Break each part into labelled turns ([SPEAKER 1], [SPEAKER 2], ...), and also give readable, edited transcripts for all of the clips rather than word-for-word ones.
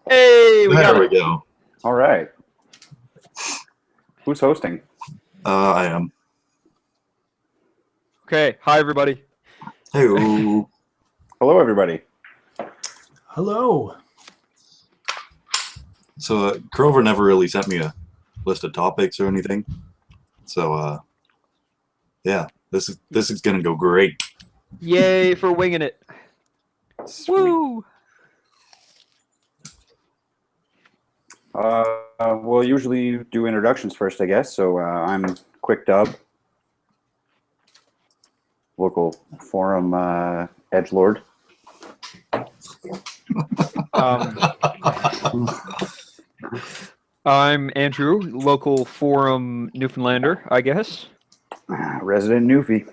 [SPEAKER 1] Hey, we got
[SPEAKER 2] There we
[SPEAKER 1] it.
[SPEAKER 2] go.
[SPEAKER 3] All right. Who's hosting?
[SPEAKER 2] I am.
[SPEAKER 1] Okay. Hi, everybody.
[SPEAKER 2] Hey.
[SPEAKER 3] Hello, everybody.
[SPEAKER 4] Hello.
[SPEAKER 2] So Grover never really sent me a list of topics or anything. So yeah, this is gonna go great.
[SPEAKER 1] Yay for winging it.
[SPEAKER 3] Sweet.
[SPEAKER 1] Woo.
[SPEAKER 3] We'll usually do introductions first, I guess. So I'm Quick Dub, local forum edgelord.
[SPEAKER 1] I'm Andrew, local forum Newfoundlander, I guess.
[SPEAKER 3] Resident Newfie.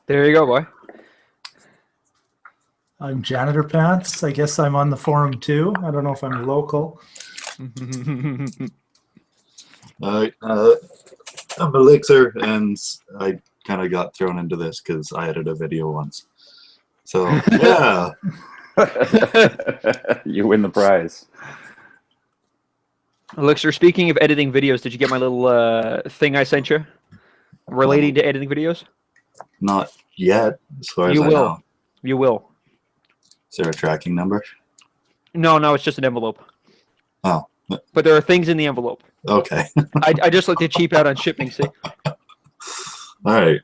[SPEAKER 1] There you go, boy.
[SPEAKER 4] I'm Janitor Pants. I guess I'm on the forum too. I don't know if I'm local.
[SPEAKER 2] I'm Elixir, and I kind of got thrown into this because I edited a video once. So yeah,
[SPEAKER 3] You win the prize.
[SPEAKER 1] Elixir, speaking of editing videos, did you get my little thing I sent you relating to editing videos?
[SPEAKER 2] not yet, as far as
[SPEAKER 1] You
[SPEAKER 2] I
[SPEAKER 1] will.
[SPEAKER 2] know.
[SPEAKER 1] You will.
[SPEAKER 2] Is there a tracking number?
[SPEAKER 1] No, it's just an envelope.
[SPEAKER 2] Oh,
[SPEAKER 1] But there are things in the envelope.
[SPEAKER 2] okay.
[SPEAKER 1] I just like to cheap out on shipping, see?
[SPEAKER 2] All right.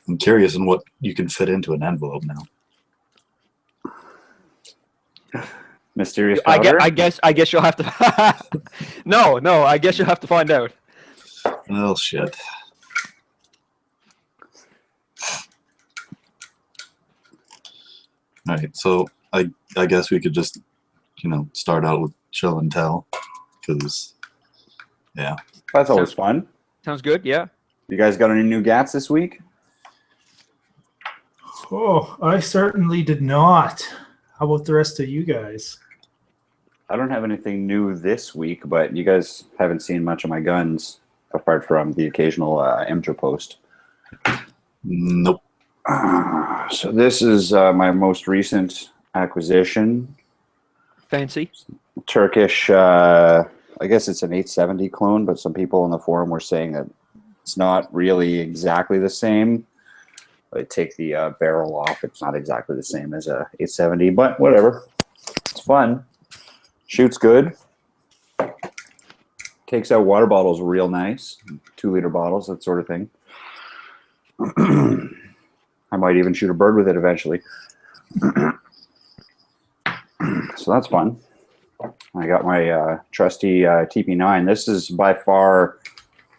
[SPEAKER 2] I'm curious in what you can fit into an envelope now.
[SPEAKER 3] Mysterious
[SPEAKER 1] I
[SPEAKER 3] powder.
[SPEAKER 1] guess you'll have to. No, I guess you'll have to find out.
[SPEAKER 2] Oh shit. All right, so I guess we could just, start out with show and tell, because yeah.
[SPEAKER 3] That's always fun.
[SPEAKER 1] Sounds good, yeah.
[SPEAKER 3] You guys got any new gats this week?
[SPEAKER 4] Oh, I certainly did not. How about the rest of you guys?
[SPEAKER 3] I don't have anything new this week, but you guys haven't seen much of my guns apart from the occasional MJ post.
[SPEAKER 2] Nope.
[SPEAKER 3] So this is my most recent acquisition.
[SPEAKER 1] Fancy.
[SPEAKER 3] Turkish, I guess it's an 870 clone, but some people in the forum were saying that it's not really exactly the same. I take the barrel off. It's not exactly the same as a 870, but whatever. It's fun. Shoots good. Takes out water bottles real nice. 2-liter bottles, that sort of thing. I might even shoot a bird with it eventually. So that's fun. I got my trusty TP9. This is by far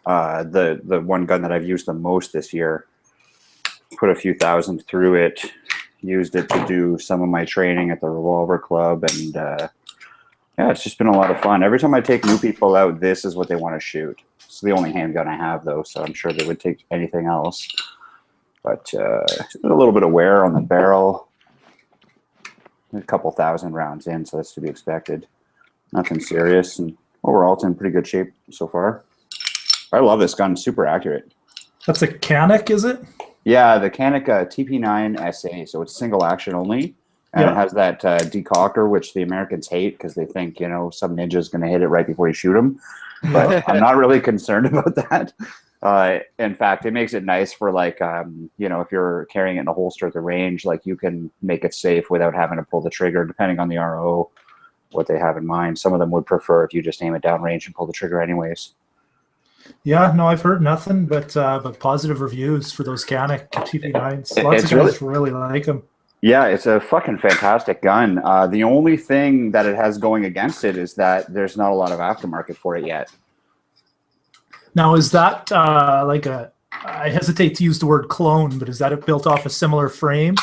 [SPEAKER 3] the one gun that I've used the most this year. Put a few thousand through it. Used it to do some of my training at the Revolver Club, and yeah, it's just been a lot of fun. Every time I take new people out, this is what they want to shoot. It's the only handgun I have, though, so I'm sure they would take anything else. But a little bit of wear on the barrel. A couple thousand rounds in, so that's to be expected. Nothing serious, and overall, it's in pretty good shape so far. I love this gun. Super accurate.
[SPEAKER 4] That's a Canic, is it?
[SPEAKER 3] Yeah, the Canic TP9 SA, so it's single action only. And
[SPEAKER 4] Yeah.
[SPEAKER 3] it has that decocker, which the Americans hate because they think, some ninja's going to hit it right before you shoot him. But I'm not really concerned about that. In fact, it makes it nice for if you're carrying it in a holster at the range, like you can make it safe without having to pull the trigger, depending on the RO, what they have in mind. Some of them would prefer if you just aim it down range and pull the trigger anyways.
[SPEAKER 4] Yeah, no, I've heard nothing but positive reviews for those Canic TP9s. Lots of guys really like them.
[SPEAKER 3] Yeah, it's a fucking fantastic gun. The only thing that it has going against it is that there's not a lot of aftermarket for it yet.
[SPEAKER 4] Now, is that I hesitate to use the word clone, but is that built off a similar frame?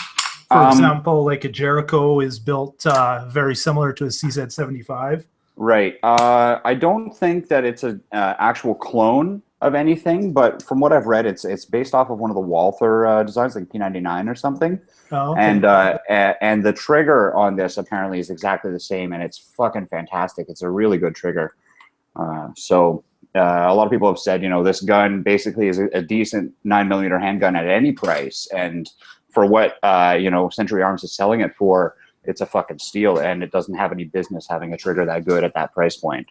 [SPEAKER 4] For example, like a Jericho is built very similar to a CZ75.
[SPEAKER 3] Right. I don't think that it's an actual clone of anything, but from what I've read, it's based off of one of the Walther designs, like P99 or something.
[SPEAKER 4] Oh, okay.
[SPEAKER 3] And the trigger on this apparently is exactly the same, and it's fucking fantastic. It's a really good trigger. So a lot of people have said, this gun basically is a decent 9mm handgun at any price, and for what Century Arms is selling it for, it's a fucking steal, and it doesn't have any business having a trigger that good at that price point.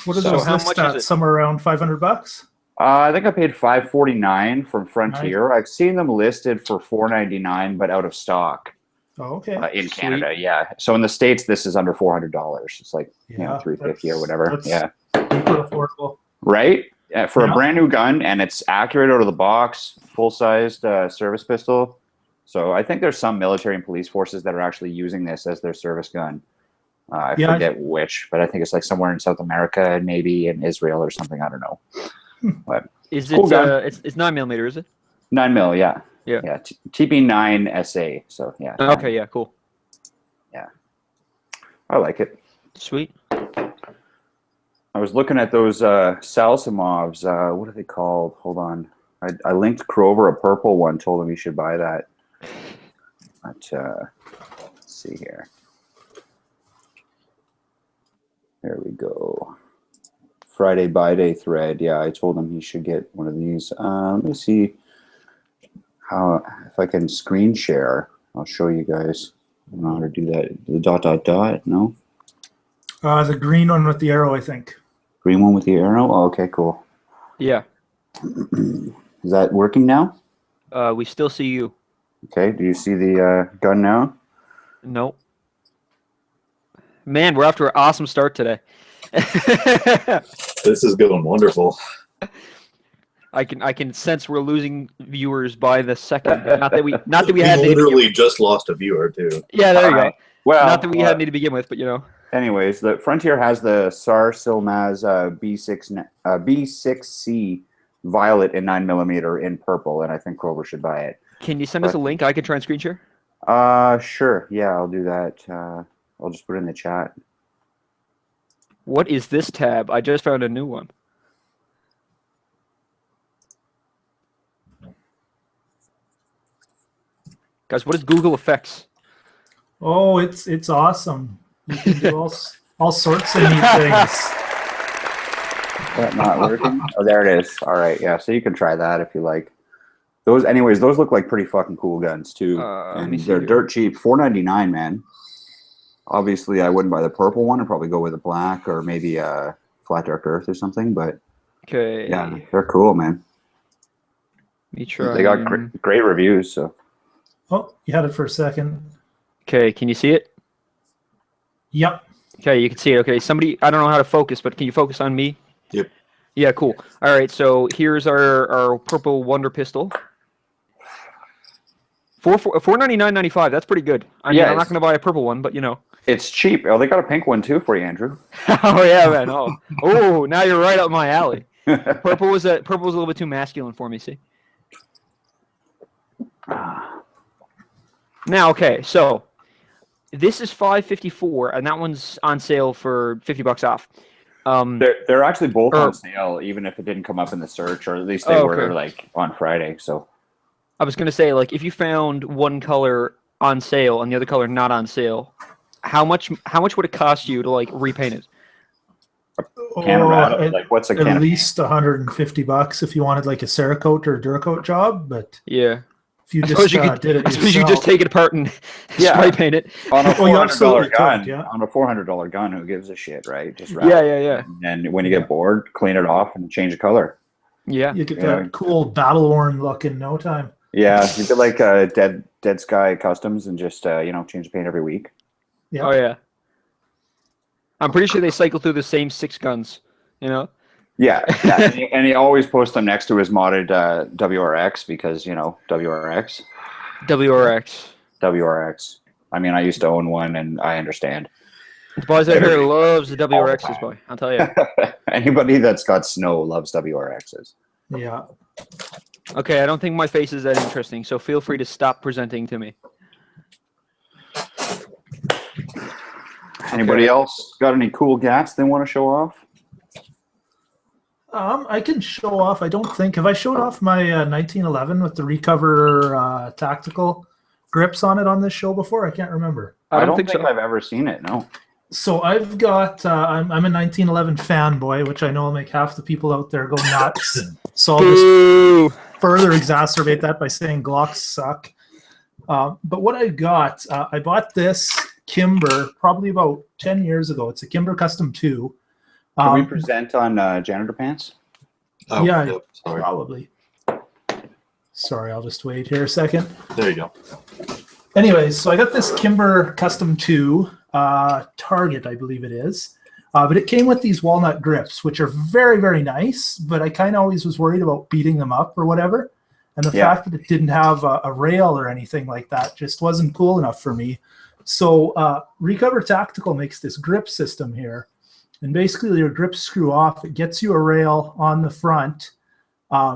[SPEAKER 4] What are
[SPEAKER 3] So
[SPEAKER 4] those
[SPEAKER 1] how
[SPEAKER 4] lists
[SPEAKER 1] much
[SPEAKER 4] at?
[SPEAKER 1] is it?
[SPEAKER 4] Somewhere around $500.
[SPEAKER 3] I think I paid $549 from Frontier. I've seen them listed for $499, but out of stock
[SPEAKER 4] Oh, okay.
[SPEAKER 3] in Canada. Yeah. So in the States, this is under $400. It's like
[SPEAKER 4] Yeah,
[SPEAKER 3] $350 or whatever.
[SPEAKER 4] that's
[SPEAKER 3] Yeah.
[SPEAKER 4] super affordable.
[SPEAKER 3] Right. For a
[SPEAKER 4] Yeah.
[SPEAKER 3] brand new gun, and it's accurate out of the box, full sized service pistol. So I think there's some military and police forces that are actually using this as their service gun. I forget which, but I think it's like somewhere in South America, maybe in Israel or something. I don't know. But
[SPEAKER 1] Is
[SPEAKER 3] cool
[SPEAKER 1] it?
[SPEAKER 3] gun.
[SPEAKER 1] It's 9mm, is it?
[SPEAKER 3] 9mm, yeah.
[SPEAKER 1] Yeah.
[SPEAKER 3] Yeah. TP9 SA. So yeah.
[SPEAKER 1] Okay. Yeah. Cool.
[SPEAKER 3] I like it.
[SPEAKER 1] Sweet.
[SPEAKER 3] I was looking at those Salsimovs. What are they called? Hold on. I linked Krover a purple one. Told him he should buy that. But let's see here. There we go. Friday buy day thread. Yeah, I told him he should get one of these. Let me see if I can screen share. I'll show you guys. I don't know how to do that. The ... No?
[SPEAKER 4] The green one with the arrow, I think.
[SPEAKER 3] Green one with the arrow? Oh, okay, cool.
[SPEAKER 1] Yeah.
[SPEAKER 3] Is that working now?
[SPEAKER 1] We still see you.
[SPEAKER 3] Okay, do you see the gun now?
[SPEAKER 1] Nope. Man, we're off to an awesome start today.
[SPEAKER 2] This is going wonderful.
[SPEAKER 1] I can sense we're losing viewers by the second. Not that we
[SPEAKER 2] We
[SPEAKER 1] had any to begin
[SPEAKER 2] literally
[SPEAKER 1] with.
[SPEAKER 2] just lost a viewer too.
[SPEAKER 1] Yeah, there you go.
[SPEAKER 3] Well,
[SPEAKER 1] Not that we had any to begin with, but
[SPEAKER 3] anyways, the Frontier has the SAR Silmaz B6C violet in 9mm in purple, and I think Krover should buy it.
[SPEAKER 1] Can you send us a link? I can try and screen share.
[SPEAKER 3] Sure. Yeah, I'll do that. I'll just put it in the chat.
[SPEAKER 1] What is this tab? I just found a new one. Guys, what is Google Effects?
[SPEAKER 4] Oh, it's awesome. You can do all sorts of neat things.
[SPEAKER 3] Is that not working? Oh, there it is. All right, yeah. So you can try that if you like. Those look like pretty fucking cool guns too, and they're dirt cheap. $4.99, man. Obviously, I wouldn't buy the purple one. I'd probably go with the black or maybe Flat Dark Earth or something. But
[SPEAKER 1] Okay.
[SPEAKER 3] yeah, they're cool, man.
[SPEAKER 1] Let me try.
[SPEAKER 3] They got great reviews. So
[SPEAKER 4] Oh, you had it for a second.
[SPEAKER 1] Okay, can you see it?
[SPEAKER 4] Yep.
[SPEAKER 1] Okay, you can see it. Okay, somebody, I don't know how to focus, but can you focus on me?
[SPEAKER 2] Yep.
[SPEAKER 1] Yeah, cool. All right, so here's our purple Wonder pistol. $499.95. That's pretty good. I mean, I'm not going to buy a purple one, but
[SPEAKER 3] it's cheap. Oh, they got a pink one too for you, Andrew.
[SPEAKER 1] Oh yeah, man. Oh, now you're right up my alley. Purple was a little bit too masculine for me. See. Now, okay, so this is $554, and that one's on sale for $50 off.
[SPEAKER 3] They're actually both on sale, even if it didn't come up in the search, or at least they were like on Friday. So
[SPEAKER 1] I was gonna say, like, if you found one color on sale and the other color not on sale, how much would it cost you to like repaint it?
[SPEAKER 3] Like what's a
[SPEAKER 4] at least $150 if you wanted like a Cerakote or a Duracoat job, but
[SPEAKER 1] yeah.
[SPEAKER 4] if you just did it
[SPEAKER 1] I suppose you could just take it apart and
[SPEAKER 3] Yeah.
[SPEAKER 1] spray paint it.
[SPEAKER 3] on a $400 gun.
[SPEAKER 4] could, yeah.
[SPEAKER 3] On a $400 gun, who gives a shit, right? Just
[SPEAKER 1] Yeah.
[SPEAKER 3] And when you get bored, clean it off and change the color.
[SPEAKER 1] Yeah.
[SPEAKER 4] You get that cool battle-worn look in no time.
[SPEAKER 3] Yeah, you could like Dead Sky Customs and just change the paint every week.
[SPEAKER 4] Yeah.
[SPEAKER 1] Oh yeah. I'm pretty sure they cycle through the same 6 guns.
[SPEAKER 3] Yeah. And he always posts them next to his modded WRX because WRX. WRX. I mean, I used to own one, and I understand.
[SPEAKER 1] The boys out here loves the WRXs, boy. I'll tell you.
[SPEAKER 3] Anybody that's got snow loves WRXs.
[SPEAKER 4] Yeah.
[SPEAKER 1] Okay, I don't think my face is that interesting, so feel free to stop presenting to me.
[SPEAKER 3] Anybody else got any cool gats they want to show off?
[SPEAKER 4] I can show off. I don't think. Have I showed off my 1911 with the Recover tactical grips on it on this show before? I can't remember.
[SPEAKER 3] I don't think
[SPEAKER 1] so.
[SPEAKER 3] I've ever seen it. No.
[SPEAKER 4] So I've got. I'm a 1911 fanboy, which I know will make half the people out there go nuts. So I'll just further exacerbate that by saying Glocks suck. But what I got, I bought this Kimber probably about 10 years ago. It's a Kimber Custom 2.
[SPEAKER 3] Can we present on janitor pants?
[SPEAKER 2] Oh,
[SPEAKER 4] yeah,
[SPEAKER 2] yep, sorry.
[SPEAKER 4] probably. Sorry, I'll just wait here a second.
[SPEAKER 2] There you go.
[SPEAKER 4] Anyways, so I got this Kimber Custom 2 Target, I believe it is. But it came with these walnut grips, which are very, very nice, but I kind of always was worried about beating them up or whatever. And the fact that it didn't have a rail or anything like that just wasn't cool enough for me. So Recover Tactical makes this grip system here. And basically your grips screw off. It gets you a rail on the front,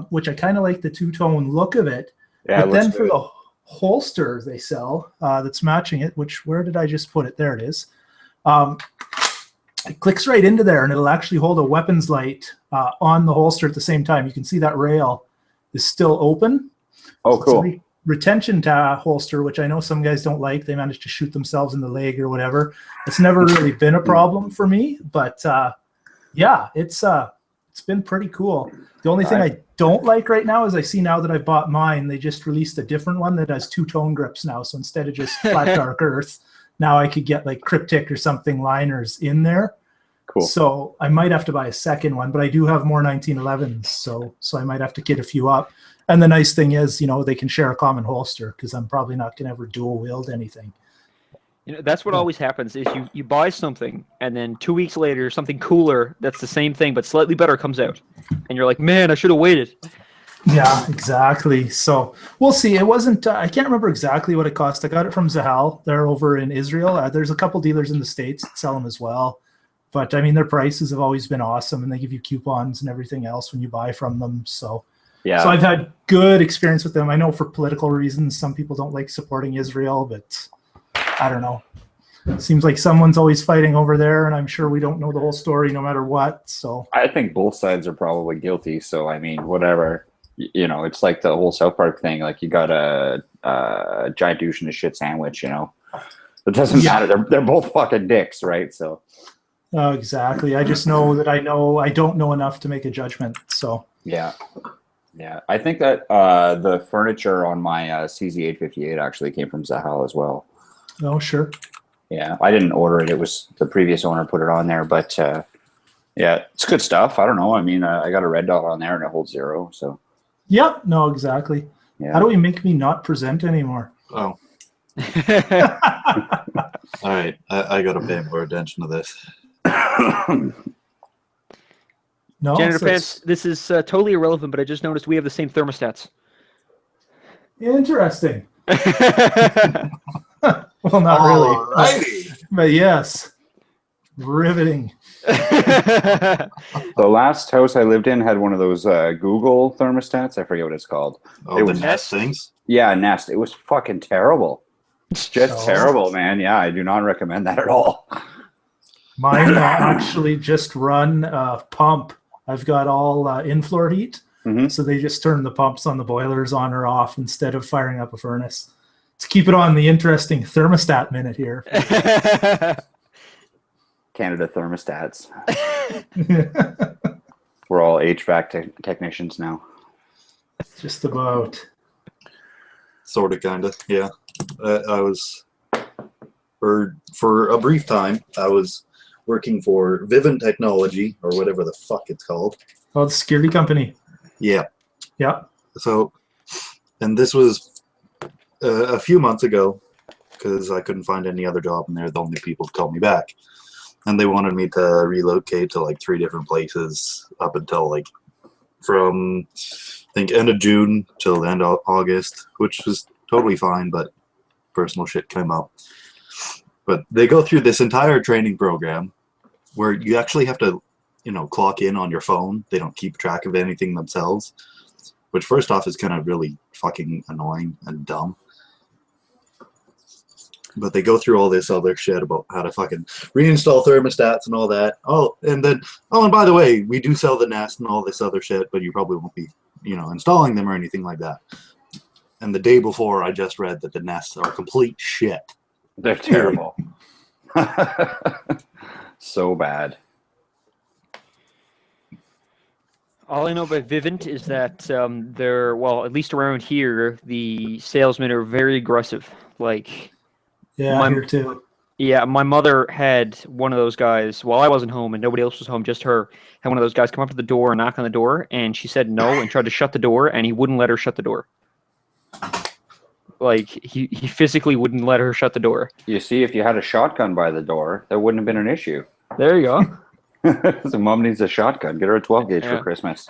[SPEAKER 4] which I kind of like the two-tone look of it.
[SPEAKER 3] Yeah,
[SPEAKER 4] but then for the holster they sell that's matching it, which, where did I just put it? There it is. It clicks right into there, and it'll actually hold a weapons light on the holster at the same time. You can see that rail is still open.
[SPEAKER 3] Oh, cool.
[SPEAKER 4] It's a retention holster, which I know some guys don't like. They manage to shoot themselves in the leg or whatever. It's never really been a problem for me, but yeah, it's been pretty cool. The only thing I don't like right now is I see now that I bought mine, they just released a different one that has two-tone grips now. So instead of just flat dark earth, now I could get like cryptic or something liners in there.
[SPEAKER 3] Cool.
[SPEAKER 4] So I might have to buy a second one, but I do have more 1911s, so I might have to kit a few up. And the nice thing is, you know, they can share a common holster because I'm probably not going to ever dual wield anything.
[SPEAKER 1] You know, that's what always happens is you buy something and then 2 weeks later something cooler that's the same thing but slightly better comes out. And you're like, man, I should have waited.
[SPEAKER 4] Yeah, exactly. So we'll see. It wasn't, I can't remember exactly what it cost. I got it from Zahal. They're over in Israel. There's a couple dealers in the States that sell them as well. But I mean, their prices have always been awesome, and they give you coupons and everything else when you buy from them. So,
[SPEAKER 3] yeah.
[SPEAKER 4] So I've had good experience with them. I know for political reasons, some people don't like supporting Israel, but I don't know. It seems like someone's always fighting over there, and I'm sure we don't know the whole story no matter what. So
[SPEAKER 3] I think both sides are probably guilty. So I mean, whatever. You know, it's like the whole South Park thing. Like you got a giant douche and a shit sandwich. You know, it doesn't matter. They're both fucking dicks, right? So.
[SPEAKER 4] Oh, exactly. I just know that I don't know enough to make a judgment. So
[SPEAKER 3] yeah. I think that the furniture on my CZ858 actually came from Zahal as well.
[SPEAKER 4] Oh, sure.
[SPEAKER 3] Yeah, I didn't order it. It was the previous owner put it on there, but yeah, it's good stuff. I don't know. I mean, I got a red dot on there and it holds 0. So
[SPEAKER 4] yeah, no, exactly.
[SPEAKER 3] Yeah.
[SPEAKER 4] How do we make me not present anymore?
[SPEAKER 2] Oh. All right, I got to pay more attention to this.
[SPEAKER 4] No,
[SPEAKER 1] Janitor
[SPEAKER 4] so
[SPEAKER 1] Pants, this is totally irrelevant, but I just noticed we have the same thermostats.
[SPEAKER 4] interesting. Well, not really.
[SPEAKER 2] Alrighty.
[SPEAKER 4] But yes, riveting.
[SPEAKER 3] The last house I lived in had one of those Google thermostats. I forget what it's called.
[SPEAKER 2] Oh,
[SPEAKER 3] It
[SPEAKER 2] the
[SPEAKER 3] was-
[SPEAKER 2] Nest things?
[SPEAKER 3] Yeah, Nest. It was fucking terrible. Just terrible, man. Yeah, I do not recommend that at all.
[SPEAKER 4] Mine actually just run a pump. I've got all in-floor heat, so they just turn the pumps on the boilers on or off instead of firing up a furnace. To keep it on the interesting thermostat minute here.
[SPEAKER 3] Canada thermostats. We're all HVAC technicians now.
[SPEAKER 4] Just about.
[SPEAKER 2] Sort of, kind of, yeah. I was, for a brief time, I was working for Vivint Technology, or whatever the fuck it's called.
[SPEAKER 4] Oh, the security company.
[SPEAKER 2] Yeah.
[SPEAKER 4] Yeah.
[SPEAKER 2] So, and this was a few months ago, because I couldn't find any other job, and they're the only people to call me back. And they wanted me to relocate to like 3 different places up until like from, I think, end of June till the end of August, which was totally fine, but personal shit came up. But they go through this entire training program where you actually have to, you know, clock in on your phone. They don't keep track of anything themselves, which first off is kind of really fucking annoying and dumb. But they go through all this other shit about how to fucking reinstall thermostats and all that. Oh, and by the way, we do sell the Nest and all this other shit, but you probably won't be, you know, installing them or anything like that. And the day before, I just read that the Nests are complete shit.
[SPEAKER 3] They're terrible. So bad.
[SPEAKER 1] All I know about Vivint is that they're, well, at least around here, the salesmen are very aggressive. Like,
[SPEAKER 4] Yeah,
[SPEAKER 1] my
[SPEAKER 4] here too.
[SPEAKER 1] yeah, my mother had one of those guys while I wasn't home and nobody else was home, just her. Had one of those guys come up to the door and knock on the door, and she said no and tried to shut the door, and he wouldn't let her shut the door. Like he physically wouldn't let her shut the door.
[SPEAKER 3] You see, if you had a shotgun by the door, that wouldn't have been an issue.
[SPEAKER 1] There you go.
[SPEAKER 3] So mom needs a shotgun. Get her a 12 gauge
[SPEAKER 1] Yeah.
[SPEAKER 3] for Christmas.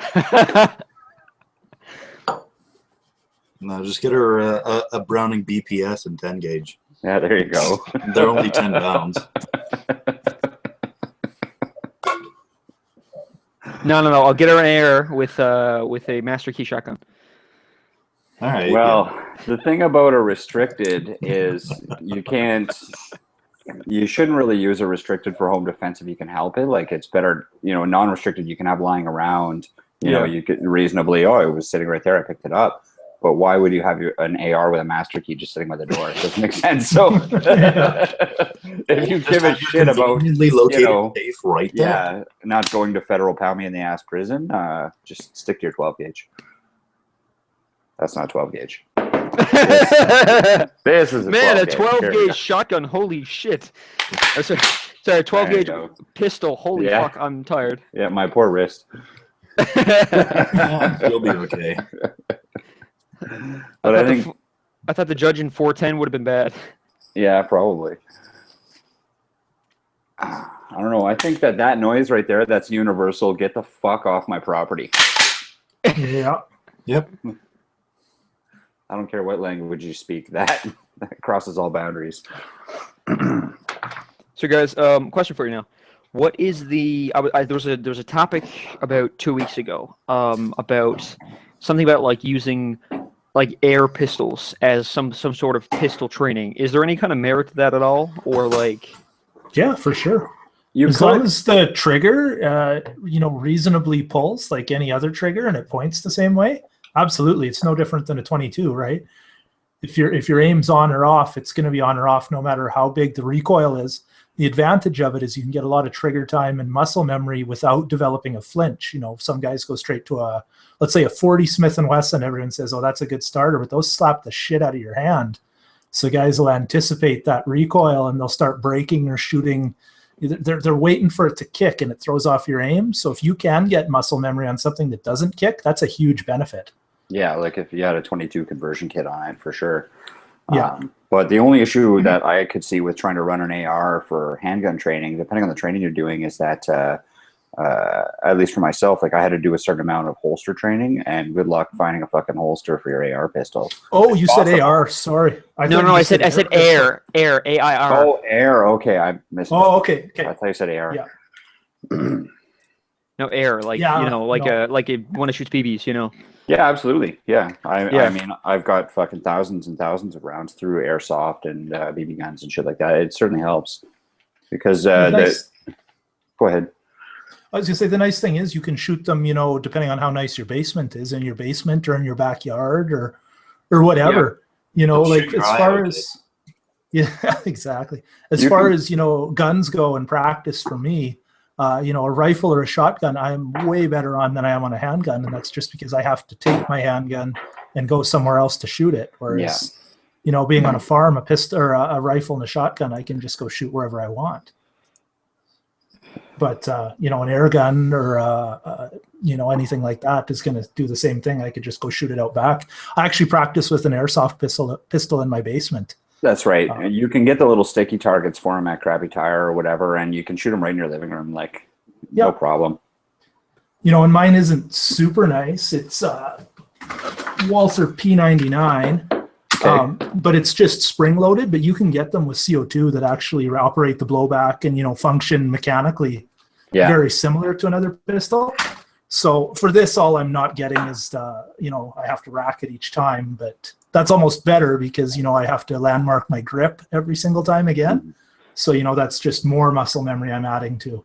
[SPEAKER 2] No, just get her a Browning BPS and 10 gauge.
[SPEAKER 3] Yeah, there you go.
[SPEAKER 2] They're only 10 pounds.
[SPEAKER 1] No. I'll get her an air with a master key shotgun.
[SPEAKER 2] All right.
[SPEAKER 3] Well, the thing about a restricted is you shouldn't really use a restricted for home defense if you can help it. Like, it's better, non-restricted you can have lying around. You could reasonably, it was sitting right there, I picked it up. But why would you have an AR with a master key just sitting by the door? It doesn't make sense. So if you give a shit about,
[SPEAKER 2] located safe right there.
[SPEAKER 3] not going to federal pound me in the ass prison, just stick to your 12 gauge. That's not 12 gauge. This is a
[SPEAKER 1] Man,
[SPEAKER 3] 12
[SPEAKER 1] a 12
[SPEAKER 3] gauge.
[SPEAKER 1] gauge shotgun. Holy shit. Sorry, a 12
[SPEAKER 3] There you
[SPEAKER 1] gauge
[SPEAKER 3] go.
[SPEAKER 1] pistol. Holy
[SPEAKER 3] Yeah.
[SPEAKER 1] fuck, I'm tired.
[SPEAKER 3] Yeah, my poor wrist.
[SPEAKER 2] You'll be okay.
[SPEAKER 3] But I think,
[SPEAKER 1] I thought the judge in 410 would have been bad.
[SPEAKER 3] yeah, probably. I don't know. I think that noise right there, that's universal. Get the fuck off my property.
[SPEAKER 4] Yeah.
[SPEAKER 2] Yep.
[SPEAKER 3] I don't care what language you speak. That crosses all boundaries.
[SPEAKER 1] So, guys, question for you now. What is the? There was a topic about 2 weeks ago about something about like using like air pistols as some sort of pistol training. Is there any kind of merit to that at all, or like?
[SPEAKER 4] Yeah, for sure.
[SPEAKER 3] You
[SPEAKER 4] As
[SPEAKER 3] could,
[SPEAKER 4] long as the trigger, reasonably pulls like any other trigger and it points the same way, absolutely. It's no different than a 22, right? If your aim's on or off, it's going to be on or off no matter how big the recoil is. The advantage of it is you can get a lot of trigger time and muscle memory without developing a flinch. Some guys go straight to let's say a 40 Smith & Wesson. Everyone says, oh, that's a good starter, but those slap the shit out of your hand. So guys will anticipate that recoil and they'll start braking or shooting. They're waiting for it to kick and it throws off your aim. So if you can get muscle memory on something that doesn't kick, that's a huge benefit.
[SPEAKER 3] yeah, like if you had a 22 conversion kit on it, for sure.
[SPEAKER 4] Yeah.
[SPEAKER 3] But the only issue that I could see with trying to run an AR for handgun training, depending on the training you're doing, is that at least for myself, like I had to do a certain amount of holster training, and good luck finding a fucking holster for your AR pistol.
[SPEAKER 4] Oh, you said
[SPEAKER 3] Awesome.
[SPEAKER 4] AR. Sorry.
[SPEAKER 1] No, I said air, AIR.
[SPEAKER 3] Oh, air. Okay, I missed.
[SPEAKER 4] Oh, okay.
[SPEAKER 3] I thought you said AR.
[SPEAKER 4] Yeah.
[SPEAKER 1] No, air, like
[SPEAKER 4] Yeah,
[SPEAKER 1] like a one that shoots BBs,
[SPEAKER 3] Yeah, absolutely. Yeah. I
[SPEAKER 1] Yeah.
[SPEAKER 3] mean, I've got fucking thousands and thousands of rounds through airsoft and BB guns and shit like that. It certainly helps because go ahead.
[SPEAKER 4] I was gonna say the nice thing is you can shoot them, depending on how nice your basement is, in your basement or in your backyard or whatever. Like as far as exactly. As far as guns go in practice for me, a rifle or a shotgun, I'm way better on than I am on a handgun, and that's just because I have to take my handgun and go somewhere else to shoot it. Whereas, being on a farm, a pistol or a rifle and a shotgun, I can just go shoot wherever I want. But an air gun or anything like that is going to do the same thing. I could just go shoot it out back. I actually practice with an airsoft pistol in my basement.
[SPEAKER 3] That's right. You can get the little sticky targets for them at Crappy Tire or whatever, and you can shoot them right in your living room, like no problem.
[SPEAKER 4] And mine isn't super nice. It's Walther P99.
[SPEAKER 3] Okay.
[SPEAKER 4] But it's just spring loaded, but you can get them with CO2 that actually operate the blowback and, function mechanically very similar to another pistol. So for this, all I'm not getting is, I have to rack it each time, but that's almost better because, I have to landmark my grip every single time again.
[SPEAKER 3] Mm-hmm.
[SPEAKER 4] So, that's just more muscle memory I'm adding to.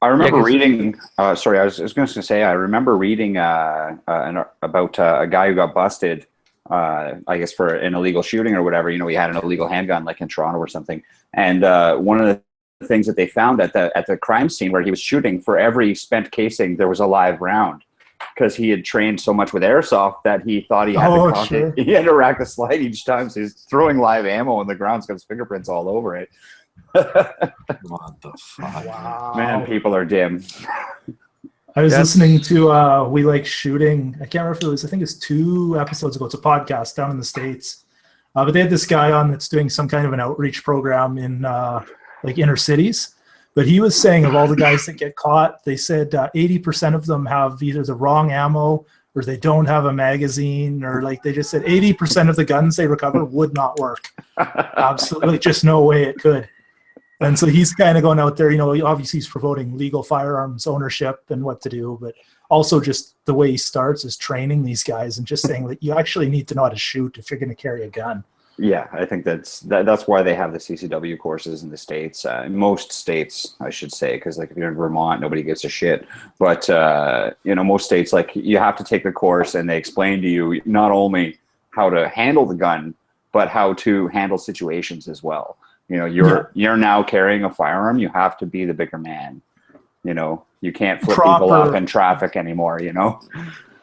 [SPEAKER 3] I remember reading, sorry, I was going to say, I remember reading about a guy who got busted, I guess for an illegal shooting or whatever. He had an illegal handgun like in Toronto or something. And one of the things that they found at the crime scene where he was shooting, for every spent casing, there was a live round. Because he had trained so much with airsoft that he thought he had he had to rack the slide each time. So he's throwing live ammo on the ground. It's got his fingerprints all over it.
[SPEAKER 2] What the fuck?
[SPEAKER 4] Wow.
[SPEAKER 3] Man, people are dim.
[SPEAKER 4] I was listening to We Like Shooting. I can't remember if it was, I think it's 2 episodes ago. It's a podcast down in the States. But they had this guy on that's doing some kind of an outreach program in like inner cities. But he was saying of all the guys that get caught, they said 80% of them have either the wrong ammo or they don't have a magazine, or like they just said 80% of the guns they recover would not work. Absolutely, just no way it could. And so he's kind of going out there, you know, obviously he's promoting legal firearms ownership and what to do, but also just the way he starts is training these guys and just saying that you actually need to know how to shoot if you're going to carry a gun.
[SPEAKER 3] Yeah, I think that's why they have the CCW courses in the States. Most states, I should say, because like if you're in Vermont, nobody gives a shit. But you know, most states, like you have to take the course, and they explain to you not only how to handle the gun, but how to handle situations as well. You know, you're now carrying a firearm. You have to be the bigger man. You know, you can't flip people off in traffic anymore. You know.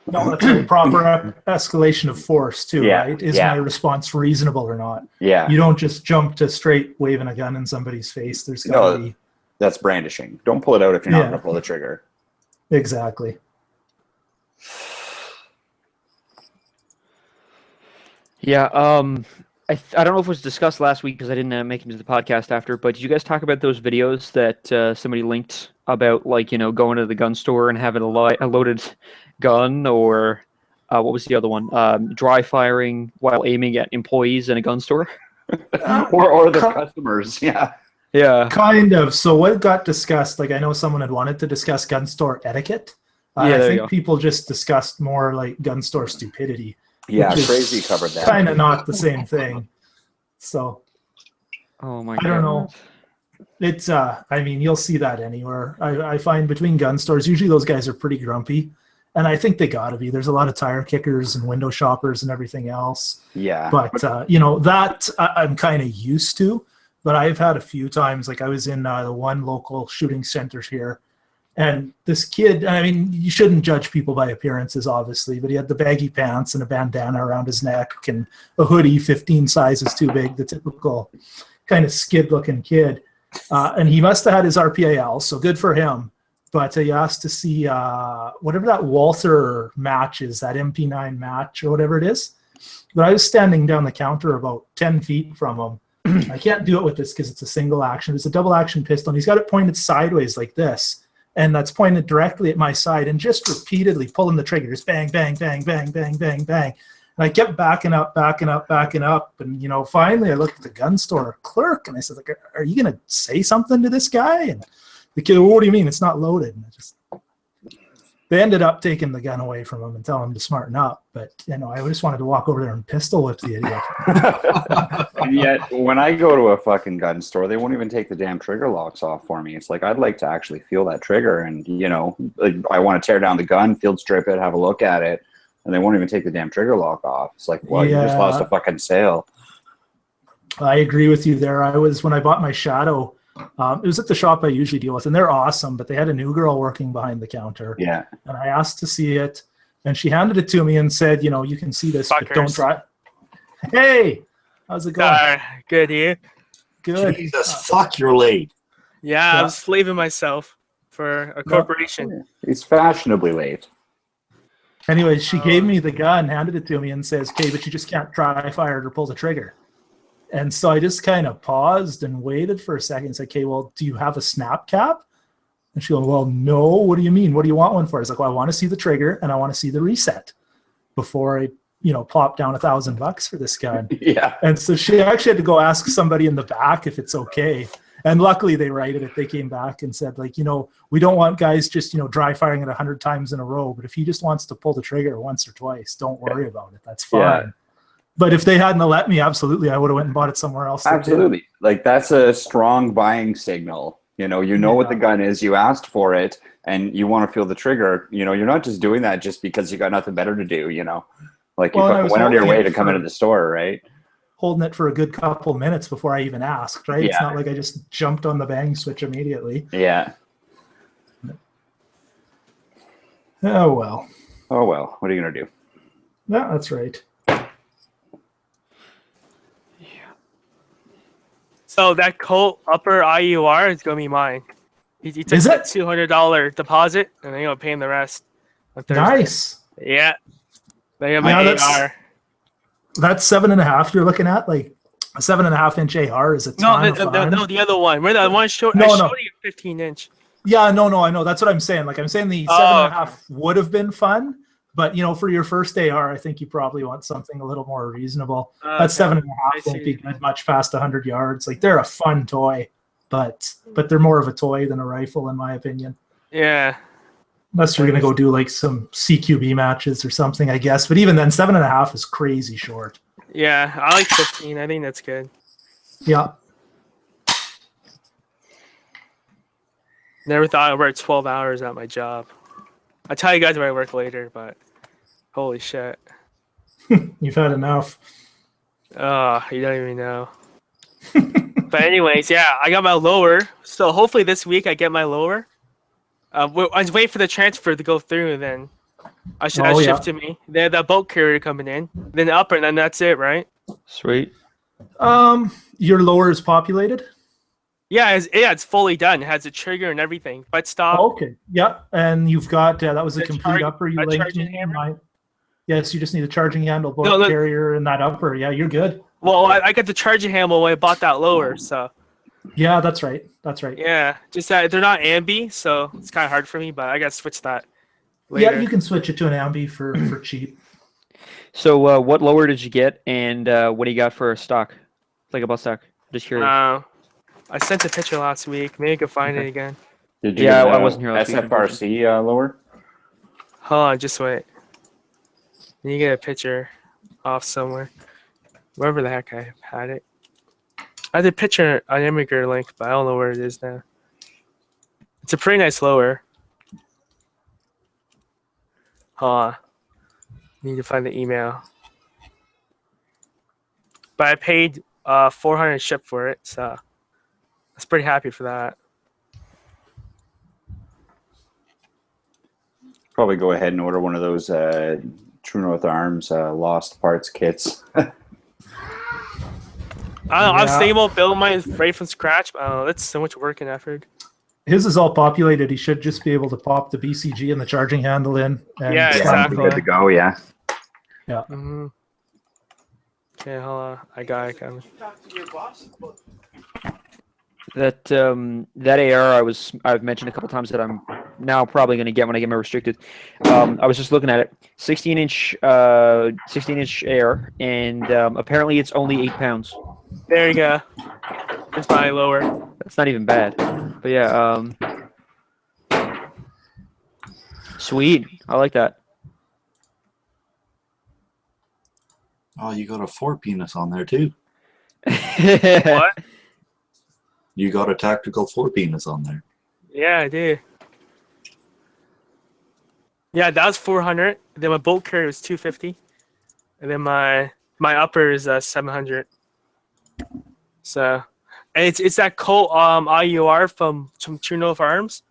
[SPEAKER 4] No, that's a proper escalation of force too, right? Is my response reasonable or not?
[SPEAKER 3] Yeah.
[SPEAKER 4] You don't just jump to straight waving a gun in somebody's face. There's got to be.
[SPEAKER 3] That's brandishing. Don't pull it out if you're not going to pull the trigger.
[SPEAKER 4] Exactly.
[SPEAKER 1] Yeah. I don't know if it was discussed last week because I didn't make it to the podcast after, but did you guys talk about those videos that somebody linked about, like, you know, going to the gun store and having a loaded gun, or what was the other one? Dry firing while aiming at employees in a gun store?
[SPEAKER 3] or the customers, yeah.
[SPEAKER 1] Yeah.
[SPEAKER 4] Kind of. So what got discussed, like I know someone had wanted to discuss gun store etiquette. I think people just discussed more like gun store stupidity.
[SPEAKER 3] Yeah, Crazy covered that.
[SPEAKER 4] Kind of not the same thing. So,
[SPEAKER 1] oh my
[SPEAKER 4] God. I don't know. It's, I mean, you'll see that anywhere. I find between gun stores, usually those guys are pretty grumpy. And I think they got to be. There's a lot of tire kickers and window shoppers and everything else.
[SPEAKER 3] Yeah.
[SPEAKER 4] But, you know, that I'm kind of used to. But I've had a few times, like I was in the one local shooting center here. And this kid, I mean, you shouldn't judge people by appearances, obviously, but he had the baggy pants and a bandana around his neck and a hoodie 15 sizes too big, the typical kind of skid-looking kid. And he must have had his RPAL, so good for him. But he asked to see whatever that Walther match is, that MP9 match or whatever it is. But I was standing down the counter about 10 feet from him. I can't do it with this because it's a single action. It's a double action pistol, and he's got it pointed sideways like this. And that's pointed directly at my side and just repeatedly pulling the triggers, bang, bang, bang, bang, bang, bang, bang. And I kept backing up. And, you know, finally I looked at the gun store clerk and I said, like, are you going to say something to this guy? And the kid, well, what do you mean? It's not loaded. And they ended up taking the gun away from him and telling him to smarten up. But, you know, I just wanted to walk over there and pistol whip the idiot.
[SPEAKER 3] And yet, when I go to a fucking gun store, they won't even take the damn trigger locks off for me. It's like, I'd like to actually feel that trigger. And, you know, like, I want to tear down the gun, field strip it, have a look at it. And they won't even take the damn trigger lock off. It's like, well, you just lost a fucking sale.
[SPEAKER 4] I agree with you there. When I bought my Shadow, it was at the shop I usually deal with, and they're awesome, but they had a new girl working behind the counter.
[SPEAKER 3] Yeah.
[SPEAKER 4] And I asked to see it, and she handed it to me and said, you know, you can see this, but don't try. Hey, how's it going?
[SPEAKER 5] Good, you?
[SPEAKER 4] Good.
[SPEAKER 2] Jesus, fuck, you're late.
[SPEAKER 5] Yeah, I was leaving myself for a corporation.
[SPEAKER 3] He's fashionably late.
[SPEAKER 4] Anyway, she gave me the gun, handed it to me, and says, okay, but you just can't try fire it or pull the trigger. And so I just kind of paused and waited for a second and said, okay, well, do you have a snap cap? And she goes, well, no. What do you mean? What do you want one for? I was like, well, I want to see the trigger and I want to see the reset before I, you know, plop down $1,000 for this gun.
[SPEAKER 3] Yeah.
[SPEAKER 4] And so she actually had to go ask somebody in the back if it's okay. And luckily they righted it. They came back and said, like, you know, we don't want guys just, you know, dry firing it 100 times in a row. But if he just wants to pull the trigger once or twice, don't worry about it. That's fine.
[SPEAKER 3] Yeah.
[SPEAKER 4] But if they hadn't let me, absolutely, I would have went and bought it somewhere else.
[SPEAKER 3] Absolutely. Like, that's a strong buying signal. You know what the gun is, you asked for it, and you want to feel the trigger. You know, you're not just doing that just because you got nothing better to do, you know. Like, you fucking went out of your way to come into the store, right?
[SPEAKER 4] holding it for a good couple minutes before I even asked, right? It's
[SPEAKER 3] Yeah.
[SPEAKER 4] not like I just jumped on the bang switch immediately.
[SPEAKER 3] Yeah.
[SPEAKER 4] Oh, well.
[SPEAKER 3] Oh well. What are you gonna do?
[SPEAKER 4] Yeah, that's right.
[SPEAKER 5] So that Colt upper IUR is gonna be mine. He took
[SPEAKER 4] Is
[SPEAKER 5] a
[SPEAKER 4] it?
[SPEAKER 5] $200 deposit, and then he'll pay him the rest on Thursday.
[SPEAKER 4] Nice.
[SPEAKER 5] Yeah. They got
[SPEAKER 4] Yeah,
[SPEAKER 5] my
[SPEAKER 4] that's-
[SPEAKER 5] AR.
[SPEAKER 4] That's 7.5 you're looking at? Like a 7.5-inch AR is a ton of fun.
[SPEAKER 5] No, the other one. Where that one showed?
[SPEAKER 4] No,
[SPEAKER 5] I
[SPEAKER 4] no.
[SPEAKER 5] showed you a 15-inch.
[SPEAKER 4] Yeah, no, I know. That's what I'm saying. Like I'm saying the
[SPEAKER 5] Oh,
[SPEAKER 4] 7.5 would have been fun, but for your first AR, I think you probably want something a little more reasonable. That 7.5
[SPEAKER 5] I
[SPEAKER 4] won't
[SPEAKER 5] see.
[SPEAKER 4] be good much past 100 yards. Like they're a fun toy, but they're more of a toy than a rifle, in my opinion.
[SPEAKER 5] Yeah.
[SPEAKER 4] Unless you're gonna go do like some CQB matches or something, I guess. But even then, 7.5 is crazy short.
[SPEAKER 5] Yeah, I like 15. I think that's good.
[SPEAKER 4] Yeah.
[SPEAKER 5] Never thought I'd work 12 hours at my job. I'll tell you guys where I work later, but holy shit.
[SPEAKER 4] You've had enough.
[SPEAKER 5] Oh, you don't even know. But anyways, yeah, I got my lower. So hopefully this week I get my lower. I was waiting for the transfer to go through, and then I should
[SPEAKER 4] Oh, yeah.
[SPEAKER 5] shift to me. They had that boat carrier coming in, then the upper, and then that's it, right?
[SPEAKER 1] Sweet.
[SPEAKER 4] Your lower is populated.
[SPEAKER 5] Yeah, it's fully done. It has a trigger and everything. Butt stop.
[SPEAKER 4] Oh, okay. Yeah, and you've got that was a
[SPEAKER 5] The
[SPEAKER 4] complete
[SPEAKER 5] charge-
[SPEAKER 4] upper you
[SPEAKER 5] a
[SPEAKER 4] linked
[SPEAKER 5] charging
[SPEAKER 4] me.
[SPEAKER 5] hammer?
[SPEAKER 4] Yes, you just need a charging handle, boat
[SPEAKER 5] No, look.
[SPEAKER 4] carrier, and that upper. Yeah, you're good.
[SPEAKER 5] Well, I got the charging handle when I bought that lower, so
[SPEAKER 4] Yeah, that's right. That's right.
[SPEAKER 5] yeah. Just that they're not ambi, so it's kind of hard for me. But I got to switch that later.
[SPEAKER 4] Yeah, you can switch it to an ambi for cheap.
[SPEAKER 1] So, what lower did you get, and what do you got for a stock? Like a butt stock? Just curious.
[SPEAKER 5] I sent a picture last week. Maybe I can find it again.
[SPEAKER 3] Did
[SPEAKER 1] Yeah,
[SPEAKER 3] get
[SPEAKER 1] I
[SPEAKER 3] a
[SPEAKER 1] wasn't here last week,
[SPEAKER 3] SFRC lower?
[SPEAKER 5] Hold on, just wait. You get a picture off somewhere, wherever the heck I had it. I had a picture on Immigrant link, but I don't know where it is now. It's a pretty nice lower. Hold on. Need to find the email. But I paid $400 ship for it, so I was pretty happy for that.
[SPEAKER 3] Probably go ahead and order one of those True North Arms lost parts kits.
[SPEAKER 5] I don't know, I'm
[SPEAKER 4] Yeah.
[SPEAKER 5] thinking about building mine right from scratch, but I don't know, that's so much work and effort.
[SPEAKER 4] His is all populated. He should just be able to pop the BCG and the charging handle in. And
[SPEAKER 5] Yeah,
[SPEAKER 4] it's
[SPEAKER 5] exactly.
[SPEAKER 3] Good to go, yeah.
[SPEAKER 5] Mm-hmm. Okay, hold on. I got it coming.
[SPEAKER 1] That AR I've mentioned a couple times that I'm now probably going to get when I get my restricted. I was just looking at it, 16-inch AR, and apparently it's only 8 pounds.
[SPEAKER 5] There you go. It's probably lower.
[SPEAKER 1] That's not even bad. But yeah, sweet. I like that.
[SPEAKER 2] Oh, you got a 4 penis on there too.
[SPEAKER 5] What?
[SPEAKER 2] You got a tactical 4 penis on there.
[SPEAKER 5] Yeah, I did. Yeah, that was 400. Then my bolt carrier was 250, and then my upper is 700. So, and it's that Colt IUR from True North Arms.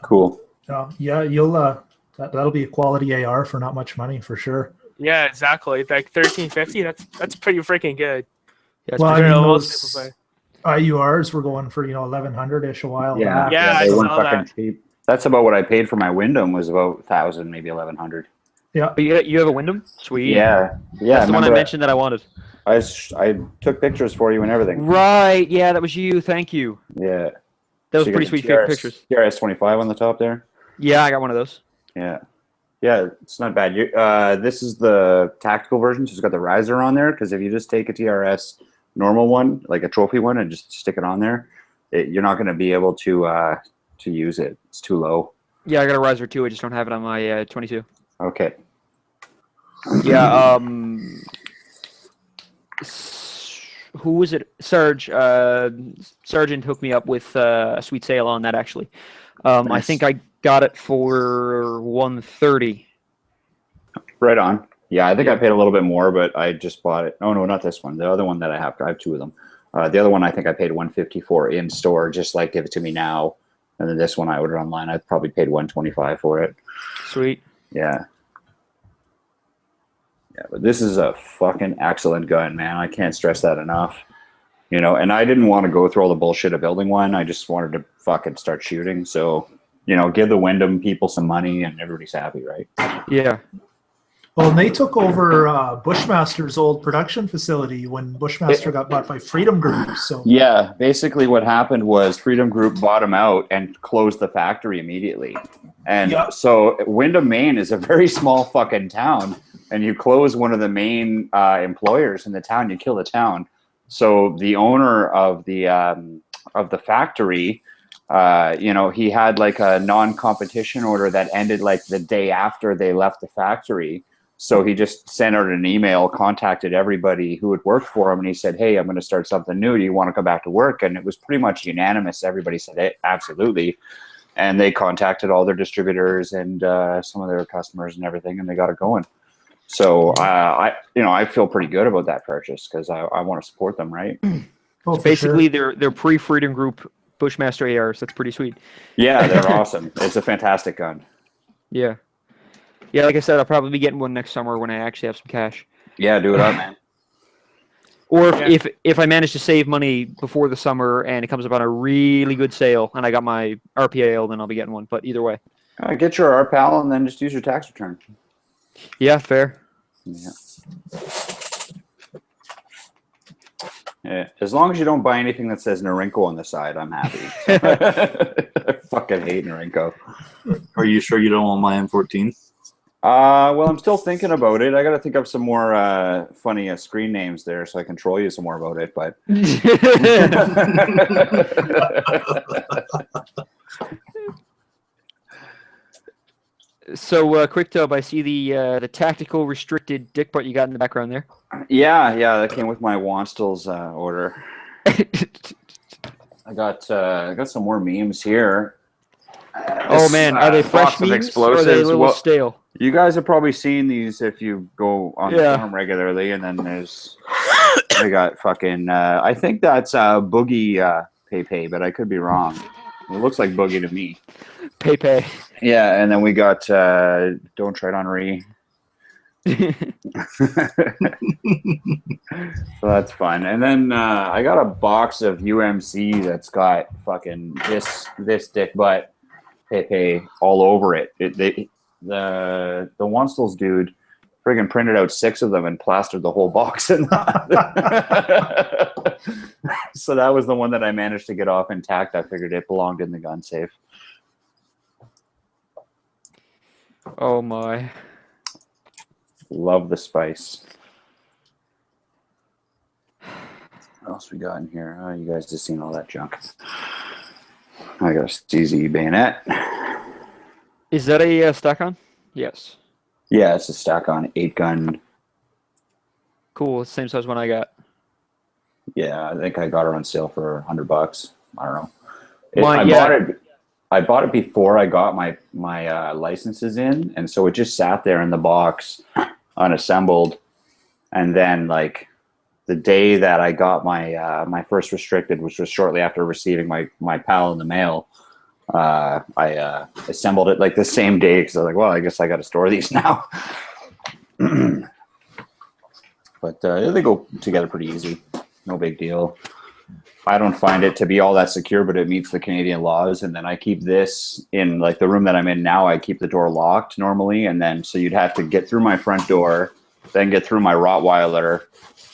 [SPEAKER 3] Cool.
[SPEAKER 4] Yeah, you'll that'll be a quality AR for not much money for sure.
[SPEAKER 5] Yeah, exactly. Like 1350. That's pretty freaking good.
[SPEAKER 1] Yeah, it's
[SPEAKER 4] Well, I
[SPEAKER 1] pretty-
[SPEAKER 4] mean,
[SPEAKER 5] They're all
[SPEAKER 4] those
[SPEAKER 5] super
[SPEAKER 4] IURs were going for 1100-ish a while
[SPEAKER 3] Yeah,
[SPEAKER 4] back.
[SPEAKER 5] Yeah, I
[SPEAKER 3] they
[SPEAKER 5] saw
[SPEAKER 3] weren't fucking
[SPEAKER 5] that.
[SPEAKER 3] cheap. That's about what I paid for my Wyndham, was about 1,000, maybe 1,100.
[SPEAKER 4] Yeah.
[SPEAKER 1] But you have a Wyndham? Sweet.
[SPEAKER 3] Yeah,
[SPEAKER 1] That's the one I
[SPEAKER 3] remember
[SPEAKER 1] mentioned that I wanted.
[SPEAKER 3] I took pictures for you and everything.
[SPEAKER 1] Right. Yeah, that was you. Thank you.
[SPEAKER 3] Yeah.
[SPEAKER 1] That was
[SPEAKER 3] So you
[SPEAKER 1] pretty
[SPEAKER 3] got
[SPEAKER 1] sweet
[SPEAKER 3] the TRS
[SPEAKER 1] pictures.
[SPEAKER 3] TRS 25 on the top there.
[SPEAKER 1] Yeah, I got one of those.
[SPEAKER 3] Yeah. Yeah, it's not bad. This is the tactical version, so it's got the riser on there, because if you just take a TRS normal one, like a trophy one, and just stick it on there, you're not going to be able to use it. It's too low.
[SPEAKER 1] Yeah, I got a riser too. I just don't have it on my 22.
[SPEAKER 3] Okay.
[SPEAKER 1] Yeah. Who was it? Serge. Sergeant hooked me up with a sweet sale on that actually. I
[SPEAKER 3] Nice.
[SPEAKER 1] think I got it for 130.
[SPEAKER 3] Right on. Yeah, I think I paid a little bit more, but I just bought it. Oh no, not this one. The other one that I have two of them. The other one I think I paid $154 in store, just like give it to me now. And then this one I ordered online. I probably paid $125 for it.
[SPEAKER 1] Sweet.
[SPEAKER 3] Yeah. Yeah, but this is a fucking excellent gun, man. I can't stress that enough. You know, and I didn't want to go through all the bullshit of building one. I just wanted to fucking start shooting. So, you know, give the Wyndham people some money and everybody's happy, right?
[SPEAKER 1] Yeah.
[SPEAKER 4] Well, and they took over Bushmaster's old production facility when Bushmaster got bought by Freedom Group. So
[SPEAKER 3] yeah, basically what happened was Freedom Group bought them out and closed the factory immediately. And so Wyndham, Maine is a very small fucking town, and you close one of the main employers in the town, you kill the town. So the owner of the factory, you know, he had like a non-competition order that ended like the day after they left the factory. So he just sent out an email, contacted everybody who had worked for him, and he said, "Hey, I'm going to start something new. Do you want to come back to work?" And it was pretty much unanimous. Everybody said, "Hey, absolutely." And they contacted all their distributors and some of their customers and everything, and they got it going. So I feel pretty good about that purchase because I want to support them, right?
[SPEAKER 4] well,
[SPEAKER 1] So basically, they're pre-Freedom Group Bushmaster ARs. That's pretty sweet.
[SPEAKER 3] Yeah, they're awesome. It's a fantastic gun.
[SPEAKER 1] Yeah. Yeah, like I said, I'll probably be getting one next summer when I actually have some cash.
[SPEAKER 3] Yeah, do it up, man.
[SPEAKER 1] Or if I manage to save money before the summer and it comes up on a really good sale and I got my RPAL, then I'll be getting one. But either way.
[SPEAKER 3] Get your RPAL and then just use your tax return.
[SPEAKER 1] Yeah, fair.
[SPEAKER 3] Yeah. Yeah. As long as you don't buy anything that says Norinco on the side, I'm happy. I fucking hate Norinco.
[SPEAKER 2] Are you sure you don't want my M14?
[SPEAKER 3] Well, I'm still thinking about it. I got to think of some more funny screen names there so I can troll you some more about it. But
[SPEAKER 1] So, Quick Tub, I see the tactical restricted dick butt you got in the background there.
[SPEAKER 3] yeah, that came with my Wanstels order. I got some more memes here.
[SPEAKER 1] Oh man, are they fresh memes or are they a little stale?
[SPEAKER 3] You guys have probably seen these if you go on the forum regularly, and then they got fucking. I think that's Boogie Pepe, but I could be wrong. It looks like Boogie to me.
[SPEAKER 1] Pepe.
[SPEAKER 3] Yeah, and then we got Don't Tread on Re. So that's fun. And then I got a box of UMC that's got fucking this dick butt Pepe all over it. The Wanstels dude friggin' printed out 6 of them and plastered the whole box in that. So that was the one that I managed to get off intact. I figured it belonged in the gun safe.
[SPEAKER 1] Oh my.
[SPEAKER 3] Love the spice. What else we got in here? Oh, you guys just seen all that junk. I got a CZ bayonet.
[SPEAKER 1] Is that a stack on? Yes.
[SPEAKER 3] Yeah, it's a stack on 8-gun.
[SPEAKER 1] Cool. It's the same size one I got.
[SPEAKER 3] Yeah, I think I got it on sale for $100. I don't know. I bought it before I got my licenses in, and so it just sat there in the box, unassembled. And then, like, the day that I got my my first restricted, which was shortly after receiving my PAL in the mail, I assembled it like the same day because I was like, well, I guess I got to store these now. But they go together pretty easy. No big deal. I don't find it to be all that secure, but it meets the Canadian laws. And then I keep this in like the room that I'm in now. I keep the door locked normally. And then so you'd have to get through my front door, then get through my Rottweiler,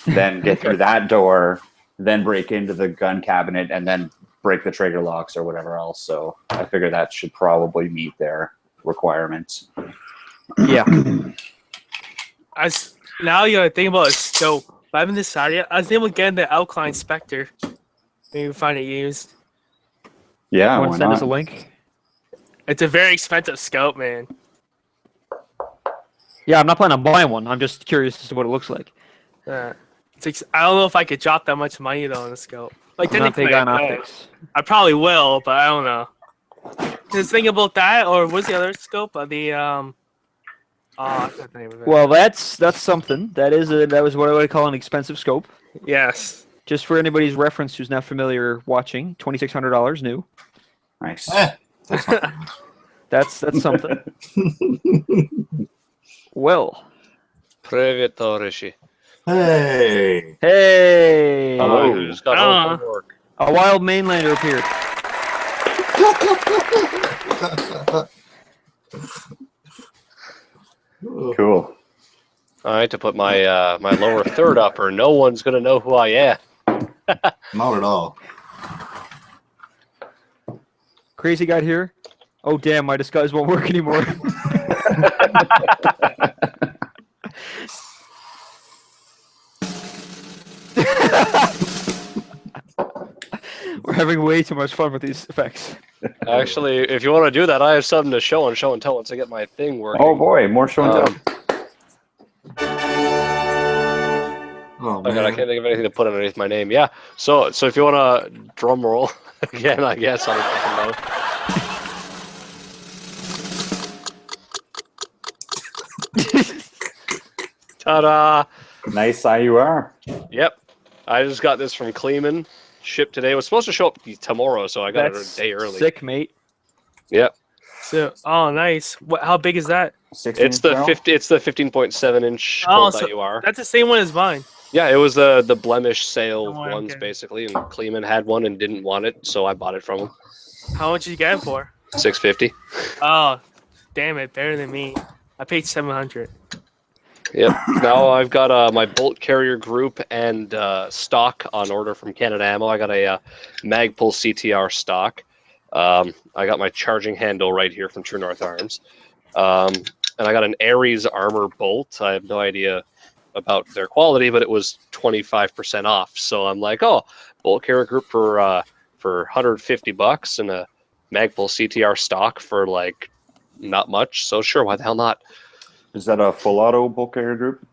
[SPEAKER 3] then get through that door, then break into the gun cabinet, and then break the trigger locks or whatever else. So I figure that should probably meet their requirements.
[SPEAKER 1] Yeah.
[SPEAKER 5] Now you gotta think about a scope. But I haven't decided yet. I was able to get the Alkaline Spectre. Maybe find it used.
[SPEAKER 3] Yeah,
[SPEAKER 1] Want
[SPEAKER 3] why
[SPEAKER 1] to send
[SPEAKER 3] not?
[SPEAKER 1] us a link?
[SPEAKER 5] It's a very expensive scope, man.
[SPEAKER 1] Yeah, I'm not planning on buying one. I'm just curious as to what it looks like.
[SPEAKER 5] I don't know if I could drop that much money though on the scope. Like
[SPEAKER 1] I'm not
[SPEAKER 5] technically,
[SPEAKER 1] big on
[SPEAKER 5] I could.
[SPEAKER 1] optics.
[SPEAKER 5] I probably will, but I don't know. Just think about that, or what's the other scope? The I forgot the name of it.
[SPEAKER 1] Well, that's something. That was what I would call an expensive scope.
[SPEAKER 5] Yes.
[SPEAKER 1] Just for anybody's reference who's not familiar watching, $2,600 new.
[SPEAKER 3] Nice.
[SPEAKER 2] That's not bad.
[SPEAKER 1] That's something. Well,
[SPEAKER 6] Привет, товарищи.
[SPEAKER 2] Hey.
[SPEAKER 1] hey,
[SPEAKER 3] Hello.
[SPEAKER 6] I just got home from work.
[SPEAKER 1] a wild mainlander appeared.
[SPEAKER 3] Cool.
[SPEAKER 6] All right, to put my my lower third upper, no one's gonna know who I am.
[SPEAKER 2] Not at all.
[SPEAKER 1] Crazy got here. Oh damn, my disguise won't work anymore. We're having way too much fun with these effects.
[SPEAKER 6] Actually, if you want to do that, I have something to show and tell once I get my thing working.
[SPEAKER 3] Oh boy, more show and tell.
[SPEAKER 2] Oh
[SPEAKER 6] Okay,
[SPEAKER 2] man.
[SPEAKER 6] I can't think of anything to put underneath my name. Yeah, so if you want to drum roll again, I guess I don't fucking know. Ta-da!
[SPEAKER 3] Nice IUR.
[SPEAKER 6] Yep, I just got this from Kleeman. Shipped today. It was supposed to show up tomorrow, so I got
[SPEAKER 1] That's
[SPEAKER 6] it a day early.
[SPEAKER 1] sick, mate.
[SPEAKER 6] Yep.
[SPEAKER 5] So, nice. How big is that?
[SPEAKER 3] 16
[SPEAKER 6] It's the
[SPEAKER 3] barrel?
[SPEAKER 6] 50. It's the 15.7 inch
[SPEAKER 5] Oh,
[SPEAKER 6] Colt
[SPEAKER 5] so
[SPEAKER 6] IUR.
[SPEAKER 5] that's the same one as mine.
[SPEAKER 6] Yeah, it was the blemish sale
[SPEAKER 5] Oh,
[SPEAKER 6] ones
[SPEAKER 5] okay.
[SPEAKER 6] basically, and Kleeman had one and didn't want it, so I bought it from him.
[SPEAKER 5] How much did you get it for?
[SPEAKER 6] $650.
[SPEAKER 5] Oh, damn it, better than me. I paid $700.
[SPEAKER 6] Yep. Now I've got my bolt carrier group and stock on order from Canada Ammo. I got a Magpul CTR stock. I got my charging handle right here from True North Arms, and I got an Ares armor bolt. I have no idea about their quality, but it was 25% off. So I'm like, oh, bolt carrier group for $150 and a Magpul CTR stock for like not much. So sure, why the hell not?
[SPEAKER 3] Is that a full auto bulk carrier group?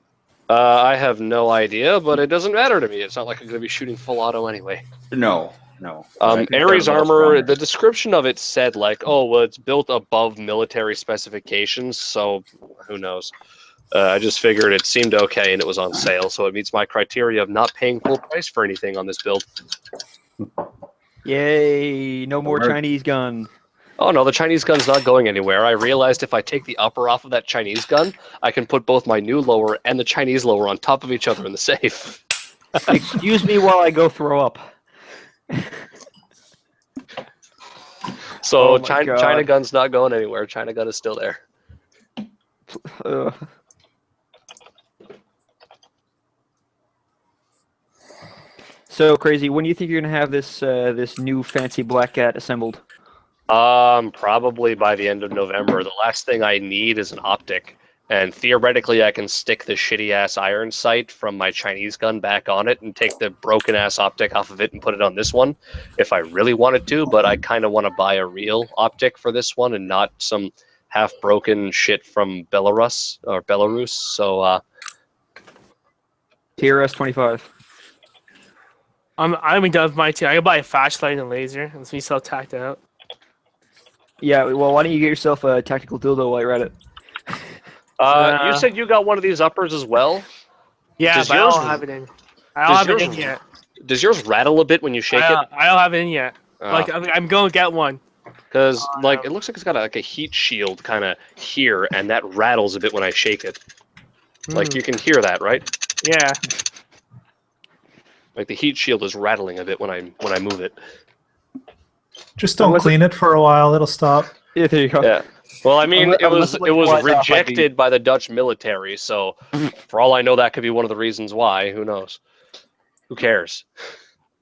[SPEAKER 6] I have no idea, but it doesn't matter to me. It's not like I'm going to be shooting full auto anyway.
[SPEAKER 3] No. I think they're
[SPEAKER 6] Ares
[SPEAKER 3] a little
[SPEAKER 6] armor,
[SPEAKER 3] stronger.
[SPEAKER 6] the description of it said like, oh, well, it's built above military specifications, so who knows? I just figured it seemed okay and it was on sale, so it meets my criteria of not paying full price for anything on this build.
[SPEAKER 1] Yay! No more
[SPEAKER 3] Word.
[SPEAKER 1] Chinese gun.
[SPEAKER 6] Oh no, the Chinese gun's not going anywhere. I realized if I take the upper off of that Chinese gun, I can put both my new lower and the Chinese lower on top of each other in the safe.
[SPEAKER 1] Excuse me while I go throw up.
[SPEAKER 6] So
[SPEAKER 1] Oh my God.
[SPEAKER 6] China gun's not going anywhere. China gun is still there.
[SPEAKER 1] Ugh. So Crazy, when do you think you're gonna have this this new fancy black cat assembled?
[SPEAKER 6] Probably by the end of November. The last thing I need is an optic. And theoretically, I can stick the shitty-ass iron sight from my Chinese gun back on it and take the broken-ass optic off of it and put it on this one if I really wanted to, but I kind of want to buy a real optic for this one and not some half-broken shit from Belarus. So,
[SPEAKER 1] TRS-25.
[SPEAKER 5] I'm done with mine too. I can buy a flashlight and a laser and be self-tacked out.
[SPEAKER 1] Yeah, well, why don't you get yourself a tactical dildo while you're at it?
[SPEAKER 6] you said you got one of these uppers as well?
[SPEAKER 5] Yeah,
[SPEAKER 6] Does
[SPEAKER 5] but I
[SPEAKER 6] yours-
[SPEAKER 5] don't have it in. I don't
[SPEAKER 6] does
[SPEAKER 5] have it
[SPEAKER 6] yours-
[SPEAKER 5] in yet.
[SPEAKER 6] Does yours rattle a bit when you shake it?
[SPEAKER 5] I don't have it in yet. Like I'm going to get one.
[SPEAKER 6] Because like it looks like it's got like a heat shield kind of here, and that rattles a bit when I shake it. Like you can hear that, right?
[SPEAKER 5] Yeah.
[SPEAKER 6] Like the heat shield is rattling a bit when I move it.
[SPEAKER 4] Just don't
[SPEAKER 1] Unless
[SPEAKER 4] clean it for a while; it'll stop.
[SPEAKER 1] Yeah, there you go.
[SPEAKER 6] Yeah. Well, I mean,
[SPEAKER 1] Unless it, like,
[SPEAKER 6] it was
[SPEAKER 1] flies off, like the-
[SPEAKER 6] rejected by the Dutch military, so for all I know, that could be one of the reasons why. Who knows? Who cares?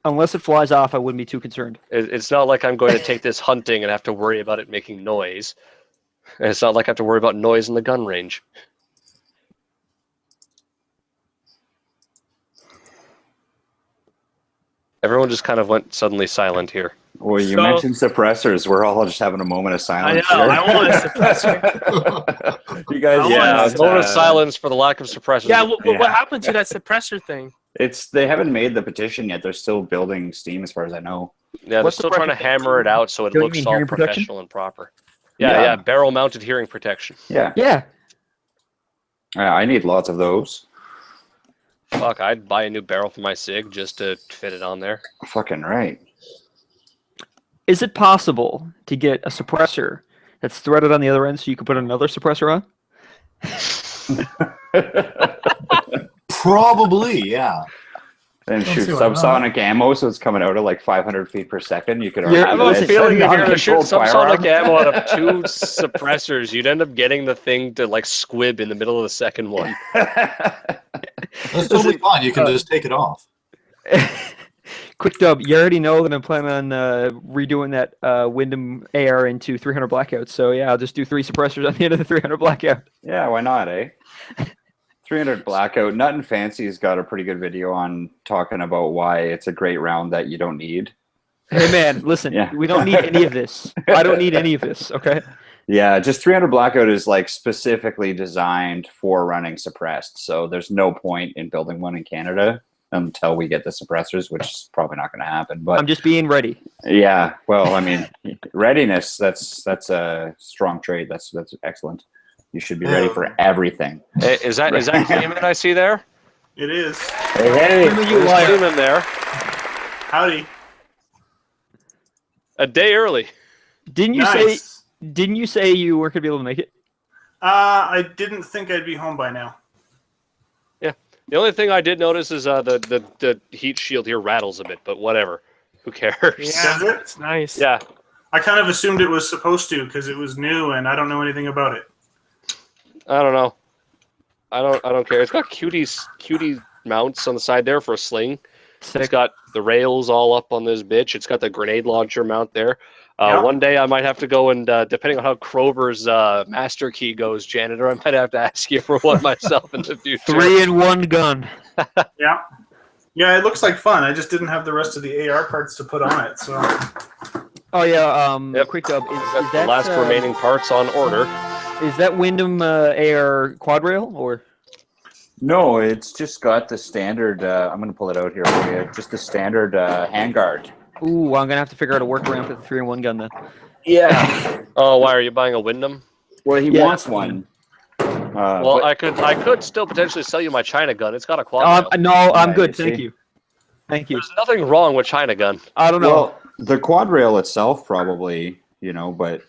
[SPEAKER 1] Unless it flies off, I wouldn't be too concerned.
[SPEAKER 6] It's not like I'm going to take this hunting and have to worry about it making noise. And it's not like I have to worry about noise in the gun range. Everyone just kind of went suddenly silent here.
[SPEAKER 3] Well, you
[SPEAKER 5] So-
[SPEAKER 3] mentioned suppressors. We're all just having a moment of
[SPEAKER 5] I
[SPEAKER 3] silence.
[SPEAKER 5] know.
[SPEAKER 3] here.
[SPEAKER 5] I want a suppressor.
[SPEAKER 3] You guys,
[SPEAKER 5] I
[SPEAKER 6] Yeah,
[SPEAKER 5] want
[SPEAKER 6] a moment of silence for the lack of suppressors.
[SPEAKER 5] Yeah.
[SPEAKER 3] Yeah.
[SPEAKER 5] What happened to that suppressor thing?
[SPEAKER 3] They haven't made the petition yet. They're still building Steam, as far as I know.
[SPEAKER 6] Yeah, they're
[SPEAKER 1] What's
[SPEAKER 6] still
[SPEAKER 1] the
[SPEAKER 6] trying to
[SPEAKER 1] pressure-
[SPEAKER 6] hammer it out so it
[SPEAKER 1] Don't you
[SPEAKER 6] looks
[SPEAKER 1] mean
[SPEAKER 6] all
[SPEAKER 1] hearing protection?
[SPEAKER 6] professional and proper. Yeah,
[SPEAKER 3] Yeah.
[SPEAKER 6] yeah, barrel-mounted hearing protection.
[SPEAKER 3] Yeah.
[SPEAKER 1] Yeah.
[SPEAKER 3] I need lots of those.
[SPEAKER 6] Fuck, I'd buy a new barrel for my SIG just to fit it on there.
[SPEAKER 3] Fucking right.
[SPEAKER 1] Is it possible to get a suppressor that's threaded on the other end so you can put another suppressor on?
[SPEAKER 2] Probably, yeah.
[SPEAKER 3] And
[SPEAKER 4] Don't
[SPEAKER 3] shoot
[SPEAKER 4] see why not.
[SPEAKER 3] subsonic ammo, so it's coming out at like 500 feet per second. You could
[SPEAKER 1] Yeah,
[SPEAKER 6] I have
[SPEAKER 3] argue
[SPEAKER 6] a
[SPEAKER 3] that it's
[SPEAKER 6] feeling if you're gonna shoot
[SPEAKER 3] non-controlled
[SPEAKER 6] subsonic
[SPEAKER 3] firearm.
[SPEAKER 6] ammo out of 2 suppressors, you'd end up getting the thing to like squib in the middle of the second one.
[SPEAKER 2] That's totally fine. You can just take it off.
[SPEAKER 1] Quick dub, you already know that I'm planning on redoing that Wyndham AR into 300 blackouts. So yeah, I'll just do 3 suppressors on the end of the 300 blackout.
[SPEAKER 3] Yeah, why not, eh? 300 blackout. Nut and Fancy's got a pretty good video on talking about why it's a great round that you don't need.
[SPEAKER 1] Hey man, listen,
[SPEAKER 3] Yeah.
[SPEAKER 1] we don't need any of this. I don't need any of this, okay?
[SPEAKER 3] Yeah, just 300 blackout is like specifically designed for running suppressed. So there's no point in building one in Canada until we get the suppressors, which is probably not going to happen. But
[SPEAKER 1] I'm just being ready.
[SPEAKER 3] yeah, well, I mean, readiness, that's a strong trait. That's excellent. You should be ready for everything.
[SPEAKER 6] Hey, is that Cayman I see there?
[SPEAKER 7] It is.
[SPEAKER 3] Hey,
[SPEAKER 6] There's Cayman there.
[SPEAKER 7] Howdy.
[SPEAKER 6] A day early.
[SPEAKER 1] Didn't you
[SPEAKER 7] Nice.
[SPEAKER 1] say you weren't gonna be able to make it?
[SPEAKER 7] I didn't think I'd be home by now.
[SPEAKER 6] The only thing I did notice is the heat shield here rattles a bit, but whatever. Who cares?
[SPEAKER 7] Does it?
[SPEAKER 5] It's nice.
[SPEAKER 6] Yeah.
[SPEAKER 7] I kind of assumed it was supposed to because it was new and I don't know anything about it.
[SPEAKER 6] I don't know. I don't care. It's got cutie mounts on the side there for a sling. It's
[SPEAKER 1] Sick.
[SPEAKER 6] got the rails all up on this bitch. It's got the grenade launcher mount there.
[SPEAKER 7] Yeah.
[SPEAKER 6] One day I might have to go and, depending on how Krover's master key goes, janitor, I might have to ask you for one myself in the future.
[SPEAKER 1] 3-in-1 gun.
[SPEAKER 7] Yeah. Yeah, it looks like fun. I just didn't have the rest of the AR parts to put on it. So
[SPEAKER 1] Oh yeah.
[SPEAKER 6] Yep.
[SPEAKER 1] Quick dub.
[SPEAKER 6] That's
[SPEAKER 1] Is
[SPEAKER 6] the
[SPEAKER 1] that
[SPEAKER 6] last remaining parts on order.
[SPEAKER 1] Is that Wyndham AR quad rail or?
[SPEAKER 3] no, it's just got the standard. I'm going to pull it out here for you. Just the standard handguard.
[SPEAKER 1] Ooh, I'm gonna have to figure out a workaround for the 3-in-1 gun then.
[SPEAKER 3] Yeah.
[SPEAKER 6] Oh, why are you buying a Wyndham?
[SPEAKER 3] Well, he
[SPEAKER 1] Yeah.
[SPEAKER 3] wants one.
[SPEAKER 6] Well,
[SPEAKER 3] but-
[SPEAKER 6] I could still potentially sell you my China gun. It's got a quad. rail.
[SPEAKER 1] No, I'm
[SPEAKER 3] Yeah,
[SPEAKER 1] good.
[SPEAKER 3] you
[SPEAKER 1] Thank
[SPEAKER 3] see.
[SPEAKER 1] you. Thank you.
[SPEAKER 6] There's nothing wrong with China gun.
[SPEAKER 1] I don't know.
[SPEAKER 3] Well, the quad rail itself probably, but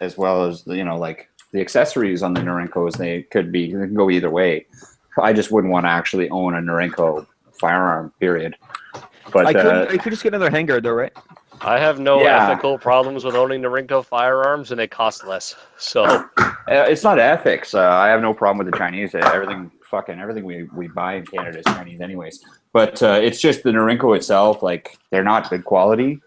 [SPEAKER 3] as well as like the accessories on the Norenkos, they can go either way. I just wouldn't want to actually own a Norenko firearm, period. But
[SPEAKER 1] I could just get another handguard though, right?
[SPEAKER 6] I have no
[SPEAKER 3] Yeah.
[SPEAKER 6] ethical problems with owning Norinco firearms, and they cost less. So
[SPEAKER 3] it's not ethics. I have no problem with the Chinese. Everything we buy in Canada is Chinese anyways. But it's just the Norinco itself, like they're not good quality.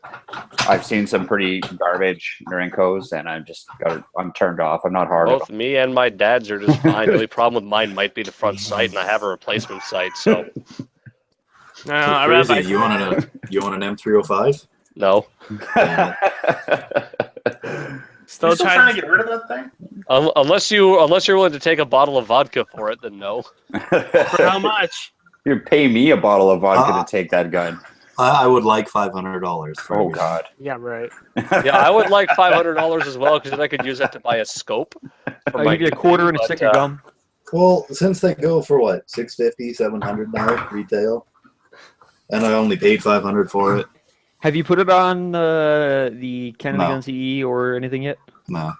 [SPEAKER 3] I've seen some pretty garbage Norenkos, and I'm turned off. I'm not hard at all.
[SPEAKER 6] both me and my dad's are just fine. The only problem with mine might be the front sight, and I have a replacement sight. So
[SPEAKER 5] No, I rather
[SPEAKER 2] Crazy. You want an M305?
[SPEAKER 6] no.
[SPEAKER 5] still
[SPEAKER 7] you're still
[SPEAKER 5] trying
[SPEAKER 7] trying to get rid of that thing?
[SPEAKER 6] Unless you're willing to take a bottle of vodka for it, then no.
[SPEAKER 5] for how much?
[SPEAKER 3] You pay me a bottle of vodka
[SPEAKER 2] Uh,
[SPEAKER 3] to take that gun.
[SPEAKER 2] I would like $500 for
[SPEAKER 3] Oh
[SPEAKER 2] it.
[SPEAKER 3] God.
[SPEAKER 5] Yeah, right.
[SPEAKER 6] Yeah, I would like $500 as well, because then I could use that to buy a scope. for
[SPEAKER 1] I'll
[SPEAKER 6] my
[SPEAKER 1] give you a quarter and a
[SPEAKER 6] but,
[SPEAKER 1] stick of gum.
[SPEAKER 2] Well, since they go for what, $650, $700 now retail, and I only paid $500 for it.
[SPEAKER 1] Have you put it on the Canada
[SPEAKER 2] No.
[SPEAKER 1] Guns EE or anything yet?
[SPEAKER 2] No.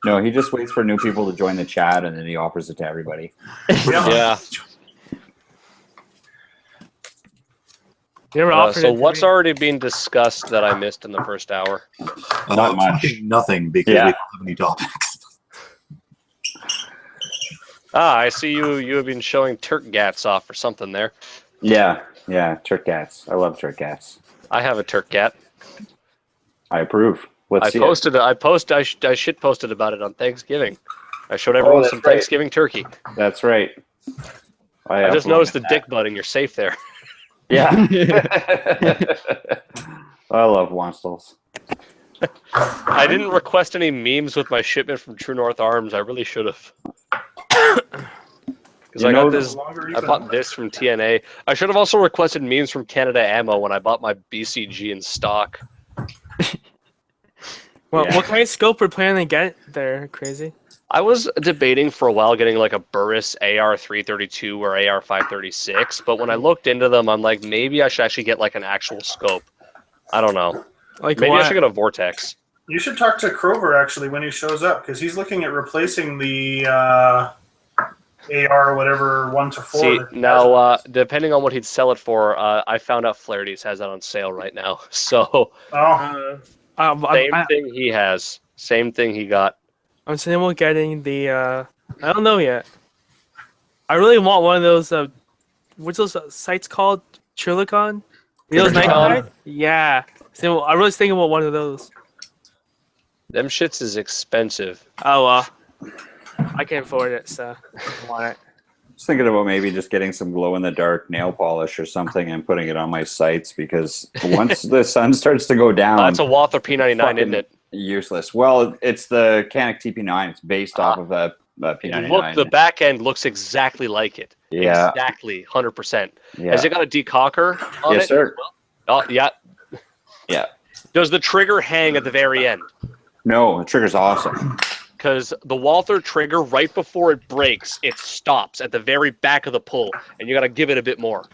[SPEAKER 3] No, he just waits for new people to join the chat, and then he offers it to everybody.
[SPEAKER 6] Yeah.
[SPEAKER 5] You ever offered
[SPEAKER 6] So
[SPEAKER 5] it to
[SPEAKER 6] what's
[SPEAKER 5] me?
[SPEAKER 6] already being discussed that I missed in the first hour?
[SPEAKER 3] Not much.
[SPEAKER 2] Nothing, because
[SPEAKER 3] Yeah.
[SPEAKER 2] we don't have any topics.
[SPEAKER 6] I see you have been showing Turk Gats off or something there.
[SPEAKER 3] Yeah, Turk Gats. I love Turk Gats.
[SPEAKER 6] I have a Turk Gat.
[SPEAKER 3] I approve. Let's
[SPEAKER 6] I
[SPEAKER 3] see
[SPEAKER 6] posted. I shit posted about it on Thanksgiving. I showed everyone
[SPEAKER 3] that's
[SPEAKER 6] some
[SPEAKER 3] right.
[SPEAKER 6] Thanksgiving turkey.
[SPEAKER 3] it. That's right.
[SPEAKER 6] I just
[SPEAKER 3] uploaded
[SPEAKER 6] noticed the
[SPEAKER 3] that.
[SPEAKER 6] dick butting. You're safe there.
[SPEAKER 3] Yeah. I love Wanstels.
[SPEAKER 6] I didn't request any memes with my shipment from True North Arms. I really should have. Because
[SPEAKER 3] You
[SPEAKER 6] I
[SPEAKER 3] know
[SPEAKER 6] got this. I bought this from TNA. I should have also requested memes from Canada Ammo when I bought my BCG in stock.
[SPEAKER 5] Well,
[SPEAKER 3] Yeah.
[SPEAKER 5] what kind of scope we're planning to get there? Crazy.
[SPEAKER 6] I was debating for a while getting like a Burris AR-332 or AR-536, but when I looked into them, I'm like, maybe I should actually get like an actual scope. I don't know.
[SPEAKER 5] Like
[SPEAKER 6] Maybe I
[SPEAKER 5] what?
[SPEAKER 6] should get a Vortex.
[SPEAKER 7] You should talk to Crover actually when he shows up because he's looking at replacing the AR or whatever 1 to 4.
[SPEAKER 6] See,
[SPEAKER 7] that he
[SPEAKER 6] now,
[SPEAKER 7] has.
[SPEAKER 6] depending on what he'd sell it for, I found out Flaherty's has that on sale right now. So,
[SPEAKER 7] Oh,
[SPEAKER 6] same thing he has. Same thing he got.
[SPEAKER 5] I'm saying we're getting the. I don't know yet. I really want one of those. What's those sites called? Trilicon? Those night guys? Yeah. So I really was thinking about one of those.
[SPEAKER 6] Them shits is expensive.
[SPEAKER 5] Oh I can't afford it, so I want it.
[SPEAKER 3] I was thinking about maybe just getting some glow-in-the-dark nail polish or something and putting it on my sights because once the sun starts to go down,
[SPEAKER 6] That's a Walther P99,
[SPEAKER 3] fucking
[SPEAKER 6] isn't it?
[SPEAKER 3] useless. Well, it's the Canik TP9. It's based off of a P99.
[SPEAKER 6] Look, the back end looks exactly like it.
[SPEAKER 3] Yeah.
[SPEAKER 6] Exactly, 100%.
[SPEAKER 3] Yeah.
[SPEAKER 6] Has it got a decocker on it?
[SPEAKER 3] Yes, sir.
[SPEAKER 6] Oh, yeah.
[SPEAKER 3] Yeah.
[SPEAKER 6] Does the trigger hang at the very end?
[SPEAKER 3] No, the trigger's awesome.
[SPEAKER 6] Because the Walther trigger, right before it breaks, it stops at the very back of the pull, and you got to give it a bit more.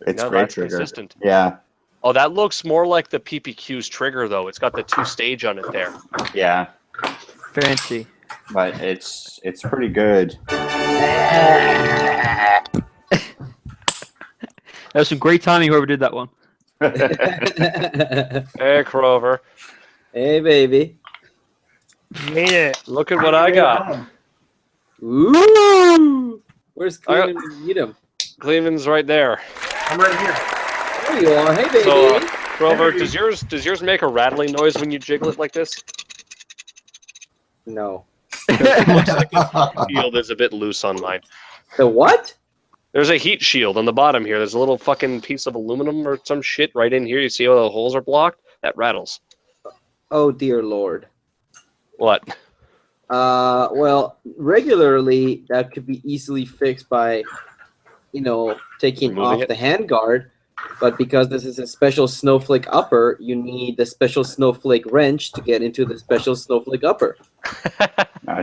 [SPEAKER 3] It's
[SPEAKER 6] No,
[SPEAKER 3] great
[SPEAKER 6] that's
[SPEAKER 3] trigger.
[SPEAKER 6] consistent.
[SPEAKER 3] Yeah.
[SPEAKER 6] Oh, that looks more like the PPQ's trigger, though. It's got the 2-stage on it there.
[SPEAKER 3] Yeah.
[SPEAKER 1] Fancy.
[SPEAKER 3] But it's pretty good.
[SPEAKER 1] That was some great timing, whoever did that one.
[SPEAKER 6] Hey, Crover.
[SPEAKER 8] Hey, baby.
[SPEAKER 5] Made it.
[SPEAKER 6] Look at what I got.
[SPEAKER 8] Ooh. Where's
[SPEAKER 6] I got-
[SPEAKER 8] Cleveland when you need him?
[SPEAKER 6] Cleveland's right there.
[SPEAKER 7] I'm right here.
[SPEAKER 8] There you are. Hey, baby.
[SPEAKER 6] So, Crover, does yours make a rattling noise when you jiggle it like this?
[SPEAKER 8] No.
[SPEAKER 6] Shield is a bit loose on mine.
[SPEAKER 8] The what?
[SPEAKER 6] There's a heat shield on the bottom here. There's a little fucking piece of aluminum or some shit right in here. You see how the holes are blocked? That rattles.
[SPEAKER 8] Oh, dear Lord.
[SPEAKER 6] What?
[SPEAKER 8] Well, regularly that could be easily fixed by, taking
[SPEAKER 6] Removing
[SPEAKER 8] off
[SPEAKER 6] it?
[SPEAKER 8] the handguard. But because this is a special snowflake upper, you need the special snowflake wrench to get into the special snowflake upper.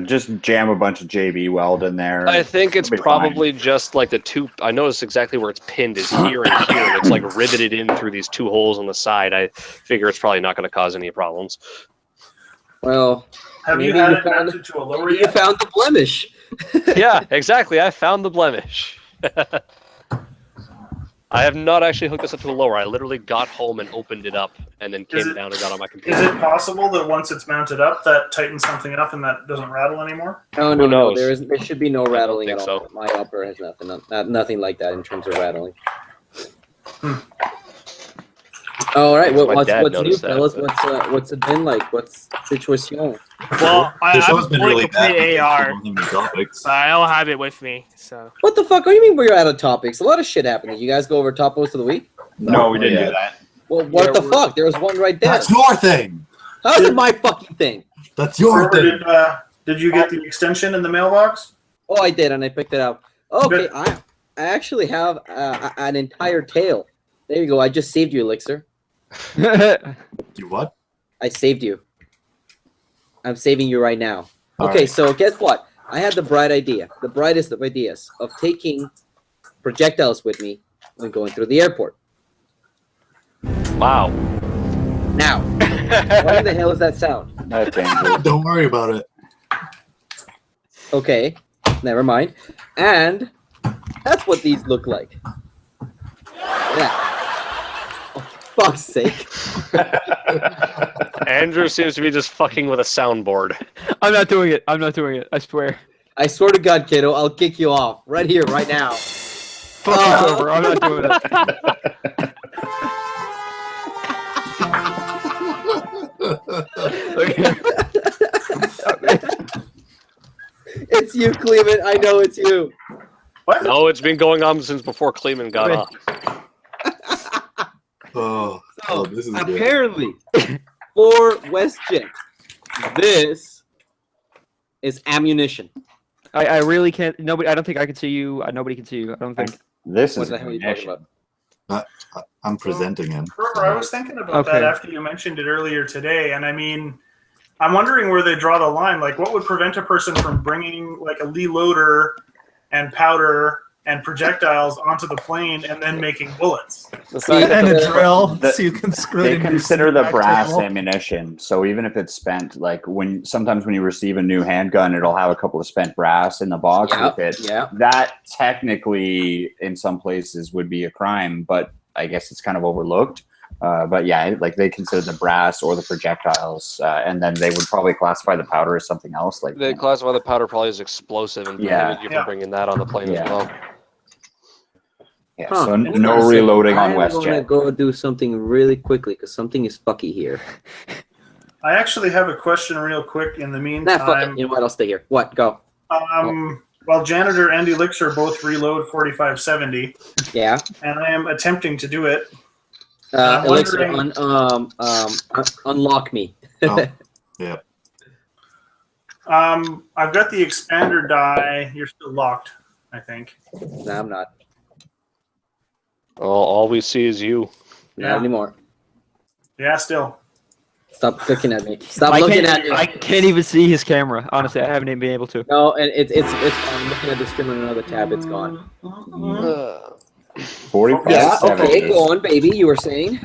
[SPEAKER 3] Just jam a bunch of JB weld in there.
[SPEAKER 6] I think it's
[SPEAKER 3] It'll be
[SPEAKER 6] probably just like the two. I noticed exactly where it's pinned is here and here. And it's like riveted in through these two holes on the side. I figure it's probably not going to cause any problems.
[SPEAKER 8] Well,
[SPEAKER 7] Have you
[SPEAKER 8] maybe
[SPEAKER 7] had
[SPEAKER 8] you
[SPEAKER 7] it
[SPEAKER 8] found
[SPEAKER 7] mounted to a lower
[SPEAKER 8] you
[SPEAKER 7] yet?
[SPEAKER 8] found the blemish.
[SPEAKER 6] Yeah, exactly. I found the blemish. I have not actually hooked this up to a lower. I literally got home and opened it up and then came down and got on my
[SPEAKER 7] Is
[SPEAKER 6] computer.
[SPEAKER 7] it possible that once it's mounted up, that tightens something up and that doesn't rattle anymore?
[SPEAKER 8] Oh
[SPEAKER 6] Who
[SPEAKER 8] no, no,
[SPEAKER 6] knows?
[SPEAKER 8] there should be no rattling at
[SPEAKER 6] think
[SPEAKER 8] all.
[SPEAKER 6] so.
[SPEAKER 8] My upper has nothing like that in terms of rattling. All right,
[SPEAKER 6] My
[SPEAKER 8] what's
[SPEAKER 6] dad
[SPEAKER 8] new,
[SPEAKER 6] noticed that,
[SPEAKER 8] fellas?
[SPEAKER 6] but-
[SPEAKER 8] What's it been like? What's situation?
[SPEAKER 5] Well, I
[SPEAKER 2] The
[SPEAKER 5] have
[SPEAKER 2] show's
[SPEAKER 5] a
[SPEAKER 2] been
[SPEAKER 5] fully
[SPEAKER 2] really bad.
[SPEAKER 5] complete
[SPEAKER 2] because
[SPEAKER 5] AR,
[SPEAKER 2] we don't have any topics.
[SPEAKER 5] but I don't have it with me. So
[SPEAKER 8] What the fuck? What do you mean we're out of topics? A lot of shit happened. Did you guys go over top post of the week?
[SPEAKER 3] No, we didn't
[SPEAKER 2] Yeah.
[SPEAKER 3] do that.
[SPEAKER 8] Well, what
[SPEAKER 6] Yeah,
[SPEAKER 8] the
[SPEAKER 6] we're-
[SPEAKER 8] fuck? There was one right there.
[SPEAKER 2] That's your thing.
[SPEAKER 8] How's it my fucking thing?
[SPEAKER 2] That's your
[SPEAKER 7] Crover,
[SPEAKER 2] thing.
[SPEAKER 7] did you get the extension in the mailbox?
[SPEAKER 8] Oh, I did, and I picked it up. Okay,
[SPEAKER 7] Good.
[SPEAKER 8] I actually have an entire tail. There you go. I just saved you, Elixir.
[SPEAKER 2] You what?
[SPEAKER 8] I saved you. I'm saving you right now.
[SPEAKER 2] All
[SPEAKER 8] Okay,
[SPEAKER 2] right.
[SPEAKER 8] so guess what? I had the bright idea, the brightest of ideas, of taking projectiles with me when going through the airport.
[SPEAKER 6] Wow.
[SPEAKER 8] Now, what in the hell is that sound?
[SPEAKER 3] That's Andrew.
[SPEAKER 2] Don't worry about it.
[SPEAKER 8] Okay, never mind. And that's what these look like. Yeah. Oh, for fuck's sake.
[SPEAKER 6] Andrew seems to be just fucking with a soundboard.
[SPEAKER 1] I'm not doing it. I'm not doing it. I swear.
[SPEAKER 8] I swear to God, kiddo, I'll kick you off right here, right now.
[SPEAKER 1] Fuck you, Clover. I'm not doing it. Okay.
[SPEAKER 8] It's you, Cleveland. I know it's you.
[SPEAKER 7] What?
[SPEAKER 6] No, it's been going on since before Kleeman got on.
[SPEAKER 2] Oh,
[SPEAKER 8] So,
[SPEAKER 2] this is good.
[SPEAKER 8] apparently, for WestJet, this is ammunition.
[SPEAKER 1] I really can't. Nobody. I don't think I can see you. Nobody can see you. I don't think.
[SPEAKER 3] This
[SPEAKER 8] What
[SPEAKER 3] is
[SPEAKER 8] the hell are you talking
[SPEAKER 3] ammunition.
[SPEAKER 8] about?
[SPEAKER 2] I'm presenting him.
[SPEAKER 7] Crover, I was thinking about that
[SPEAKER 1] Okay.
[SPEAKER 7] after you mentioned it earlier today, and I mean, I'm wondering where they draw the line. Like, what would prevent a person from bringing like a Lee loader and powder and projectiles onto the plane and then making bullets?
[SPEAKER 4] And a drill,
[SPEAKER 3] The-
[SPEAKER 4] so you can screw it
[SPEAKER 3] They
[SPEAKER 4] in your
[SPEAKER 3] consider the
[SPEAKER 4] seat back
[SPEAKER 3] brass
[SPEAKER 4] table.
[SPEAKER 3] ammunition. So even if it's spent, like sometimes when you receive a new handgun, it'll have a couple of spent brass in the box
[SPEAKER 8] Yeah,
[SPEAKER 3] with it.
[SPEAKER 8] yeah.
[SPEAKER 3] That technically, in some places, would be a crime, but I guess it's kind of overlooked. But yeah, like they consider the brass or the projectiles, and then they would probably classify the powder as something else. Like
[SPEAKER 6] They classify the powder probably as explosive and
[SPEAKER 3] Yeah.
[SPEAKER 6] prohibit you from bringing that on the plane
[SPEAKER 3] Yeah.
[SPEAKER 6] as well.
[SPEAKER 3] yeah,
[SPEAKER 8] Huh.
[SPEAKER 3] so
[SPEAKER 8] Hold on
[SPEAKER 3] no
[SPEAKER 8] a second.
[SPEAKER 3] reloading on
[SPEAKER 8] I'm gonna
[SPEAKER 3] WestJet.
[SPEAKER 8] go do something really quickly because something is fucky here.
[SPEAKER 7] I actually have a question real quick in the
[SPEAKER 8] Nah, fuck it.
[SPEAKER 7] meantime.
[SPEAKER 8] You know what? I'll stay here. What? Go.
[SPEAKER 7] Well, Janitor and Elixir both reload 4570,
[SPEAKER 8] Yeah.
[SPEAKER 7] and I am attempting to do it. I'm
[SPEAKER 8] Elixir,
[SPEAKER 7] wondering-
[SPEAKER 8] unlock me.
[SPEAKER 2] Oh, yeah.
[SPEAKER 7] I've got the expander die. You're still locked, I think.
[SPEAKER 8] No, I'm not.
[SPEAKER 6] All we see is you.
[SPEAKER 8] Not
[SPEAKER 7] Yeah.
[SPEAKER 8] anymore.
[SPEAKER 7] Yeah, still.
[SPEAKER 8] Stop looking at me. Stop
[SPEAKER 1] I
[SPEAKER 8] looking
[SPEAKER 1] can't,
[SPEAKER 8] at me.
[SPEAKER 1] I can't even see his camera. Honestly, I haven't even been able to.
[SPEAKER 8] No, and it's I'm looking at the screen on another tab. It's gone.
[SPEAKER 3] 45,
[SPEAKER 8] Yeah.
[SPEAKER 3] 70.
[SPEAKER 8] Okay. Go on, baby. You were saying.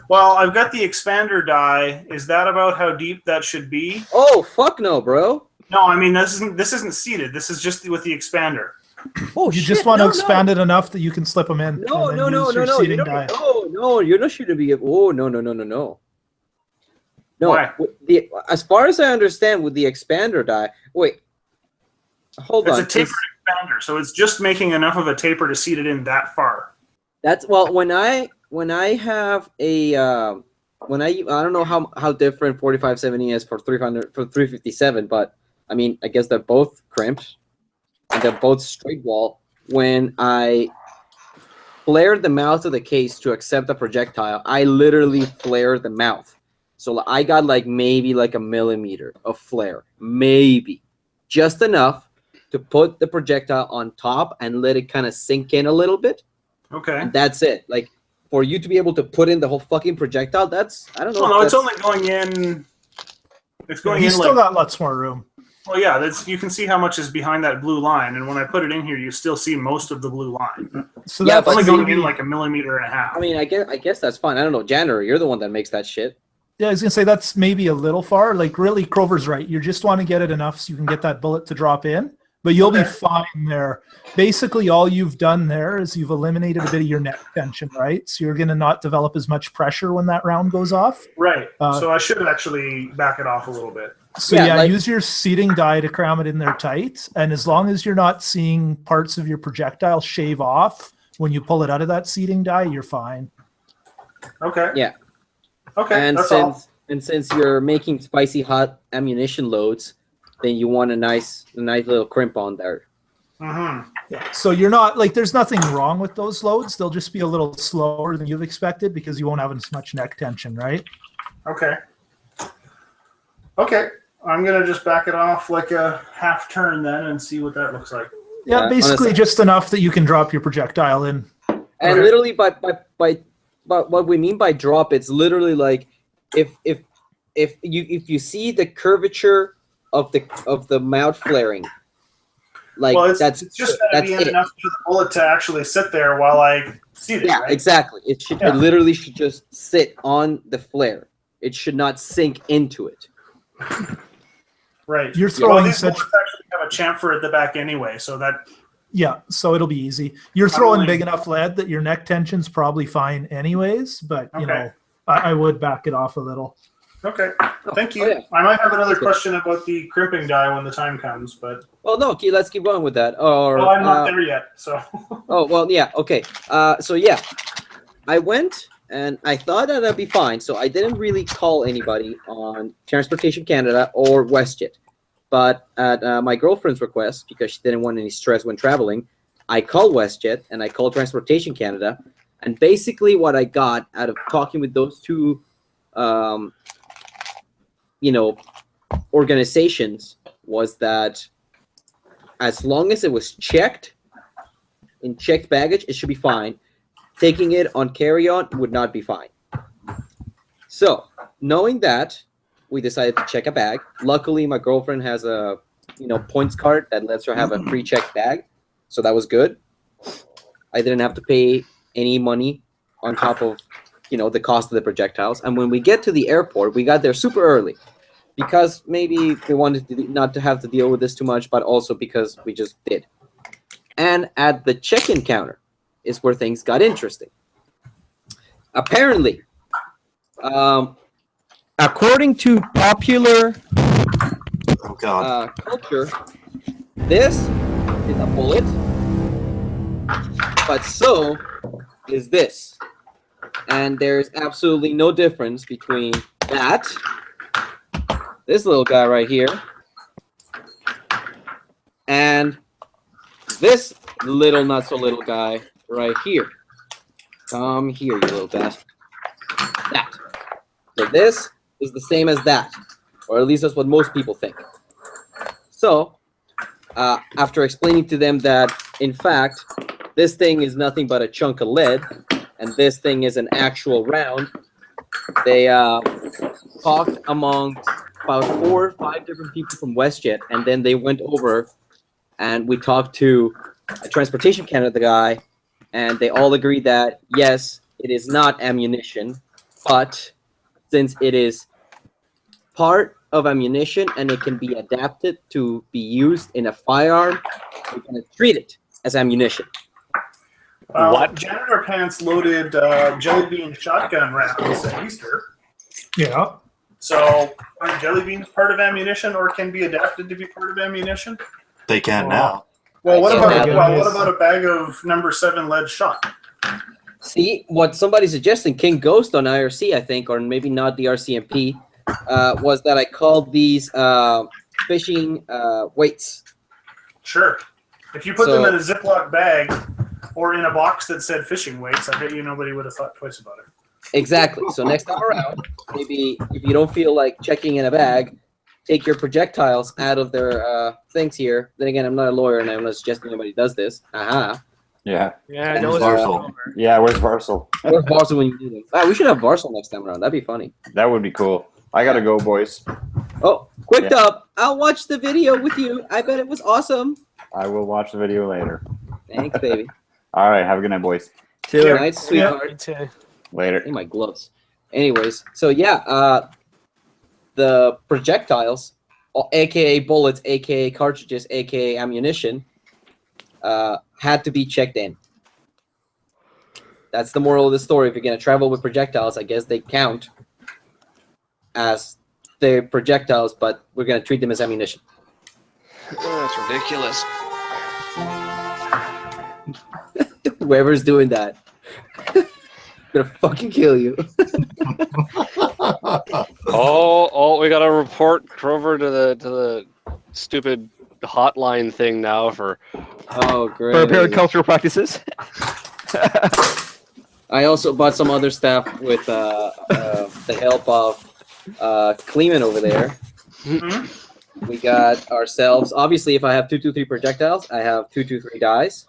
[SPEAKER 7] Well, I've got the expander die. Is that about how deep that should be?
[SPEAKER 8] Oh fuck no, bro.
[SPEAKER 7] No, I mean this isn't seated. This is just with the expander.
[SPEAKER 8] Oh
[SPEAKER 4] You
[SPEAKER 8] shit.
[SPEAKER 4] just want to
[SPEAKER 8] no,
[SPEAKER 4] expand it enough that you can slip them in.
[SPEAKER 8] No,
[SPEAKER 4] and
[SPEAKER 8] no,
[SPEAKER 4] then
[SPEAKER 8] no,
[SPEAKER 4] use
[SPEAKER 8] no,
[SPEAKER 4] your
[SPEAKER 8] no. You
[SPEAKER 4] seating
[SPEAKER 8] don't.
[SPEAKER 4] die.
[SPEAKER 8] No, you're not shooting me. Oh no, no, no, no, no. No.
[SPEAKER 7] Why?
[SPEAKER 8] As far as I understand, with the expander die. Wait. Hold
[SPEAKER 7] It's
[SPEAKER 8] on.
[SPEAKER 7] a tapered expander, so it's just making enough of a taper to seat it in that far.
[SPEAKER 8] That's well. When I have a I don't know how different 4570 is for 357, but I mean I guess they're both crimped and they're both straight wall. When I flared the mouth of the case to accept the projectile, I literally flared the mouth. So I got like maybe like a millimeter of flare, maybe just enough to put the projectile on top and let it kind of sink in a little bit.
[SPEAKER 7] Okay.
[SPEAKER 8] And that's it. Like for you to be able to put in the whole fucking projectile, that's I don't know.
[SPEAKER 7] Well, no, it's
[SPEAKER 8] that's-
[SPEAKER 7] only going in. It's going
[SPEAKER 4] He's
[SPEAKER 7] in
[SPEAKER 4] still
[SPEAKER 7] like.
[SPEAKER 4] got lots more room.
[SPEAKER 7] Well, yeah, you can see how much is behind that blue line, and when I put it in here, you still see most of the blue line.
[SPEAKER 4] So
[SPEAKER 8] Yeah,
[SPEAKER 4] that's
[SPEAKER 7] It's only
[SPEAKER 8] but
[SPEAKER 7] going
[SPEAKER 4] maybe-
[SPEAKER 7] in like a millimeter and a half.
[SPEAKER 8] I mean, I guess that's fine. I don't know, Janitor, you're the one that makes that shit.
[SPEAKER 4] Yeah, I was gonna say that's maybe a little far. Like really, Crover's right. You just want to get it enough so you can get that bullet to drop in, but you'll be
[SPEAKER 7] Okay.
[SPEAKER 4] fine there. Basically, all you've done there is you've eliminated a bit of your neck tension, right? So you're gonna not develop as much pressure when that round goes off.
[SPEAKER 7] Right.
[SPEAKER 4] Uh,
[SPEAKER 7] So I should actually back it off a little bit.
[SPEAKER 4] So
[SPEAKER 8] Yeah,
[SPEAKER 4] yeah,
[SPEAKER 8] like-
[SPEAKER 4] use your seating die to cram it in there tight, and as long as you're not seeing parts of your projectile shave off when you pull it out of that seating die, you're fine.
[SPEAKER 7] Okay.
[SPEAKER 8] Yeah.
[SPEAKER 7] Okay.
[SPEAKER 8] And
[SPEAKER 7] that's all.
[SPEAKER 8] since you're making spicy hot ammunition loads, then you want a nice little crimp on there.
[SPEAKER 7] Mm-hmm.
[SPEAKER 4] Yeah. So you're not like there's nothing wrong with those loads. They'll just be a little slower than you've expected because you won't have as much neck tension, right?
[SPEAKER 7] Okay. Okay. I'm gonna just back it off like a half turn then and see what that looks like.
[SPEAKER 4] Yeah,
[SPEAKER 8] Yeah,
[SPEAKER 4] basically
[SPEAKER 8] honestly.
[SPEAKER 4] just enough that you can drop your projectile in.
[SPEAKER 8] And
[SPEAKER 7] Okay.
[SPEAKER 8] literally by what we mean by drop, it's literally like if you see the curvature of the mouth flaring, like
[SPEAKER 7] Well, it's
[SPEAKER 8] that's
[SPEAKER 7] just gonna be in
[SPEAKER 8] it.
[SPEAKER 7] enough for the bullet to actually sit there while I seat it.
[SPEAKER 8] Yeah,
[SPEAKER 7] right?
[SPEAKER 8] exactly. It should
[SPEAKER 7] Yeah.
[SPEAKER 8] it literally should just sit on the flare. It should not sink into it.
[SPEAKER 7] Right.
[SPEAKER 4] You're
[SPEAKER 7] Well,
[SPEAKER 4] throwing
[SPEAKER 7] these
[SPEAKER 4] such
[SPEAKER 7] bullets actually have a chamfer at the back anyway, so that
[SPEAKER 4] yeah, so it'll be easy. You're throwing
[SPEAKER 7] only-
[SPEAKER 4] big enough lead that your neck tension's probably fine anyways, but you
[SPEAKER 7] Okay.
[SPEAKER 4] know, I would back it off a little.
[SPEAKER 7] okay. Thank you.
[SPEAKER 8] Oh, yeah.
[SPEAKER 7] I might have another
[SPEAKER 8] Okay.
[SPEAKER 7] question about the crimping die when the time comes, but
[SPEAKER 8] Well, no, let's keep going with that. Or
[SPEAKER 7] I'm not there yet. So
[SPEAKER 8] oh well, yeah, okay. So yeah, I went and I thought that that'd be fine. So I didn't really call anybody on Transportation Canada or WestJet. But at my girlfriend's request, because she didn't want any stress when traveling, I called WestJet and I called Transportation Canada. And basically what I got out of talking with those two, organizations was that as long as it was checked, in checked baggage, it should be fine. Taking it on carry-on would not be fine. So, knowing that, we decided to check a bag. Luckily, my girlfriend has a points card that lets her have a pre-checked bag, so that was good. I didn't have to pay any money on top of the cost of the projectiles. And when we get to the airport, we got there super early because maybe we wanted not to have to deal with this too much, but also because we just did. And at the check-in counter is where things got interesting. Apparently,
[SPEAKER 1] According to popular
[SPEAKER 2] Oh God.
[SPEAKER 8] culture, this is a bullet, but so is this. And there's absolutely no difference between that, this little guy right here, and this little not so little guy right here. Come here, you little bastard. That. So this is the same as that, or at least that's what most people think. So, after explaining to them that, in fact, this thing is nothing but a chunk of lead, and this thing is an actual round, they talked among about 4 or 5 different people from WestJet, and then they went over and we talked to a Transportation Canada guy, and they all agreed that, yes, it is not ammunition, but since it is part of ammunition and it can be adapted to be used in a firearm, we're going to treat it as ammunition.
[SPEAKER 6] What?
[SPEAKER 7] Janitor Pants loaded jelly bean shotgun rounds at Easter.
[SPEAKER 4] Yeah.
[SPEAKER 7] So, are jelly beans part of ammunition, or can be adapted to be part of ammunition?
[SPEAKER 2] They can now.
[SPEAKER 7] Well, what
[SPEAKER 8] Yeah,
[SPEAKER 7] about a bag of number 7 lead shot?
[SPEAKER 8] See, what somebody's suggesting, King Ghost on IRC, I think, or maybe not the RCMP, was that I called these fishing weights.
[SPEAKER 7] Sure. If you put them in a Ziploc bag or in a box that said fishing weights, I bet you nobody would have thought twice about it.
[SPEAKER 8] Exactly. So next time around, maybe if you don't feel like checking in a bag, take your projectiles out of their things here. Then again, I'm not a lawyer, and I'm not suggesting anybody does this. Aha.
[SPEAKER 3] Yeah.
[SPEAKER 5] Yeah,
[SPEAKER 8] And
[SPEAKER 5] no, it's
[SPEAKER 2] Varsal.
[SPEAKER 3] Yeah, where's Varsal?
[SPEAKER 8] Where's Varsal when you do this? We should have Varsal next time around. That'd be funny.
[SPEAKER 3] That would be cool. I gotta go, boys.
[SPEAKER 8] Oh, quick
[SPEAKER 3] Yeah.
[SPEAKER 8] dub. I'll watch the video with you. I bet it was awesome.
[SPEAKER 3] I will watch the video later.
[SPEAKER 8] Thanks, baby.
[SPEAKER 3] All right, have a good night, boys.
[SPEAKER 1] See you
[SPEAKER 8] Good
[SPEAKER 1] later.
[SPEAKER 8] night, sweetheart.
[SPEAKER 5] Me too.
[SPEAKER 3] Later.
[SPEAKER 8] In my gloves. Anyways, so yeah, the projectiles, aka bullets, aka cartridges, aka ammunition, had to be checked in. That's the moral of the story. If you're gonna travel with projectiles, I guess they count as their projectiles, but we're gonna treat them as ammunition.
[SPEAKER 6] Oh, that's ridiculous.
[SPEAKER 8] Whoever's doing that, gonna fucking kill you.
[SPEAKER 6] Oh, we got to report over to the stupid hotline thing now for.
[SPEAKER 8] Oh, great.
[SPEAKER 1] For apparent cultural practices.
[SPEAKER 8] I also bought some other stuff with the help of Kleeman over there. We got ourselves, obviously, if I have 223 projectiles, I have 223 dies.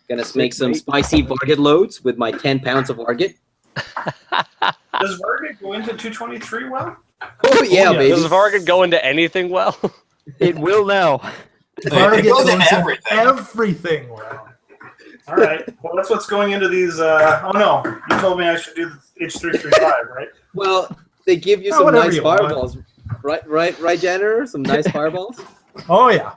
[SPEAKER 8] Gonna make some spicy Varget loads with my 10 pounds of Varget.
[SPEAKER 7] Does Varget go into 223 well?
[SPEAKER 8] Oh, yeah, baby.
[SPEAKER 6] Does Vargan go into anything well?
[SPEAKER 1] It will now.
[SPEAKER 4] Varget
[SPEAKER 2] goes
[SPEAKER 4] goes
[SPEAKER 2] in
[SPEAKER 4] in
[SPEAKER 2] everything.
[SPEAKER 4] everything. Well,
[SPEAKER 7] All right. Well, that's what's going into these. Oh, no. You told me I should do the H335, right?
[SPEAKER 8] Well, they give you
[SPEAKER 4] Oh,
[SPEAKER 8] some
[SPEAKER 4] whatever
[SPEAKER 8] nice
[SPEAKER 4] you want.
[SPEAKER 8] fireballs. Right, janitor? Some nice fireballs?
[SPEAKER 4] oh yeah.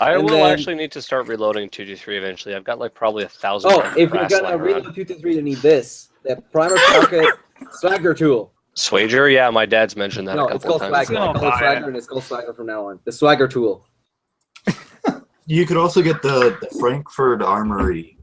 [SPEAKER 6] I
[SPEAKER 8] And
[SPEAKER 6] will
[SPEAKER 8] then-
[SPEAKER 6] actually need to start reloading 223 eventually. I've got like probably 1,000.
[SPEAKER 8] Oh, if you're
[SPEAKER 6] brass
[SPEAKER 8] gonna
[SPEAKER 6] lying
[SPEAKER 8] reload
[SPEAKER 6] around.
[SPEAKER 8] 223, you need this. The primer pocket swagger tool.
[SPEAKER 6] Swager, yeah, my dad's mentioned that
[SPEAKER 8] No,
[SPEAKER 6] a
[SPEAKER 8] it's
[SPEAKER 6] couple
[SPEAKER 8] called
[SPEAKER 6] of times.
[SPEAKER 8] swagger. I call it swagger, and it's called swagger from now on. The swagger tool.
[SPEAKER 2] You could also get the Frankfurt Armory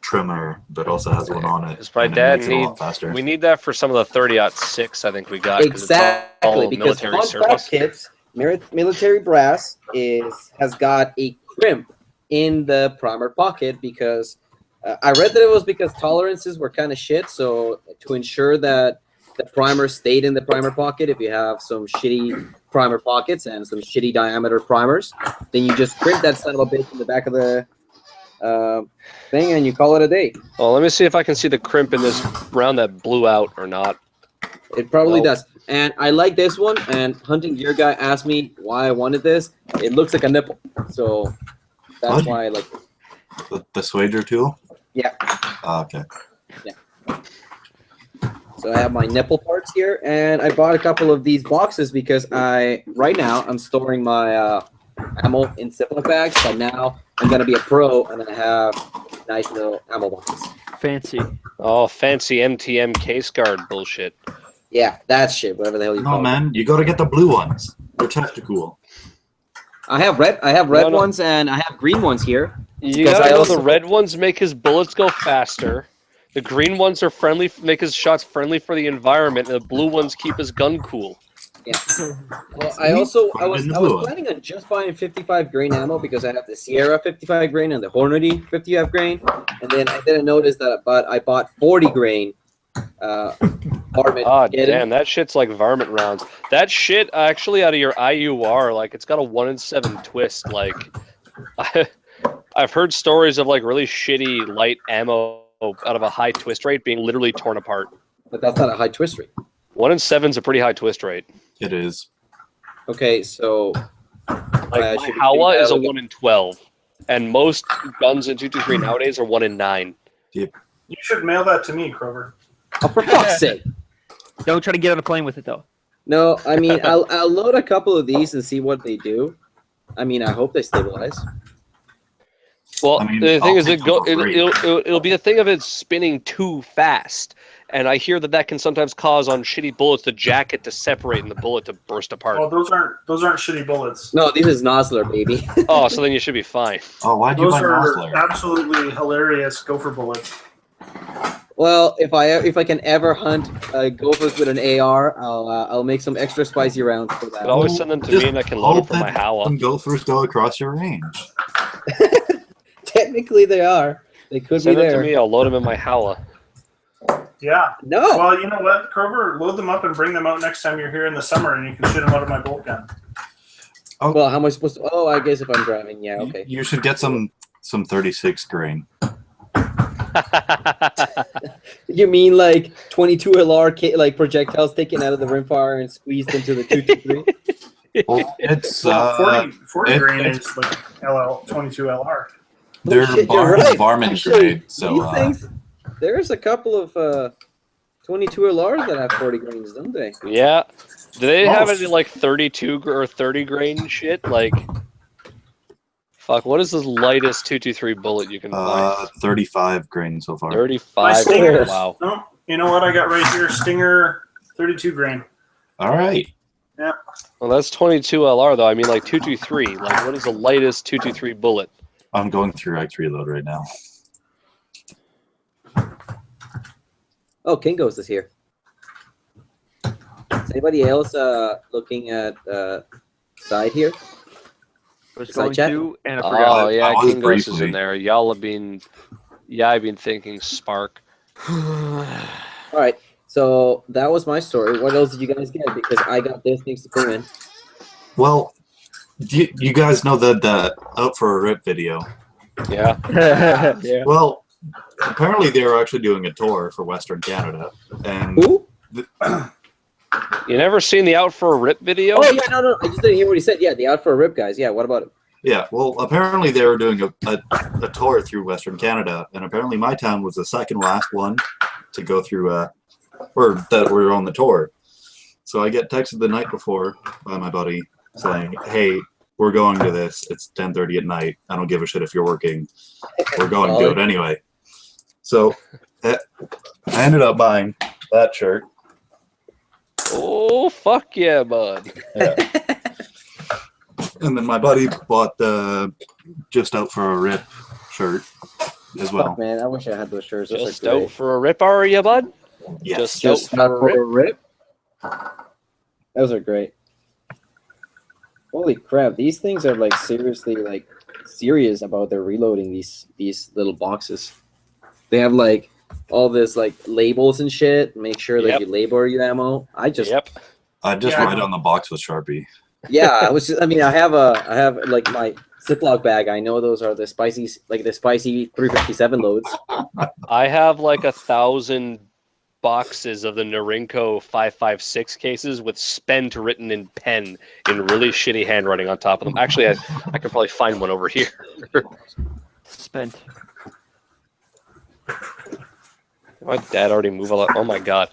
[SPEAKER 2] trimmer that also has one on it.
[SPEAKER 6] Because my
[SPEAKER 2] and it
[SPEAKER 6] dad
[SPEAKER 2] makes it a lot
[SPEAKER 6] needs.
[SPEAKER 2] faster.
[SPEAKER 6] We need that for some of the 30-06 I think we got. 'cause it's
[SPEAKER 8] Exactly,
[SPEAKER 6] all
[SPEAKER 8] because
[SPEAKER 6] military
[SPEAKER 8] fun
[SPEAKER 6] surplus.
[SPEAKER 8] fact, kids, military brass has got a crimp in the primer pocket because I read that it was because tolerances were kind of shit. So to ensure that the primer stayed in the primer pocket, if you have some shitty primer pockets and some shitty diameter primers, then you just crimp that son of a bitch in the back of the thing and you call it a day.
[SPEAKER 6] Well, let me see if I can see the crimp in this round that blew out or not.
[SPEAKER 8] It probably
[SPEAKER 6] Nope.
[SPEAKER 8] does. And I like this one. And Hunting Gear Guy asked me why I wanted this. It looks like a nipple, so that's
[SPEAKER 2] What?
[SPEAKER 8] why I like it.
[SPEAKER 2] The Swager tool?
[SPEAKER 8] Yeah.
[SPEAKER 2] Oh, okay.
[SPEAKER 8] So I have my nipple parts here, and I bought a couple of these boxes because right now I'm storing my ammo in Ziploc bags, but now I'm gonna be a pro and I have nice little ammo boxes.
[SPEAKER 1] Fancy.
[SPEAKER 6] Oh, fancy MTM case guard bullshit.
[SPEAKER 8] Yeah, that shit, whatever the hell you
[SPEAKER 2] No,
[SPEAKER 8] call it.
[SPEAKER 2] man, you gotta get the blue ones. They're tactical.
[SPEAKER 8] I have red
[SPEAKER 6] No.
[SPEAKER 8] ones and I have green ones here.
[SPEAKER 6] You
[SPEAKER 8] Because
[SPEAKER 6] gotta
[SPEAKER 8] I
[SPEAKER 6] know
[SPEAKER 8] also-
[SPEAKER 6] the red ones make his bullets go faster. The green ones are friendly, make his shots friendly for the environment, and the blue ones keep his gun cool.
[SPEAKER 8] Yeah. Well, I was
[SPEAKER 2] in the blue one.
[SPEAKER 8] planning on just buying 55 grain ammo because I have the Sierra 55 grain and the Hornady 55 grain, and then I didn't notice that, but I bought 40 grain. Varmint.
[SPEAKER 6] Ah,
[SPEAKER 8] Get it?
[SPEAKER 6] damn, that shit's like varmint rounds. That shit actually out of your IUR, like it's got a 1 in 7 twist. Like, I've heard stories of like really shitty light ammo out of a high twist rate being literally torn apart.
[SPEAKER 8] But that's not a high twist rate.
[SPEAKER 6] 1 in 7's a pretty high twist rate.
[SPEAKER 2] It is.
[SPEAKER 8] Okay, so
[SPEAKER 6] Like
[SPEAKER 8] should we
[SPEAKER 6] Hawa
[SPEAKER 8] think
[SPEAKER 6] is a
[SPEAKER 8] that-
[SPEAKER 6] 1 in 12, and most guns in 223 nowadays are 1 in 9.
[SPEAKER 7] You should mail that to me, Kroger.
[SPEAKER 8] oh, for fuck's sake.
[SPEAKER 1] Don't try to get on a plane with it though.
[SPEAKER 8] No, I mean I'll load a couple of these and see what they do. I mean I hope they stabilize.
[SPEAKER 6] Well,
[SPEAKER 2] I mean,
[SPEAKER 6] the thing
[SPEAKER 2] I'll
[SPEAKER 6] is,
[SPEAKER 2] take them for free.
[SPEAKER 6] it'll be a thing of it spinning too fast, and I hear that can sometimes cause on shitty bullets the jacket to separate and the bullet to burst apart.
[SPEAKER 7] Oh, those aren't shitty bullets.
[SPEAKER 8] No, this is Nosler, baby.
[SPEAKER 6] Oh, so then you should be fine.
[SPEAKER 2] Oh, why'd you
[SPEAKER 7] Those
[SPEAKER 2] buy
[SPEAKER 7] are
[SPEAKER 2] Nosler?
[SPEAKER 7] absolutely hilarious gopher bullets.
[SPEAKER 8] Well, if I can ever hunt gophers with an AR, I'll make some extra spicy rounds for
[SPEAKER 6] You
[SPEAKER 8] that.
[SPEAKER 6] can always send them to me, and I can load them from my Hawa.
[SPEAKER 2] Some gophers go across your range.
[SPEAKER 8] Technically, they are. They could
[SPEAKER 6] Send
[SPEAKER 8] be
[SPEAKER 6] them to
[SPEAKER 8] there.
[SPEAKER 6] me. I'll load them in my Hawa.
[SPEAKER 7] Yeah.
[SPEAKER 8] No.
[SPEAKER 7] Well, you know what, Kroger, load them up and bring them out next time you're here in the summer, and you can shoot them out of my bolt gun.
[SPEAKER 8] Well, how am I supposed to? Oh, I guess if I'm driving, yeah, okay.
[SPEAKER 2] You should get some 36 grain.
[SPEAKER 8] You mean like 22 LR like projectiles taken out of the rimfire and squeezed into the 223?
[SPEAKER 2] Well, it's
[SPEAKER 7] Well, 40
[SPEAKER 2] it-
[SPEAKER 7] grain is like LL 22 LR.
[SPEAKER 2] they're
[SPEAKER 8] Oh, shit, you're right.
[SPEAKER 2] varmint
[SPEAKER 8] Actually,
[SPEAKER 2] grade. So
[SPEAKER 8] these things, there's a couple of 22 LRs that have 40 grains, don't they?
[SPEAKER 6] Yeah. Do they have
[SPEAKER 2] Most.
[SPEAKER 6] any like 32 or 30 grain shit? Like, fuck, what is the lightest 223 bullet you can find?
[SPEAKER 2] 35 grain so far.
[SPEAKER 6] 35.
[SPEAKER 7] Stingers.
[SPEAKER 6] Wow.
[SPEAKER 7] No, you know what I got right here? Stinger 32 grain.
[SPEAKER 2] All right.
[SPEAKER 6] Well, that's 22 LR though. I mean, like 223. Like, what is the lightest 223 bullet?
[SPEAKER 2] I'm going through X Reload right now.
[SPEAKER 8] Oh, Kinko's is here. Is anybody else looking at side here?
[SPEAKER 1] I was
[SPEAKER 8] Side
[SPEAKER 1] going
[SPEAKER 8] chat?
[SPEAKER 1] to, and I forgot.
[SPEAKER 6] Oh yeah,
[SPEAKER 2] I was
[SPEAKER 6] King Ghost is
[SPEAKER 2] briefly.
[SPEAKER 6] in there. Y'all have been, yeah, I've been thinking Spark.
[SPEAKER 8] All right. So that was my story. What else did you guys get? Because I got this things to put in.
[SPEAKER 2] Well, you guys know the Out for a Rip video.
[SPEAKER 6] Yeah.
[SPEAKER 1] Yeah.
[SPEAKER 2] Well, apparently they were actually doing a tour for Western Canada. And
[SPEAKER 8] Who?
[SPEAKER 6] You never seen the Out for a Rip video?
[SPEAKER 8] Oh yeah, no. I just didn't hear what he said. Yeah, the Out for a Rip guys. Yeah, what about it?
[SPEAKER 2] yeah, well, apparently they were doing a tour through Western Canada. And apparently my town was the second last one to go through, or that were on the tour. So I get texted the night before by my buddy saying, hey, we're going to this. It's 10:30 at night. I don't give a shit if you're working. We're going to do it anyway. So I ended up buying that shirt.
[SPEAKER 6] Oh, fuck yeah, bud.
[SPEAKER 2] Yeah. And then my buddy bought the Just Out for a Rip shirt as well.
[SPEAKER 8] Fuck, man, I wish I had those shirts. Those
[SPEAKER 6] Just
[SPEAKER 8] are
[SPEAKER 6] out
[SPEAKER 8] great.
[SPEAKER 6] for a rip, are you, bud?
[SPEAKER 2] Yes.
[SPEAKER 8] Just
[SPEAKER 6] out
[SPEAKER 8] Out for a Rip. Those are great. Holy crap! These things are like seriously like serious about their reloading these little boxes. They have like all this like labels and shit. Make sure that
[SPEAKER 6] Yep.
[SPEAKER 8] you label your ammo. I just
[SPEAKER 6] Yep.
[SPEAKER 2] I just
[SPEAKER 7] Yeah.
[SPEAKER 2] write on the box with Sharpie.
[SPEAKER 8] yeah. I mean, I have like my Ziploc bag. I know those are the spicy 357 loads.
[SPEAKER 6] I have like 1,000 boxes of the Norinco 5.56 cases with spent written in pen in really shitty handwriting on top of them. Actually, I could probably find one over here.
[SPEAKER 1] Spent.
[SPEAKER 6] My dad already moved all that. Oh my god.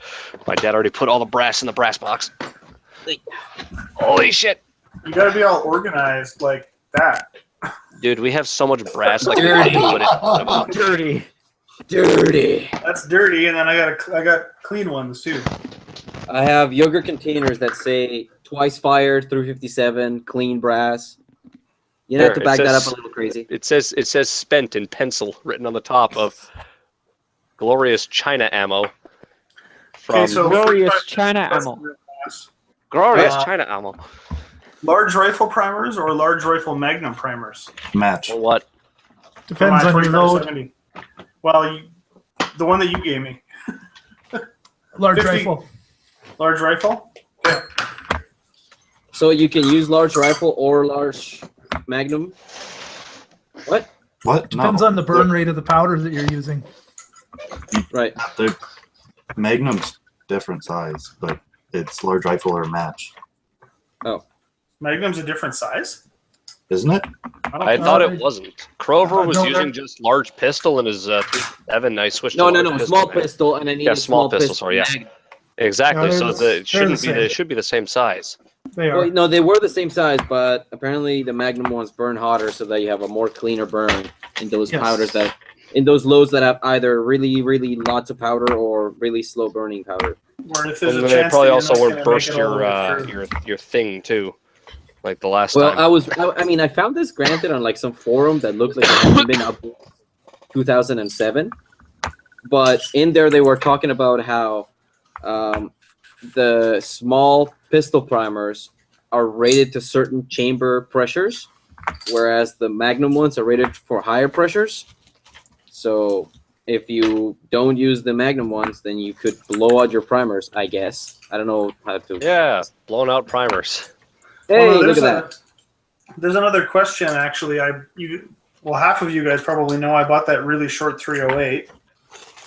[SPEAKER 6] My dad already put all the brass in the brass box. Holy shit.
[SPEAKER 7] You gotta be all organized like that.
[SPEAKER 6] Dude, we have so much brass. Like,
[SPEAKER 8] Dirty.
[SPEAKER 1] Dirty.
[SPEAKER 8] Dirty.
[SPEAKER 7] That's dirty, and then I got clean ones too.
[SPEAKER 8] I have yogurt containers that say twice fired, 357, clean brass. You have to
[SPEAKER 6] Here,
[SPEAKER 8] back
[SPEAKER 6] it
[SPEAKER 8] that up
[SPEAKER 6] says-
[SPEAKER 8] a little crazy.
[SPEAKER 6] It says spent in pencil written on the top of glorious China ammo. From
[SPEAKER 7] Okay, so
[SPEAKER 1] Glorious
[SPEAKER 7] 45
[SPEAKER 1] China
[SPEAKER 7] that's
[SPEAKER 1] ammo.
[SPEAKER 7] real fast.
[SPEAKER 6] glorious
[SPEAKER 7] Uh,
[SPEAKER 6] China ammo.
[SPEAKER 7] Large rifle primers or large rifle magnum primers?
[SPEAKER 2] Match.
[SPEAKER 6] Or what?
[SPEAKER 7] For
[SPEAKER 4] Depends
[SPEAKER 7] my
[SPEAKER 4] on your load.
[SPEAKER 7] 4570. Well, the one that you gave me.
[SPEAKER 4] Large
[SPEAKER 7] 50.
[SPEAKER 4] rifle.
[SPEAKER 7] Large rifle? Okay.
[SPEAKER 8] So you can use large rifle or large magnum. What?
[SPEAKER 2] What?
[SPEAKER 4] Depends
[SPEAKER 2] No.
[SPEAKER 4] on the burn rate of the powder that you're using.
[SPEAKER 8] Right.
[SPEAKER 2] The Magnum's different size, but it's large rifle or match,
[SPEAKER 7] Magnum's a different size?
[SPEAKER 2] isn't it?
[SPEAKER 7] I don't
[SPEAKER 6] I
[SPEAKER 7] think
[SPEAKER 6] thought
[SPEAKER 7] so.
[SPEAKER 6] it wasn't. Crover was
[SPEAKER 4] no,
[SPEAKER 6] using
[SPEAKER 4] no.
[SPEAKER 6] just large pistol in his 357. I switched
[SPEAKER 8] No,
[SPEAKER 6] to
[SPEAKER 8] no,
[SPEAKER 6] large
[SPEAKER 8] no. Small
[SPEAKER 6] man.
[SPEAKER 8] pistol, and I need
[SPEAKER 6] Yeah,
[SPEAKER 8] a
[SPEAKER 6] small pistol, sorry, yeah.
[SPEAKER 8] magnum.
[SPEAKER 6] Exactly.
[SPEAKER 4] No,
[SPEAKER 6] So
[SPEAKER 4] they're
[SPEAKER 6] it shouldn't
[SPEAKER 4] the
[SPEAKER 6] be.
[SPEAKER 4] same.
[SPEAKER 6] It should be the same size.
[SPEAKER 4] They are.
[SPEAKER 8] Well, no, they were the same size, but apparently the magnum ones burn hotter, so that you have a more cleaner burn in those
[SPEAKER 4] Yes.
[SPEAKER 8] powders in those loads that have either really, really lots of powder or really slow burning powder.
[SPEAKER 7] Or if there's
[SPEAKER 6] And
[SPEAKER 7] a
[SPEAKER 6] they
[SPEAKER 7] chance
[SPEAKER 6] probably
[SPEAKER 7] that
[SPEAKER 6] also
[SPEAKER 7] you're
[SPEAKER 6] would
[SPEAKER 7] not gonna
[SPEAKER 6] burst
[SPEAKER 7] make it all the way through.
[SPEAKER 6] your thing too, like the last
[SPEAKER 8] Well,
[SPEAKER 6] time.
[SPEAKER 8] I mean, I found this granted on like some forum that looked like it hadn't been up 2007, but in there they were talking about how the small pistol primers are rated to certain chamber pressures, whereas the magnum ones are rated for higher pressures. So if you don't use the magnum ones, then you could blow out your primers, I guess. I don't know how to.
[SPEAKER 6] Yeah, blown out primers.
[SPEAKER 8] Hey,
[SPEAKER 7] Well, no,
[SPEAKER 8] look
[SPEAKER 7] there's
[SPEAKER 8] at that.
[SPEAKER 7] There's another question actually. Half of you guys probably know I bought that really short 308.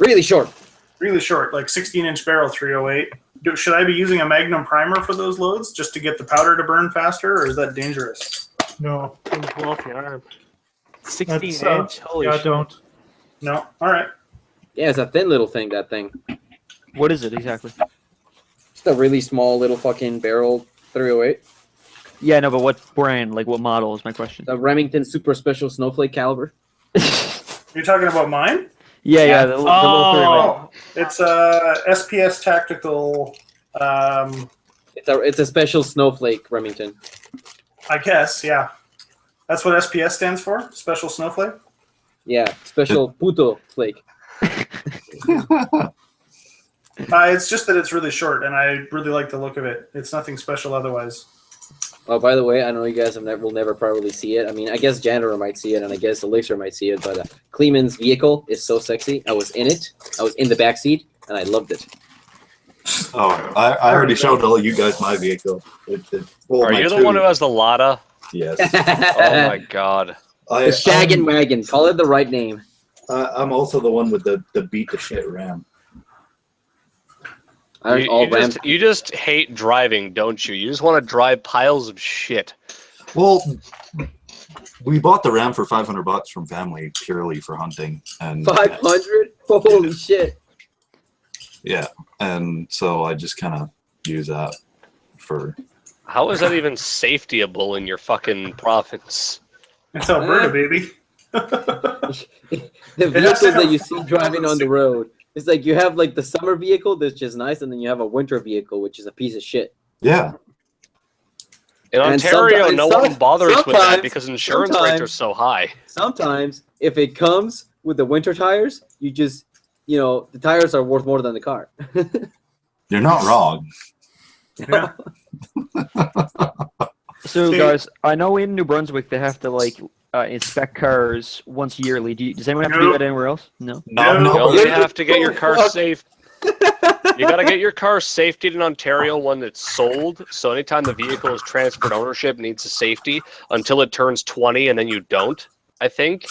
[SPEAKER 8] Really short.
[SPEAKER 7] Really short, like 16-inch barrel 308. Should I be using a Magnum primer for those loads just to get the powder to burn faster, or is that dangerous?
[SPEAKER 4] No.
[SPEAKER 5] And blow off your arm. 16
[SPEAKER 4] That's,
[SPEAKER 5] inch. Holy
[SPEAKER 4] yeah,
[SPEAKER 5] shit.
[SPEAKER 4] don't.
[SPEAKER 7] No? All right.
[SPEAKER 8] Yeah, it's a thin little thing, that thing.
[SPEAKER 1] What is it exactly?
[SPEAKER 8] Just a really small little fucking barrel 308.
[SPEAKER 1] Yeah, no, but what brand? Like, what model is my question?
[SPEAKER 8] The Remington Super Special Snowflake caliber.
[SPEAKER 7] You're talking about mine?
[SPEAKER 1] Yeah, the little 308.
[SPEAKER 7] Oh, it's a SPS Tactical.
[SPEAKER 8] It's a special Snowflake Remington.
[SPEAKER 7] I guess, yeah. That's what SPS stands for? Special Snowflake?
[SPEAKER 8] Yeah, special puto flake.
[SPEAKER 7] It's just that it's really short, and I really like the look of it. It's nothing special otherwise.
[SPEAKER 8] Oh, by the way, I know you guys will never probably see it. I mean, I guess Janitor might see it, and I guess Elixir might see it, but Kleeman's vehicle is so sexy. I was in it. I was in the back seat, and I loved it.
[SPEAKER 2] Oh, I already showed all you guys my vehicle.
[SPEAKER 6] Are you the one who has the Lada?
[SPEAKER 2] Yes.
[SPEAKER 6] Oh my god.
[SPEAKER 8] The Shag and Wagon. Call it the right name.
[SPEAKER 2] I'm also the one with the beat the shit ram.
[SPEAKER 6] You just hate driving, don't you? You just want to drive piles of shit.
[SPEAKER 2] Well, we bought the ram for $500 from family purely for hunting, and
[SPEAKER 8] 500? Holy shit.
[SPEAKER 2] yeah, and so I just kind of use that for.
[SPEAKER 6] How is that even safetyable in your fucking profits?
[SPEAKER 7] It's Alberta, baby.
[SPEAKER 8] The
[SPEAKER 7] has
[SPEAKER 8] vehicles
[SPEAKER 7] to
[SPEAKER 8] that
[SPEAKER 7] have
[SPEAKER 8] you see driving on the road. It's like you have like the summer vehicle that's just nice, and then you have a winter vehicle, which is a piece of shit.
[SPEAKER 2] Yeah.
[SPEAKER 6] In
[SPEAKER 8] And
[SPEAKER 6] Ontario,
[SPEAKER 8] sometimes-
[SPEAKER 6] no one bothers with that
[SPEAKER 8] sometimes-
[SPEAKER 6] because insurance rates are so high.
[SPEAKER 8] Sometimes, if it comes with the winter tires, you just, the tires are worth more than the car.
[SPEAKER 2] You're not wrong.
[SPEAKER 7] Yeah.
[SPEAKER 1] So,
[SPEAKER 7] See-
[SPEAKER 1] guys, I know in New Brunswick they have to inspect cars once yearly. Does anyone have to do
[SPEAKER 7] No.
[SPEAKER 1] that anywhere else? No.
[SPEAKER 2] No,
[SPEAKER 7] No.
[SPEAKER 6] You only have to get
[SPEAKER 8] Oh,
[SPEAKER 6] your car
[SPEAKER 8] fuck.
[SPEAKER 6] safe. You got to get your car safetied in Ontario when it's sold. So anytime the vehicle is transferred ownership, it needs a safety until it turns 20, and then you don't, I think.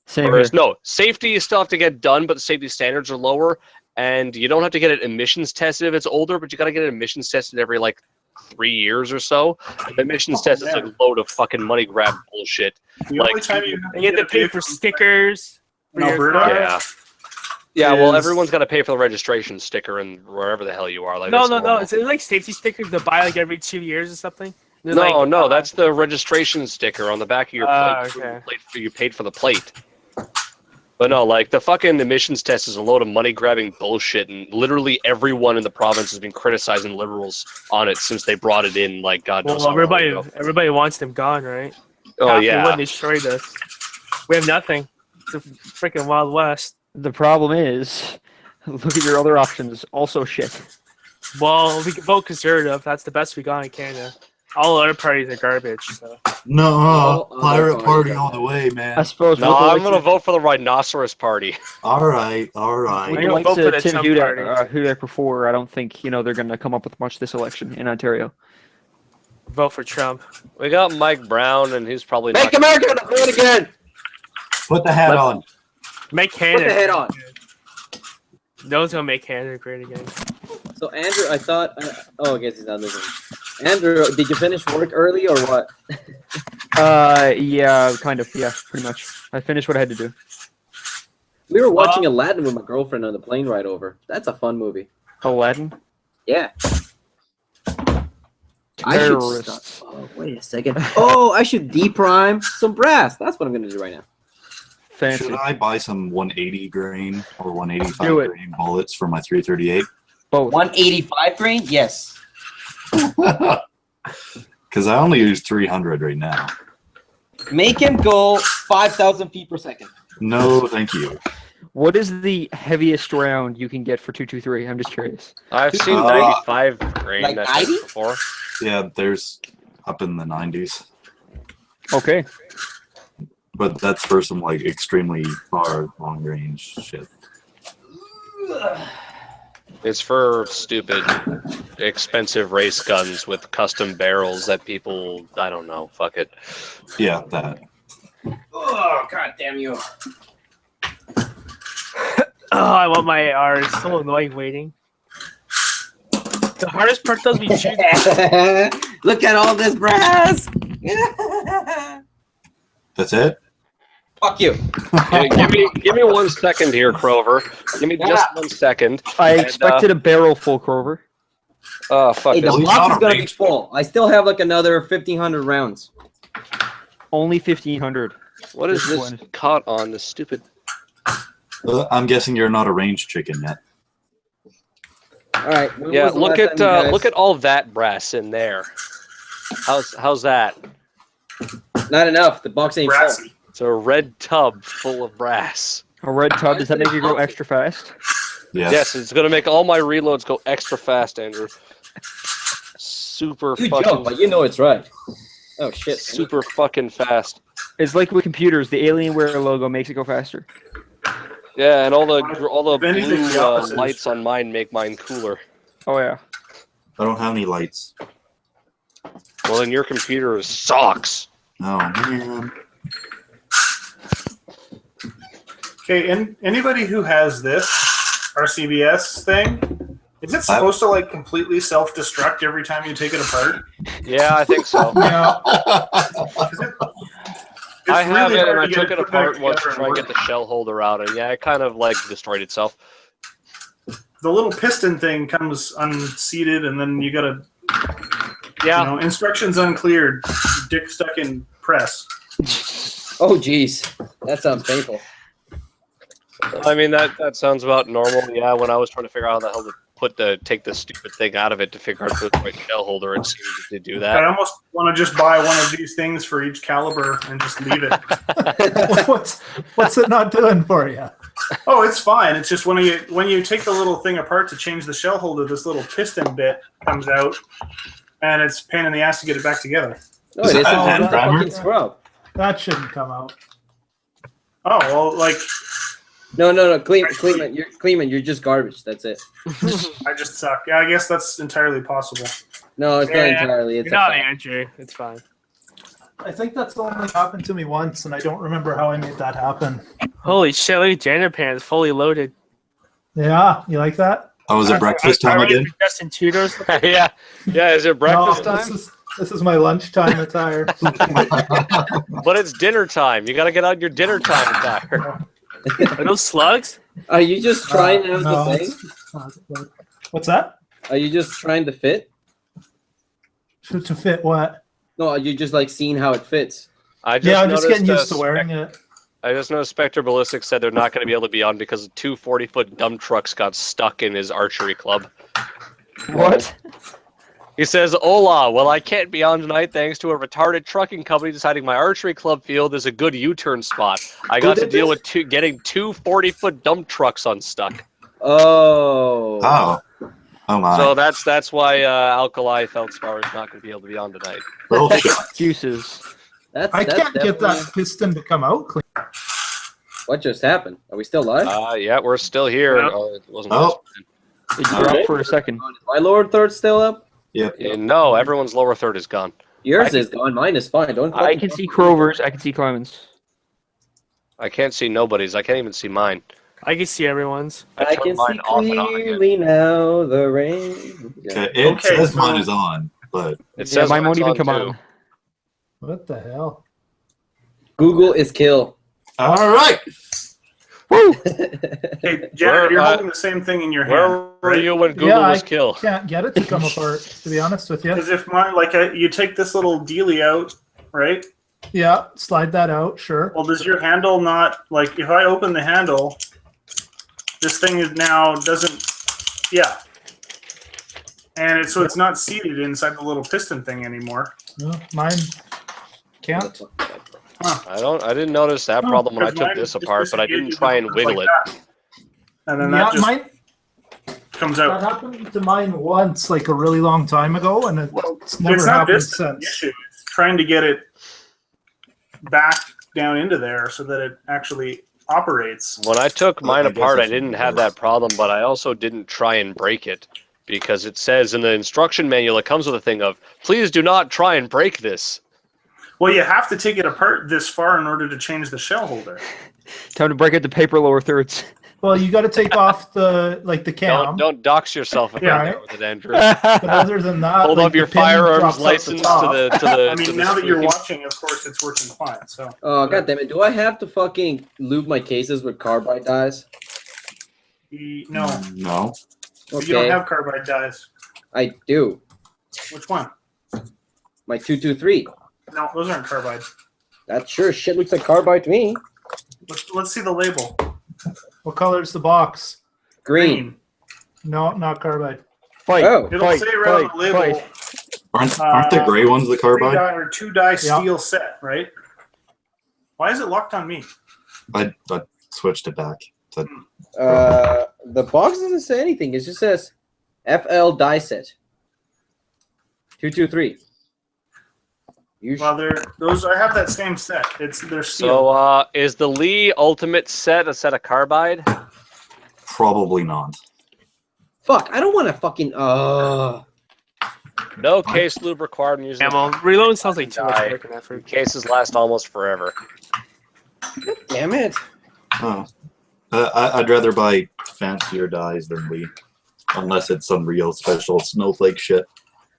[SPEAKER 1] Same here.
[SPEAKER 6] Whereas, no, safety you still have to get done, but the safety standards are lower. and you don't have to get it emissions tested if it's older, but you got to get it emissions tested every like 3 years or so. The emissions test is a load of fucking money grab bullshit.
[SPEAKER 7] The
[SPEAKER 6] Like,
[SPEAKER 7] only time you
[SPEAKER 5] And you have to pay for stickers. For your
[SPEAKER 7] Alberta?
[SPEAKER 5] car.
[SPEAKER 6] Yeah. Yeah, well,
[SPEAKER 7] Is-
[SPEAKER 6] everyone's got to pay for the registration sticker and wherever the hell you are. Like,
[SPEAKER 5] No,
[SPEAKER 6] that's
[SPEAKER 5] no, no.
[SPEAKER 6] normal.
[SPEAKER 5] Is it like safety stickers to buy like every 2 years or something? They're
[SPEAKER 6] No,
[SPEAKER 5] like,
[SPEAKER 6] no, that's the registration sticker on the back of your plate.
[SPEAKER 5] okay.
[SPEAKER 6] You paid for the plate. But no, like, the fucking emissions test is a load of money-grabbing bullshit, and literally everyone in the province has been criticizing Liberals on it since they brought it in, like, God knows
[SPEAKER 5] Well,
[SPEAKER 6] how long ago.
[SPEAKER 5] everybody wants them gone, right?
[SPEAKER 6] Oh,
[SPEAKER 5] Half the
[SPEAKER 6] yeah.
[SPEAKER 5] one destroyed us. We have nothing. It's a freaking Wild West.
[SPEAKER 1] The problem is, look at your other options. Also shit.
[SPEAKER 5] Well, we can vote conservative. That's the best we got in Canada. All other parties are garbage. So.
[SPEAKER 2] No,
[SPEAKER 8] Well,
[SPEAKER 2] pirate
[SPEAKER 8] other
[SPEAKER 2] party
[SPEAKER 8] parties
[SPEAKER 2] all
[SPEAKER 8] are
[SPEAKER 2] the way, man.
[SPEAKER 1] I suppose.
[SPEAKER 6] No,
[SPEAKER 1] with the
[SPEAKER 6] I'm
[SPEAKER 1] likes
[SPEAKER 6] going to
[SPEAKER 1] of-
[SPEAKER 6] vote for the Rhinoceros Party.
[SPEAKER 2] All right.
[SPEAKER 1] with
[SPEAKER 5] I'm
[SPEAKER 1] the
[SPEAKER 5] gonna
[SPEAKER 1] likes
[SPEAKER 5] vote for
[SPEAKER 1] of
[SPEAKER 5] the
[SPEAKER 1] Tim
[SPEAKER 5] Trump
[SPEAKER 1] Hudak,
[SPEAKER 5] party.
[SPEAKER 1] Hudak before, I don't think they're going to come up with much this election in Ontario.
[SPEAKER 5] Vote for Trump.
[SPEAKER 6] We got Mike Brown, and he's probably not...
[SPEAKER 8] Make America great again.
[SPEAKER 2] Put the hat
[SPEAKER 1] Let-
[SPEAKER 2] on.
[SPEAKER 5] Make
[SPEAKER 8] Put
[SPEAKER 5] Canada.
[SPEAKER 8] the head on.
[SPEAKER 5] No one's gonna make Canada great again.
[SPEAKER 8] So Andrew, I thought. I guess he's not listening. Andrew, did you finish work early or what?
[SPEAKER 1] Yeah, kind of. Yeah, pretty much. I finished what I had to do.
[SPEAKER 8] We were watching Aladdin with my girlfriend on the plane ride over. That's a fun movie.
[SPEAKER 1] Aladdin.
[SPEAKER 8] Yeah. I should
[SPEAKER 1] Terrorists.
[SPEAKER 8] start. Oh, wait a second. Oh, I should deprime some brass. That's what I'm gonna do right now.
[SPEAKER 1] Fancy.
[SPEAKER 2] Should I buy some 180 grain or 185
[SPEAKER 1] Do it.
[SPEAKER 2] grain bullets for my 338?
[SPEAKER 1] Both.
[SPEAKER 8] 185 grain? Yes.
[SPEAKER 2] Because I only use 300 right now.
[SPEAKER 8] Make him go 5,000 feet per second.
[SPEAKER 2] No, thank you.
[SPEAKER 1] What is the heaviest round you can get for 223? I'm just curious.
[SPEAKER 6] I've seen
[SPEAKER 2] Uh,
[SPEAKER 6] 95 grain
[SPEAKER 8] like
[SPEAKER 6] I think,
[SPEAKER 8] 90?
[SPEAKER 6] before.
[SPEAKER 2] Yeah, there's up in the 90s.
[SPEAKER 1] Okay.
[SPEAKER 2] But that's for some like extremely far long range shit.
[SPEAKER 6] It's for stupid, expensive race guns with custom barrels that people, I don't know, fuck it.
[SPEAKER 2] Yeah, that.
[SPEAKER 8] Oh, god damn you.
[SPEAKER 5] Oh, I want my R. It's so annoying waiting. The hardest part does be choosing.
[SPEAKER 8] Look at all this brass.
[SPEAKER 2] That's it?
[SPEAKER 8] Fuck you.
[SPEAKER 6] Give me 1 second here, Crover. Give me just 1 second.
[SPEAKER 1] I
[SPEAKER 6] And,
[SPEAKER 1] expected a barrel full, Crover.
[SPEAKER 6] Oh, fuck
[SPEAKER 8] Hey, the
[SPEAKER 6] this.
[SPEAKER 2] he's
[SPEAKER 8] box
[SPEAKER 2] not
[SPEAKER 8] is
[SPEAKER 2] a
[SPEAKER 8] gonna be
[SPEAKER 2] range
[SPEAKER 8] full. I still have like another 1,500 rounds.
[SPEAKER 1] Only 1,500.
[SPEAKER 6] What is this
[SPEAKER 1] Disappointed.
[SPEAKER 6] caught on? This stupid...
[SPEAKER 2] I'm guessing you're not a range chicken yet.
[SPEAKER 8] All right. when
[SPEAKER 6] Yeah,
[SPEAKER 8] was the
[SPEAKER 6] look
[SPEAKER 8] last
[SPEAKER 6] at
[SPEAKER 8] time you guys-
[SPEAKER 6] look at all that brass in there. How's that?
[SPEAKER 8] Not enough. The box ain't full.
[SPEAKER 7] Brassy.
[SPEAKER 6] It's a red tub full of brass.
[SPEAKER 1] A red tub, does that make you go extra fast?
[SPEAKER 6] Yes, it's gonna make all my reloads go extra fast, Andrew. Super
[SPEAKER 8] Good
[SPEAKER 6] fucking,
[SPEAKER 8] joke, but you know it's right. Oh shit.
[SPEAKER 6] super fucking fast.
[SPEAKER 1] It's like with computers, the Alienware logo makes it go faster.
[SPEAKER 6] Yeah, and all the
[SPEAKER 7] If anything,
[SPEAKER 6] blue
[SPEAKER 7] the opposite is
[SPEAKER 6] lights on mine make mine cooler.
[SPEAKER 1] Oh, yeah.
[SPEAKER 2] I don't have any lights.
[SPEAKER 6] Well, then your computer sucks.
[SPEAKER 2] Oh, man.
[SPEAKER 7] Okay, and anybody who has this RCBS thing, is it supposed to like completely self-destruct every time you take it apart?
[SPEAKER 6] Yeah, I think so.
[SPEAKER 4] Yeah.
[SPEAKER 7] It's
[SPEAKER 6] I have
[SPEAKER 7] really
[SPEAKER 6] it, and
[SPEAKER 7] hard
[SPEAKER 6] I
[SPEAKER 7] to get
[SPEAKER 6] took it
[SPEAKER 7] put back
[SPEAKER 6] apart once to
[SPEAKER 7] together
[SPEAKER 6] try and
[SPEAKER 7] and
[SPEAKER 6] get the shell holder out, and yeah, it kind of like destroyed itself.
[SPEAKER 7] the little piston thing comes unseated, and then you gotta,
[SPEAKER 6] Yeah,
[SPEAKER 7] instructions uncleared, dick stuck in press.
[SPEAKER 8] Oh jeez. That sounds painful.
[SPEAKER 6] I mean that sounds about normal. Yeah, when I was trying to figure out how the hell to take the stupid thing out of it to figure out how to put the right shell holder, it seemed to do
[SPEAKER 7] I
[SPEAKER 6] that.
[SPEAKER 7] almost want to just buy one of these things for each caliber and just leave it.
[SPEAKER 4] What's it not doing for you?
[SPEAKER 7] Oh, it's fine. It's just when you take the little thing apart to change the shell holder, this little piston bit comes out, and it's a pain in the ass to get it back together.
[SPEAKER 8] No, it isn't.
[SPEAKER 2] that
[SPEAKER 8] It's
[SPEAKER 2] hand
[SPEAKER 8] a
[SPEAKER 2] primer?
[SPEAKER 8] fucking scrub.
[SPEAKER 4] That shouldn't come out.
[SPEAKER 7] Oh well, like
[SPEAKER 8] No. Cleveland, you're just garbage. That's it.
[SPEAKER 7] I just suck. Yeah, I guess that's entirely possible.
[SPEAKER 8] No, it's not
[SPEAKER 5] Yeah,
[SPEAKER 8] entirely. It's
[SPEAKER 5] You're not
[SPEAKER 8] a fact.
[SPEAKER 5] Andrew. It's fine.
[SPEAKER 4] I think that's only happened to me once, and I don't remember how I made that happen.
[SPEAKER 5] Holy shit! Look at janitor pants fully loaded.
[SPEAKER 4] Yeah, you like that?
[SPEAKER 2] Oh, is it breakfast time again?
[SPEAKER 5] Justin Tudor's.
[SPEAKER 6] yeah. Is it breakfast
[SPEAKER 4] No,
[SPEAKER 6] time?
[SPEAKER 4] This is my lunchtime attire.
[SPEAKER 6] But it's dinner time. You got to get on your dinner time attire.
[SPEAKER 5] Are those slugs?
[SPEAKER 8] Are you just trying out
[SPEAKER 4] no,
[SPEAKER 8] the thing?
[SPEAKER 4] What's that?
[SPEAKER 8] Are you just trying to fit?
[SPEAKER 4] To fit what?
[SPEAKER 8] No, are you just like seeing how it fits?
[SPEAKER 6] I just
[SPEAKER 4] Yeah, I'm just getting
[SPEAKER 6] noticed,
[SPEAKER 4] used to wearing it.
[SPEAKER 6] I just noticed Spectre Ballistics said they're not going to be able to be on because two 40-foot dump trucks got stuck in his archery club.
[SPEAKER 1] What?
[SPEAKER 6] He says, "Hola, well, I can't be on tonight thanks to a retarded trucking company deciding my archery club field is a good U-turn spot. I got to deal with getting two 40-foot dump trucks unstuck."
[SPEAKER 8] Oh.
[SPEAKER 2] Oh my.
[SPEAKER 6] So that's why Alkali Feldspar is not going to be able to be on tonight.
[SPEAKER 2] Bullshit.
[SPEAKER 1] Excuses.
[SPEAKER 4] I can't get that piston to come out clean.
[SPEAKER 8] What just happened? Are we still live?
[SPEAKER 6] Yeah, we're still here.
[SPEAKER 7] Yeah.
[SPEAKER 6] Oh, it wasn't.
[SPEAKER 2] Oh.
[SPEAKER 1] Did you drop for a second?
[SPEAKER 8] Is my lower third still up?
[SPEAKER 2] Yep.
[SPEAKER 6] No, everyone's lower third is gone.
[SPEAKER 8] Yours is gone. Mine is fine. Don't.
[SPEAKER 1] I can see Crover's. I can see Clemens.
[SPEAKER 6] I can't see nobody's. I can't even see mine.
[SPEAKER 5] I can see everyone's.
[SPEAKER 8] I
[SPEAKER 6] turned
[SPEAKER 8] can
[SPEAKER 6] mine
[SPEAKER 8] see
[SPEAKER 6] off and on again.
[SPEAKER 8] clearly now the rain.
[SPEAKER 2] Okay, it
[SPEAKER 7] Okay,
[SPEAKER 2] says
[SPEAKER 7] so-
[SPEAKER 2] mine is on, but
[SPEAKER 6] It
[SPEAKER 1] Yeah,
[SPEAKER 6] says
[SPEAKER 1] mine won't
[SPEAKER 6] mine's
[SPEAKER 1] even come
[SPEAKER 6] too.
[SPEAKER 1] on.
[SPEAKER 4] What the hell?
[SPEAKER 8] Google is kill.
[SPEAKER 2] all right.
[SPEAKER 1] Woo!
[SPEAKER 7] Hey, Jared, you're
[SPEAKER 6] Where,
[SPEAKER 7] holding the same thing in your
[SPEAKER 6] Where
[SPEAKER 7] hand.
[SPEAKER 6] were you when Google
[SPEAKER 4] Yeah,
[SPEAKER 6] was killed?
[SPEAKER 4] Can't get it to come apart, to be honest with you.
[SPEAKER 7] Because if mine, you take this little dealie out, right?
[SPEAKER 4] Yeah, slide that out, sure.
[SPEAKER 7] Well, does your handle not, like, if I open the handle, this thing is now doesn't, yeah. And so it's not seated inside the little piston thing anymore.
[SPEAKER 4] No, mine can't.
[SPEAKER 6] I didn't notice that problem when I
[SPEAKER 7] Because
[SPEAKER 6] took
[SPEAKER 7] mine
[SPEAKER 6] this
[SPEAKER 7] just
[SPEAKER 6] apart, but I didn't try and wiggle it.
[SPEAKER 7] that. And then
[SPEAKER 4] Yeah,
[SPEAKER 7] that just
[SPEAKER 4] mine,
[SPEAKER 7] comes
[SPEAKER 4] that
[SPEAKER 7] out.
[SPEAKER 4] happened to mine once, like a really long time ago, and it's never
[SPEAKER 7] It's not
[SPEAKER 4] happened
[SPEAKER 7] this the
[SPEAKER 4] since.
[SPEAKER 7] issue. It's trying to get it back down into there so that it actually operates.
[SPEAKER 6] When I took mine
[SPEAKER 2] I guess
[SPEAKER 6] apart, I
[SPEAKER 2] that's
[SPEAKER 6] didn't
[SPEAKER 2] what it
[SPEAKER 6] have
[SPEAKER 2] was.
[SPEAKER 6] that problem, but I also didn't try and break it because it says in the instruction manual it comes with a thing of, "Please do not try and break this."
[SPEAKER 7] Well, you have to take it apart this far in order to change the shell holder.
[SPEAKER 1] Time to break out the paper lower thirds.
[SPEAKER 4] Well, you got to take off the cam.
[SPEAKER 6] Don't dox yourself again
[SPEAKER 4] Yeah.
[SPEAKER 6] there with it, Andrew.
[SPEAKER 4] But other than that,
[SPEAKER 6] Hold
[SPEAKER 4] like,
[SPEAKER 6] up your
[SPEAKER 4] the pin
[SPEAKER 6] firearms
[SPEAKER 4] drops out
[SPEAKER 6] license to
[SPEAKER 4] top.
[SPEAKER 6] the
[SPEAKER 7] I
[SPEAKER 6] to
[SPEAKER 7] mean,
[SPEAKER 6] the
[SPEAKER 7] now that you're
[SPEAKER 6] screen.
[SPEAKER 7] watching, of course, it's working fine. So,
[SPEAKER 8] Oh god damn it! Do I have to fucking lube my cases with carbide dyes?
[SPEAKER 7] no,
[SPEAKER 2] No.
[SPEAKER 8] Okay,
[SPEAKER 7] you don't have carbide dyes.
[SPEAKER 8] I do.
[SPEAKER 7] Which one?
[SPEAKER 8] My 223.
[SPEAKER 7] No, those aren't carbide.
[SPEAKER 8] That sure as shit looks like carbide to me.
[SPEAKER 7] Let's see the label.
[SPEAKER 4] What color is the box?
[SPEAKER 8] Green.
[SPEAKER 4] No, not carbide.
[SPEAKER 1] Fight.
[SPEAKER 8] Oh.
[SPEAKER 7] It'll
[SPEAKER 1] Fight,
[SPEAKER 7] say right on
[SPEAKER 1] fight,
[SPEAKER 7] the label.
[SPEAKER 1] fight.
[SPEAKER 2] Aren't the gray ones the carbide?
[SPEAKER 7] Two die
[SPEAKER 4] Yeah.
[SPEAKER 7] steel set, right? Why is it locked on me?
[SPEAKER 2] I switched it back.
[SPEAKER 8] The box doesn't say anything. It just says FL die set. 223. You
[SPEAKER 7] Well, those. I have that same set. They're steel.
[SPEAKER 6] So is the Lee Ultimate set a set of carbide?
[SPEAKER 2] Probably not.
[SPEAKER 8] fuck! I don't want to fucking.
[SPEAKER 6] No case lube required in using
[SPEAKER 5] Ammo. Reload sounds like too much
[SPEAKER 6] Die.
[SPEAKER 5] work and effort.
[SPEAKER 6] Cases last almost forever.
[SPEAKER 8] Damn it!
[SPEAKER 2] Oh. I'd rather buy fancier dyes than Lee. Unless it's some real special snowflake shit.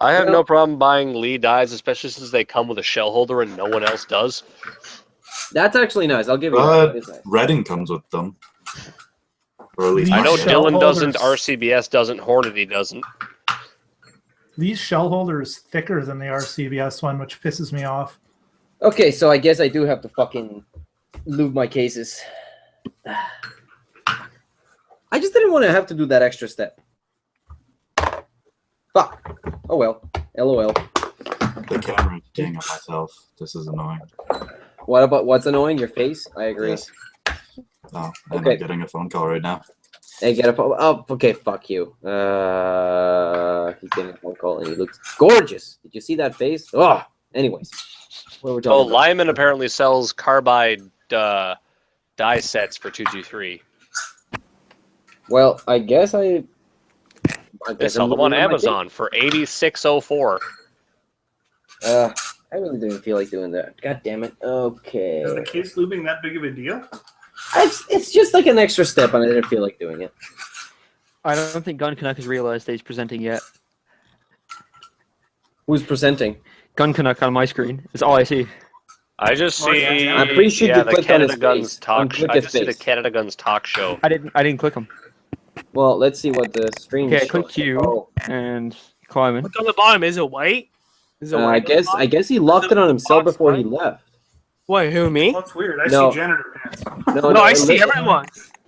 [SPEAKER 6] I have
[SPEAKER 8] Well-
[SPEAKER 6] no problem buying Lee dyes, especially since they come with a shell holder and no one else does.
[SPEAKER 8] That's actually nice. I'll give you that. That is nice.
[SPEAKER 2] Redding comes with them. Or at least
[SPEAKER 4] These
[SPEAKER 6] I know
[SPEAKER 4] shell
[SPEAKER 6] Dylan doesn't,
[SPEAKER 4] holders-
[SPEAKER 6] RCBS doesn't, Hornady doesn't.
[SPEAKER 4] These shell holders thicker than the RCBS one, which pisses me off.
[SPEAKER 8] Okay, so I guess I do have to fucking lube my cases. I just didn't want to have to do that extra step. Fuck. Oh well. LOL.
[SPEAKER 2] the camera getting at myself. This is annoying.
[SPEAKER 8] What's annoying? Your face? I agree.
[SPEAKER 2] Yes. Oh, and
[SPEAKER 8] Okay.
[SPEAKER 2] I'm getting a phone call right now.
[SPEAKER 8] Hey, get a phone. Oh, okay. Fuck you. He's getting a phone call and he looks gorgeous. Did you see that face? Oh. Anyways, what were we
[SPEAKER 6] So
[SPEAKER 8] talking about?
[SPEAKER 6] Lyman apparently sells carbide die sets for 223.
[SPEAKER 8] Well, I guess
[SPEAKER 6] They sell them on Amazon for $86.04.
[SPEAKER 8] I really didn't feel like doing that. God damn it. Okay.
[SPEAKER 7] Is the case lubing that big of a deal?
[SPEAKER 8] It's just like an extra step, and I didn't feel like doing it.
[SPEAKER 1] I don't think Gun Canuck has realized that he's presenting yet.
[SPEAKER 8] Who's presenting?
[SPEAKER 1] Gun Canuck on my screen is all I see.
[SPEAKER 6] I just
[SPEAKER 7] Oh,
[SPEAKER 6] see.
[SPEAKER 7] yeah.
[SPEAKER 8] I'm pretty sure you
[SPEAKER 6] the
[SPEAKER 8] clicked on his
[SPEAKER 6] Canada Guns
[SPEAKER 8] face.
[SPEAKER 6] talk.
[SPEAKER 8] Unclick
[SPEAKER 6] I
[SPEAKER 8] his
[SPEAKER 6] just see the
[SPEAKER 8] face.
[SPEAKER 6] Canada Guns talk show.
[SPEAKER 1] I didn't click him.
[SPEAKER 8] Well, let's see what the stream
[SPEAKER 1] Okay, I
[SPEAKER 8] shows.
[SPEAKER 1] clicked you
[SPEAKER 8] Oh.
[SPEAKER 1] and climbing.
[SPEAKER 5] Look on the bottom. Is it white? Is it white?
[SPEAKER 8] I guess he locked it on himself before he left.
[SPEAKER 5] What? Who? Me?
[SPEAKER 7] Well, that's weird. I
[SPEAKER 8] No.
[SPEAKER 7] see janitor pants.
[SPEAKER 8] No,
[SPEAKER 5] No, I
[SPEAKER 8] it
[SPEAKER 5] see
[SPEAKER 8] looks-
[SPEAKER 5] everyone.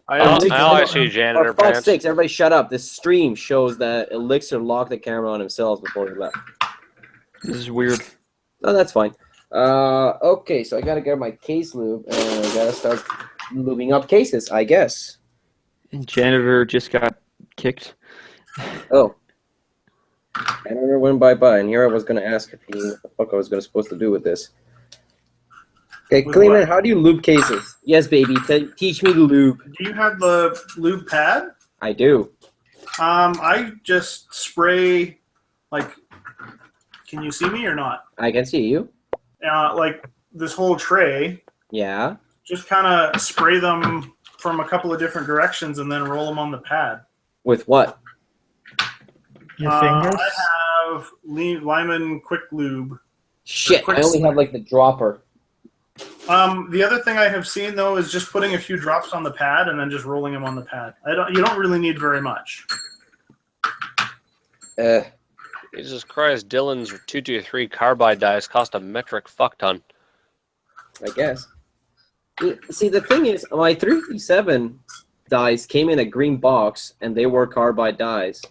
[SPEAKER 6] Oh,
[SPEAKER 8] Elixir-
[SPEAKER 6] now I see
[SPEAKER 8] For
[SPEAKER 6] janitor
[SPEAKER 8] fuck's
[SPEAKER 6] pants.
[SPEAKER 8] sakes, everybody shut up. This stream shows that Elixir locked the camera on himself before he left.
[SPEAKER 1] This is weird.
[SPEAKER 8] No, that's fine. Okay, so I gotta get my case lube and I gotta start lubing up cases, I guess.
[SPEAKER 1] And janitor just got kicked.
[SPEAKER 8] Oh. Janitor went bye-bye, and here I was gonna ask if he what the fuck I was supposed to do with this. Okay,
[SPEAKER 7] With
[SPEAKER 8] Cleveland,
[SPEAKER 7] what?
[SPEAKER 8] how do you lube cases? Yes, baby. Teach me to lube.
[SPEAKER 7] Do you have the lube pad?
[SPEAKER 8] I do.
[SPEAKER 7] I just spray, like, can you see me or not?
[SPEAKER 8] I can see you.
[SPEAKER 7] Like this whole tray,
[SPEAKER 8] Yeah.
[SPEAKER 7] just kind of spray them from a couple of different directions and then roll them on the pad.
[SPEAKER 8] With what?
[SPEAKER 4] Your fingers?
[SPEAKER 7] I have Lyman Quick Lube.
[SPEAKER 8] Shit, I only have like the dropper.
[SPEAKER 7] The other thing I have seen though is just putting a few drops on the pad and then just rolling them on the pad. You don't really need very much.
[SPEAKER 6] Jesus Christ, Dylan's 223 carbide dice cost a metric fuck ton.
[SPEAKER 8] I guess. See, the thing is, my 357 dice came in a green box, and they were carbide dies.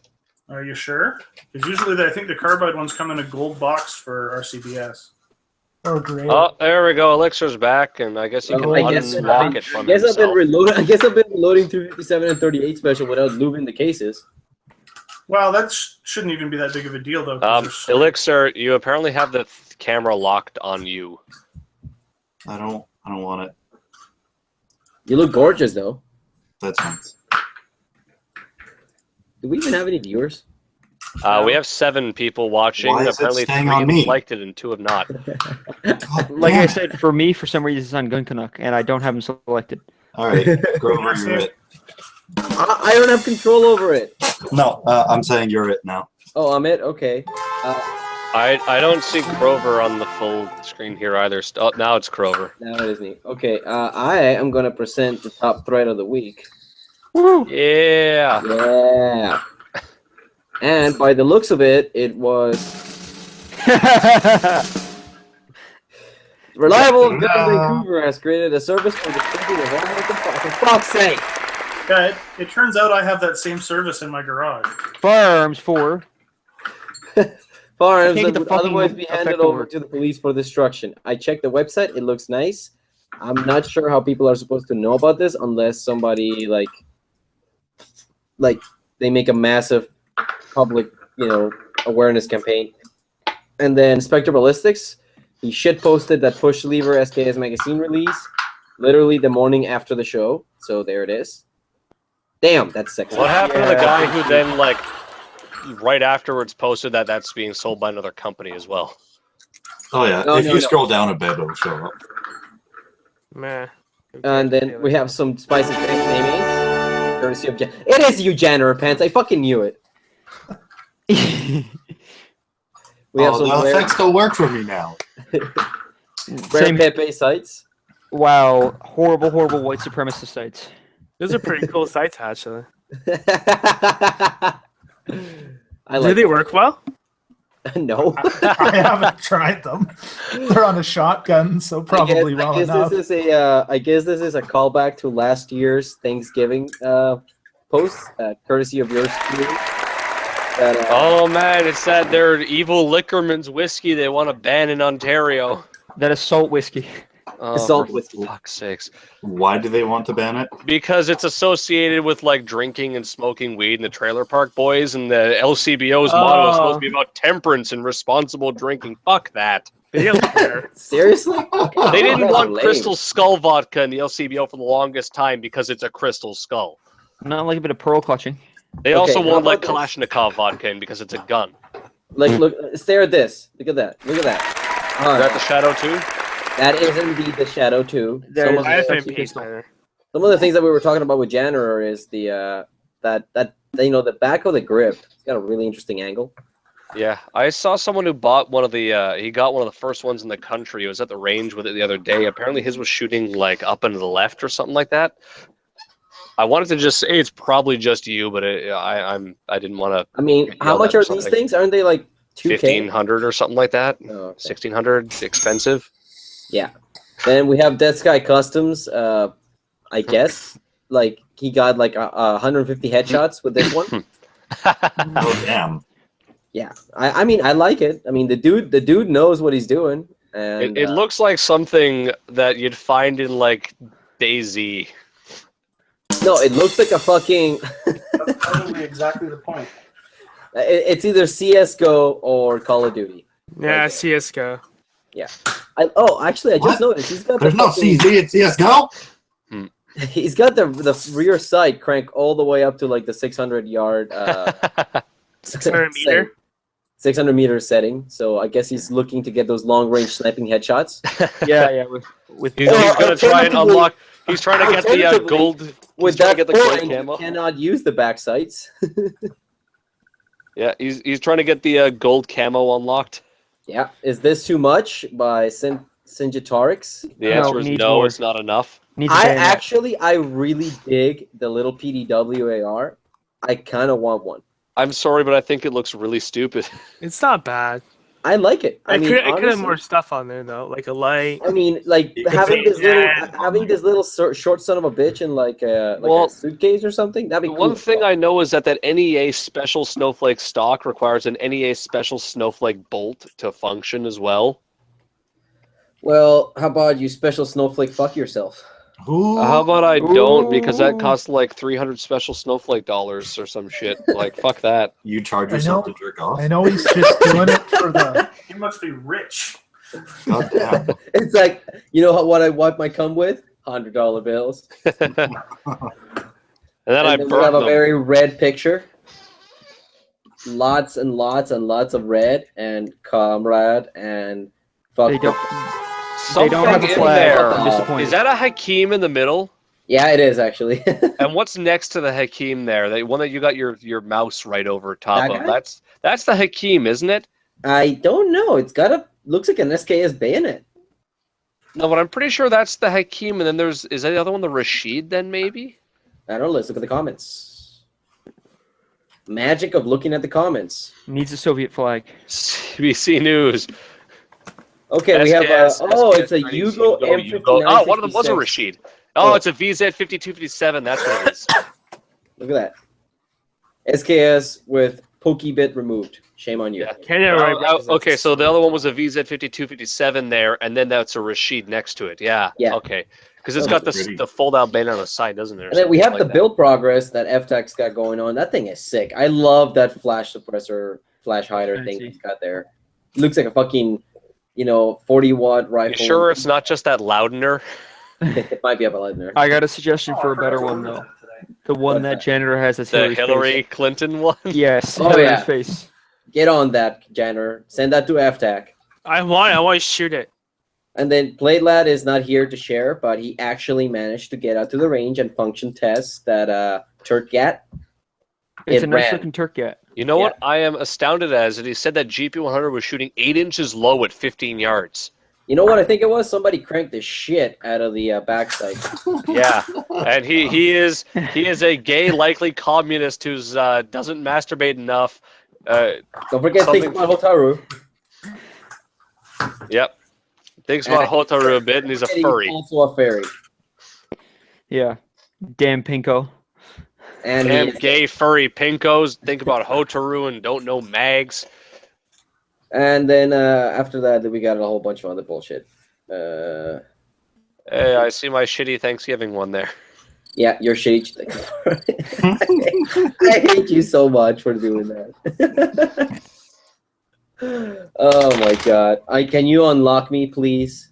[SPEAKER 7] Are you sure? Because usually I think the carbide ones come in a gold box for RCBS.
[SPEAKER 4] Oh, great.
[SPEAKER 6] Oh, there we go. Elixir's back, and I guess you can
[SPEAKER 8] I guess
[SPEAKER 6] unlock it from
[SPEAKER 8] I guess I've been
[SPEAKER 6] himself.
[SPEAKER 8] I guess I've been reloading 357 and 38 special without lubing the cases.
[SPEAKER 7] Well, that shouldn't even be that big of a deal though. 'Cause there's-
[SPEAKER 6] Elixir, you apparently have the camera locked on you.
[SPEAKER 2] I don't want it.
[SPEAKER 8] You look gorgeous, though.
[SPEAKER 2] That's fine.
[SPEAKER 8] Do we even have any viewers?
[SPEAKER 6] We have 7 people watching.
[SPEAKER 2] Why is it
[SPEAKER 6] Apparently,
[SPEAKER 2] staying
[SPEAKER 6] 3
[SPEAKER 2] on
[SPEAKER 6] have
[SPEAKER 2] me?
[SPEAKER 6] liked it and 2 have not.
[SPEAKER 2] God
[SPEAKER 1] Like I
[SPEAKER 2] damn.
[SPEAKER 1] said, for me, for some reason, it's on Gun Canuck, and I don't have him selected.
[SPEAKER 2] All right, Grover, you're it.
[SPEAKER 8] I don't have control over it.
[SPEAKER 2] No, I'm saying you're it now.
[SPEAKER 8] Oh, I'm it? Okay.
[SPEAKER 6] I don't see Grover on the full screen here either. Oh, now it's Grover.
[SPEAKER 8] Now it is me. Okay, I am going to present the top thread of the week.
[SPEAKER 1] Woo!
[SPEAKER 6] Yeah.
[SPEAKER 8] Yeah. And by the looks of it, it was Reliable Gun Vancouver has created a service for the shipping of all for fuck's sake.
[SPEAKER 7] Yeah, it turns out I have that same service in my garage.
[SPEAKER 1] Firearms for
[SPEAKER 8] Firearms
[SPEAKER 1] Can't get
[SPEAKER 8] that
[SPEAKER 1] the
[SPEAKER 8] would
[SPEAKER 1] fucking
[SPEAKER 8] otherwise be handed
[SPEAKER 1] effective
[SPEAKER 8] over
[SPEAKER 1] word.
[SPEAKER 8] to the police for destruction. I checked the website. It looks nice. I'm not sure how people are supposed to know about this unless somebody like they make a massive public, awareness campaign. And then Spectre Ballistics, he shit posted that Push Lever SKS magazine release literally the morning after the show. So there it is. Damn, that's sexy.
[SPEAKER 6] What happened to the guy who then, like, right afterwards posted that that's being sold by another company as well?
[SPEAKER 2] Oh yeah,
[SPEAKER 8] No,
[SPEAKER 2] if
[SPEAKER 8] no,
[SPEAKER 2] you
[SPEAKER 8] no.
[SPEAKER 2] scroll down a bit, it'll show up.
[SPEAKER 5] Man.
[SPEAKER 8] And then we have some spicy drink mayonnaise, courtesy of It is you, Janitor Pants. I fucking knew it. We have some
[SPEAKER 2] the
[SPEAKER 8] rare,
[SPEAKER 2] effects don't work for me now.
[SPEAKER 8] rare
[SPEAKER 1] Same.
[SPEAKER 8] Pepe sites.
[SPEAKER 1] Wow, horrible, horrible white supremacist sites.
[SPEAKER 5] Those are pretty cool sites, actually.
[SPEAKER 8] I
[SPEAKER 5] Do
[SPEAKER 8] like
[SPEAKER 5] they work well?
[SPEAKER 8] No.
[SPEAKER 4] I haven't tried them. They're on a shotgun, so probably well enough.
[SPEAKER 8] This is I guess this is a callback to last year's Thanksgiving post, courtesy of yours truly. That,
[SPEAKER 6] Oh man, it's that their evil Liquorman's whiskey they want to ban in Ontario.
[SPEAKER 1] That is salt whiskey.
[SPEAKER 6] Oh,
[SPEAKER 8] Assault
[SPEAKER 6] for
[SPEAKER 8] whiskey.
[SPEAKER 6] fuck's sakes.
[SPEAKER 2] Why do they want to ban it?
[SPEAKER 6] Because it's associated with like drinking and smoking weed in the Trailer Park Boys, and the LCBO's motto is supposed to be about temperance and responsible drinking. Fuck that.
[SPEAKER 5] They don't care.
[SPEAKER 8] Seriously?
[SPEAKER 6] They didn't
[SPEAKER 8] That's
[SPEAKER 6] want
[SPEAKER 8] lame.
[SPEAKER 6] Crystal Skull vodka in the LCBO for the longest time because it's a crystal skull.
[SPEAKER 1] Not like a bit of pearl clutching.
[SPEAKER 6] They
[SPEAKER 8] Okay,
[SPEAKER 6] also
[SPEAKER 8] how
[SPEAKER 6] want like
[SPEAKER 8] about this?
[SPEAKER 6] Kalashnikov vodka in because it's a gun.
[SPEAKER 8] Like, look, stare at this. Look at that. Look at that.
[SPEAKER 6] Is that the Shadow too?
[SPEAKER 8] That is indeed the Shadow 2.
[SPEAKER 1] That
[SPEAKER 8] Some
[SPEAKER 1] is
[SPEAKER 8] of the
[SPEAKER 5] I
[SPEAKER 8] stuff
[SPEAKER 5] think
[SPEAKER 8] you
[SPEAKER 5] Peace
[SPEAKER 8] can-
[SPEAKER 5] better.
[SPEAKER 8] Some of the things that we were talking about with Janitor is the that the back of the grip. It's got a really interesting angle.
[SPEAKER 6] Yeah, I saw someone who bought one of the. He got one of the first ones in the country. He was at the range with it the other day. Apparently, his was shooting like up and to the left or something like that. I wanted to just say it's probably just you, but I didn't want to.
[SPEAKER 8] I mean, how much are these things? Aren't they like 2K?
[SPEAKER 6] 1,500 or something like that.
[SPEAKER 8] Oh, okay.
[SPEAKER 6] 1,600, expensive.
[SPEAKER 8] Yeah. Then we have Dead Sky Customs. I guess like he got like 150 headshots with this one.
[SPEAKER 2] Oh damn!
[SPEAKER 8] Yeah, I mean, I like it. I mean, the dude knows what he's doing. And
[SPEAKER 6] It looks like something that you'd find in like DayZ.
[SPEAKER 8] no, it looks like a fucking.
[SPEAKER 7] That's probably exactly the point.
[SPEAKER 8] It's either CS:GO or Call of Duty.
[SPEAKER 5] Yeah, CS:GO.
[SPEAKER 8] Yeah. Actually, I just
[SPEAKER 2] What?
[SPEAKER 8] noticed he's got.
[SPEAKER 2] There's no CZ in CS:GO.
[SPEAKER 8] He's got the rear sight crank all the way up to like the 600 yard.
[SPEAKER 5] 600 meter.
[SPEAKER 8] 600 meter setting. So I guess he's looking to get those long range sniping headshots.
[SPEAKER 1] Yeah. With
[SPEAKER 6] He's gonna try and unlock. He's trying to get the gold.
[SPEAKER 8] With
[SPEAKER 6] He's trying
[SPEAKER 8] that
[SPEAKER 6] to get the gold
[SPEAKER 8] point, you
[SPEAKER 6] camo.
[SPEAKER 8] cannot use the back sights.
[SPEAKER 6] Yeah, he's trying to get the gold camo unlocked.
[SPEAKER 8] Yeah. Is this too much by Syngetorix?
[SPEAKER 6] The answer is
[SPEAKER 1] needs
[SPEAKER 6] no.
[SPEAKER 1] more.
[SPEAKER 6] It's not enough.
[SPEAKER 1] Needs a bayonet.
[SPEAKER 8] I really dig the little PDW AR. I kind of want one.
[SPEAKER 6] I'm sorry, but I think it looks really stupid.
[SPEAKER 5] It's not bad.
[SPEAKER 8] I like it. I mean,
[SPEAKER 5] could have
[SPEAKER 8] honestly,
[SPEAKER 5] more stuff on there though, like a light.
[SPEAKER 8] I mean, like
[SPEAKER 2] You could
[SPEAKER 8] having
[SPEAKER 2] say
[SPEAKER 8] this little short son of a bitch in like a suitcase or something. That'd be
[SPEAKER 6] The
[SPEAKER 8] cool.
[SPEAKER 6] one thing I know is that NEA special snowflake stock requires an NEA special snowflake bolt to function as well.
[SPEAKER 8] Well, how about you special snowflake fuck yourself?
[SPEAKER 2] Ooh.
[SPEAKER 6] How about I don't, because that
[SPEAKER 1] Ooh.
[SPEAKER 6] costs like 300 special snowflake dollars or some shit. Like, fuck that.
[SPEAKER 2] You charge
[SPEAKER 4] I
[SPEAKER 2] yourself
[SPEAKER 4] know.
[SPEAKER 2] to jerk off?
[SPEAKER 4] I know he's just doing it for the.
[SPEAKER 7] You must be rich.
[SPEAKER 2] God damn.
[SPEAKER 8] It's like, you know what I wipe my cum with? $100 bills.
[SPEAKER 6] And then I
[SPEAKER 8] And then we have
[SPEAKER 6] burn
[SPEAKER 8] a
[SPEAKER 6] them.
[SPEAKER 8] very red picture. Lots and lots and lots of red and comrade and fuck.
[SPEAKER 1] They don't.
[SPEAKER 6] Something
[SPEAKER 1] don't have a
[SPEAKER 6] in
[SPEAKER 1] flag.
[SPEAKER 6] there.
[SPEAKER 1] I'm disappointed.
[SPEAKER 6] Is that a Hakeem in the middle?
[SPEAKER 8] Yeah, it is actually.
[SPEAKER 6] And what's next to the Hakeem there? The one that you got your mouse right over top
[SPEAKER 8] That
[SPEAKER 6] of.
[SPEAKER 8] guy?
[SPEAKER 6] That's the Hakeem, isn't it?
[SPEAKER 8] I don't know. It's got looks like an SKS bayonet.
[SPEAKER 6] No, but I'm pretty sure that's the Hakeem, and then is that the other one the Rashid then maybe?
[SPEAKER 8] I don't know. Let's look at the comments. Magic of looking at the comments.
[SPEAKER 1] Needs a Soviet flag.
[SPEAKER 6] CBC News.
[SPEAKER 8] Okay, we have
[SPEAKER 6] SKS,
[SPEAKER 8] it's a
[SPEAKER 6] SKS,
[SPEAKER 8] Yugo
[SPEAKER 6] Yugo.
[SPEAKER 8] M59.
[SPEAKER 6] Oh, one of them was a
[SPEAKER 8] 56.
[SPEAKER 6] Rashid. Oh, it's a VZ5257. That's what it is.
[SPEAKER 8] Look at that. SKS with Pokebit removed. Shame on you.
[SPEAKER 6] Yeah.
[SPEAKER 5] Canada represents
[SPEAKER 6] Okay, so the other one was a VZ5257 there, and then that's a Rashid next to it. Yeah.
[SPEAKER 8] Yeah.
[SPEAKER 6] Okay. Because it's got
[SPEAKER 2] Pretty.
[SPEAKER 6] the fold-out bayonet on the side, doesn't there?
[SPEAKER 8] And then we have
[SPEAKER 6] Something
[SPEAKER 8] the
[SPEAKER 6] like that.
[SPEAKER 8] build progress that FTech's got going on. That thing is sick. I love that flash suppressor, flash hider thing
[SPEAKER 1] Fancy.
[SPEAKER 8] he's got there. It looks like a fucking, 40-watt
[SPEAKER 6] You
[SPEAKER 8] rifle.
[SPEAKER 6] sure it's not just that loudener?
[SPEAKER 8] It might be up a line there.
[SPEAKER 1] I got a suggestion for a better one though. The one that janitor has is
[SPEAKER 6] The
[SPEAKER 1] Hillary's
[SPEAKER 6] Hillary
[SPEAKER 1] face.
[SPEAKER 6] Clinton one?
[SPEAKER 1] Yes,
[SPEAKER 8] Oh,
[SPEAKER 1] Hillary's
[SPEAKER 8] yeah.
[SPEAKER 1] face.
[SPEAKER 8] Get on that, Janner. Send that to FTech.
[SPEAKER 5] I want to shoot it.
[SPEAKER 8] And then Playlad is not here to share, but he actually managed to get out to the range and function test that Turk-Gat.
[SPEAKER 1] It's
[SPEAKER 8] It
[SPEAKER 1] a nice
[SPEAKER 8] ran.
[SPEAKER 1] looking Turk Gat.
[SPEAKER 6] You know what I am astounded as? That he said that GP100 was shooting 8 inches low at 15 yards.
[SPEAKER 8] You know what I think it was? Somebody cranked the shit out of the backside.
[SPEAKER 6] Yeah, and he is a gay, likely communist who's doesn't masturbate enough.
[SPEAKER 8] Don't forget
[SPEAKER 6] Something-
[SPEAKER 8] think about Hotaru.
[SPEAKER 6] Yep, thinks about Hotaru a bit, and he's a
[SPEAKER 8] He's
[SPEAKER 6] furry.
[SPEAKER 8] also a fairy.
[SPEAKER 1] Yeah. Damn Pinko.
[SPEAKER 8] And
[SPEAKER 6] Damn
[SPEAKER 8] he-
[SPEAKER 6] gay furry pinkos. Think about Hotaru and don't know mags.
[SPEAKER 8] And then after that, we got a whole bunch of other bullshit.
[SPEAKER 6] Hey, I see my shitty Thanksgiving one there.
[SPEAKER 8] Yeah, you're shitty. I hate you so much for doing that. Oh my god! Can you unlock me, please?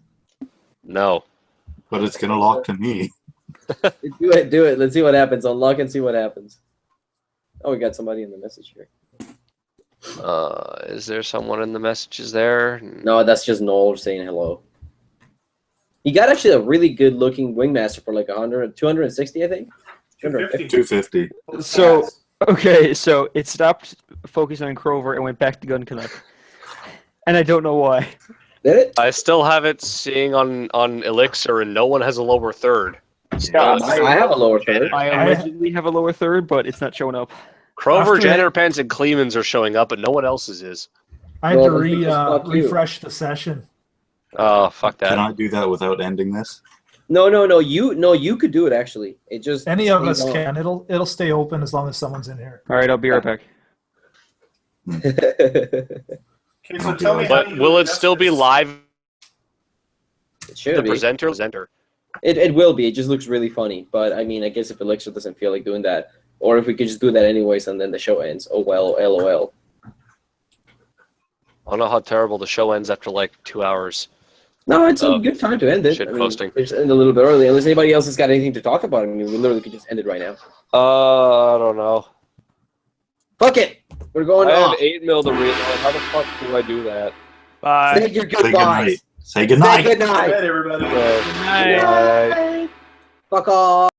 [SPEAKER 6] No.
[SPEAKER 2] But it's gonna lock to me.
[SPEAKER 8] Do it. Let's see what happens. Unlock and see what happens. Oh, we got somebody in the message here.
[SPEAKER 6] Is there someone in the messages there?
[SPEAKER 8] No, that's just Noel saying hello. He got actually a really good looking wingmaster for like 100, 260, I think. 250.
[SPEAKER 2] 250.
[SPEAKER 1] So Okay, so it stopped focusing on Crover and went back to Gun Connect. And I don't know why.
[SPEAKER 8] Did it?
[SPEAKER 6] I still have it seeing on Elixir, and no one has a lower third.
[SPEAKER 1] Yeah,
[SPEAKER 8] I have a lower third.
[SPEAKER 1] I allegedly have a lower third, but it's not showing up.
[SPEAKER 6] Crover,
[SPEAKER 4] After
[SPEAKER 6] Janitor Pens, and Clemens are showing up, but no one else's is.
[SPEAKER 4] I had
[SPEAKER 8] Well,
[SPEAKER 4] to
[SPEAKER 8] then just fuck you.
[SPEAKER 4] refresh the session.
[SPEAKER 6] Oh, fuck
[SPEAKER 2] Can
[SPEAKER 6] that.
[SPEAKER 2] I do that without ending this?
[SPEAKER 8] No. You could do it actually. It just
[SPEAKER 4] Any of
[SPEAKER 8] stays
[SPEAKER 4] us
[SPEAKER 8] on.
[SPEAKER 4] can. It'll stay open as long as someone's in here.
[SPEAKER 1] All right, I'll be right back.
[SPEAKER 7] Okay, so tell me how
[SPEAKER 6] But
[SPEAKER 7] you
[SPEAKER 6] will it
[SPEAKER 7] adjust
[SPEAKER 6] still be
[SPEAKER 7] this.
[SPEAKER 6] live?
[SPEAKER 8] It should
[SPEAKER 6] The
[SPEAKER 8] be.
[SPEAKER 6] presenter?
[SPEAKER 8] It will be. It just looks really funny. But I mean, I guess if Elixir doesn't feel like doing that, or if we could just do that anyways and then the show ends. Oh well, LOL.
[SPEAKER 6] I don't know how terrible the show ends after like 2 hours.
[SPEAKER 8] No, it's a
[SPEAKER 6] Oh,
[SPEAKER 8] good time to end it.
[SPEAKER 6] shit
[SPEAKER 8] I mean,
[SPEAKER 6] posting.
[SPEAKER 8] we just end a little bit early, unless anybody else has got anything to talk about. I mean, we literally could just end it right now.
[SPEAKER 6] I don't know.
[SPEAKER 8] Fuck it. We're going
[SPEAKER 6] I
[SPEAKER 8] off.
[SPEAKER 6] have 8 mil to read. How the fuck do I do that?
[SPEAKER 5] Bye.
[SPEAKER 8] Say your
[SPEAKER 2] Say
[SPEAKER 8] goodbyes.
[SPEAKER 2] goodnight. Say
[SPEAKER 8] Say
[SPEAKER 2] goodnight.
[SPEAKER 8] goodnight.
[SPEAKER 7] Good night, everybody.
[SPEAKER 6] Good
[SPEAKER 5] night.
[SPEAKER 6] night.
[SPEAKER 8] Fuck off.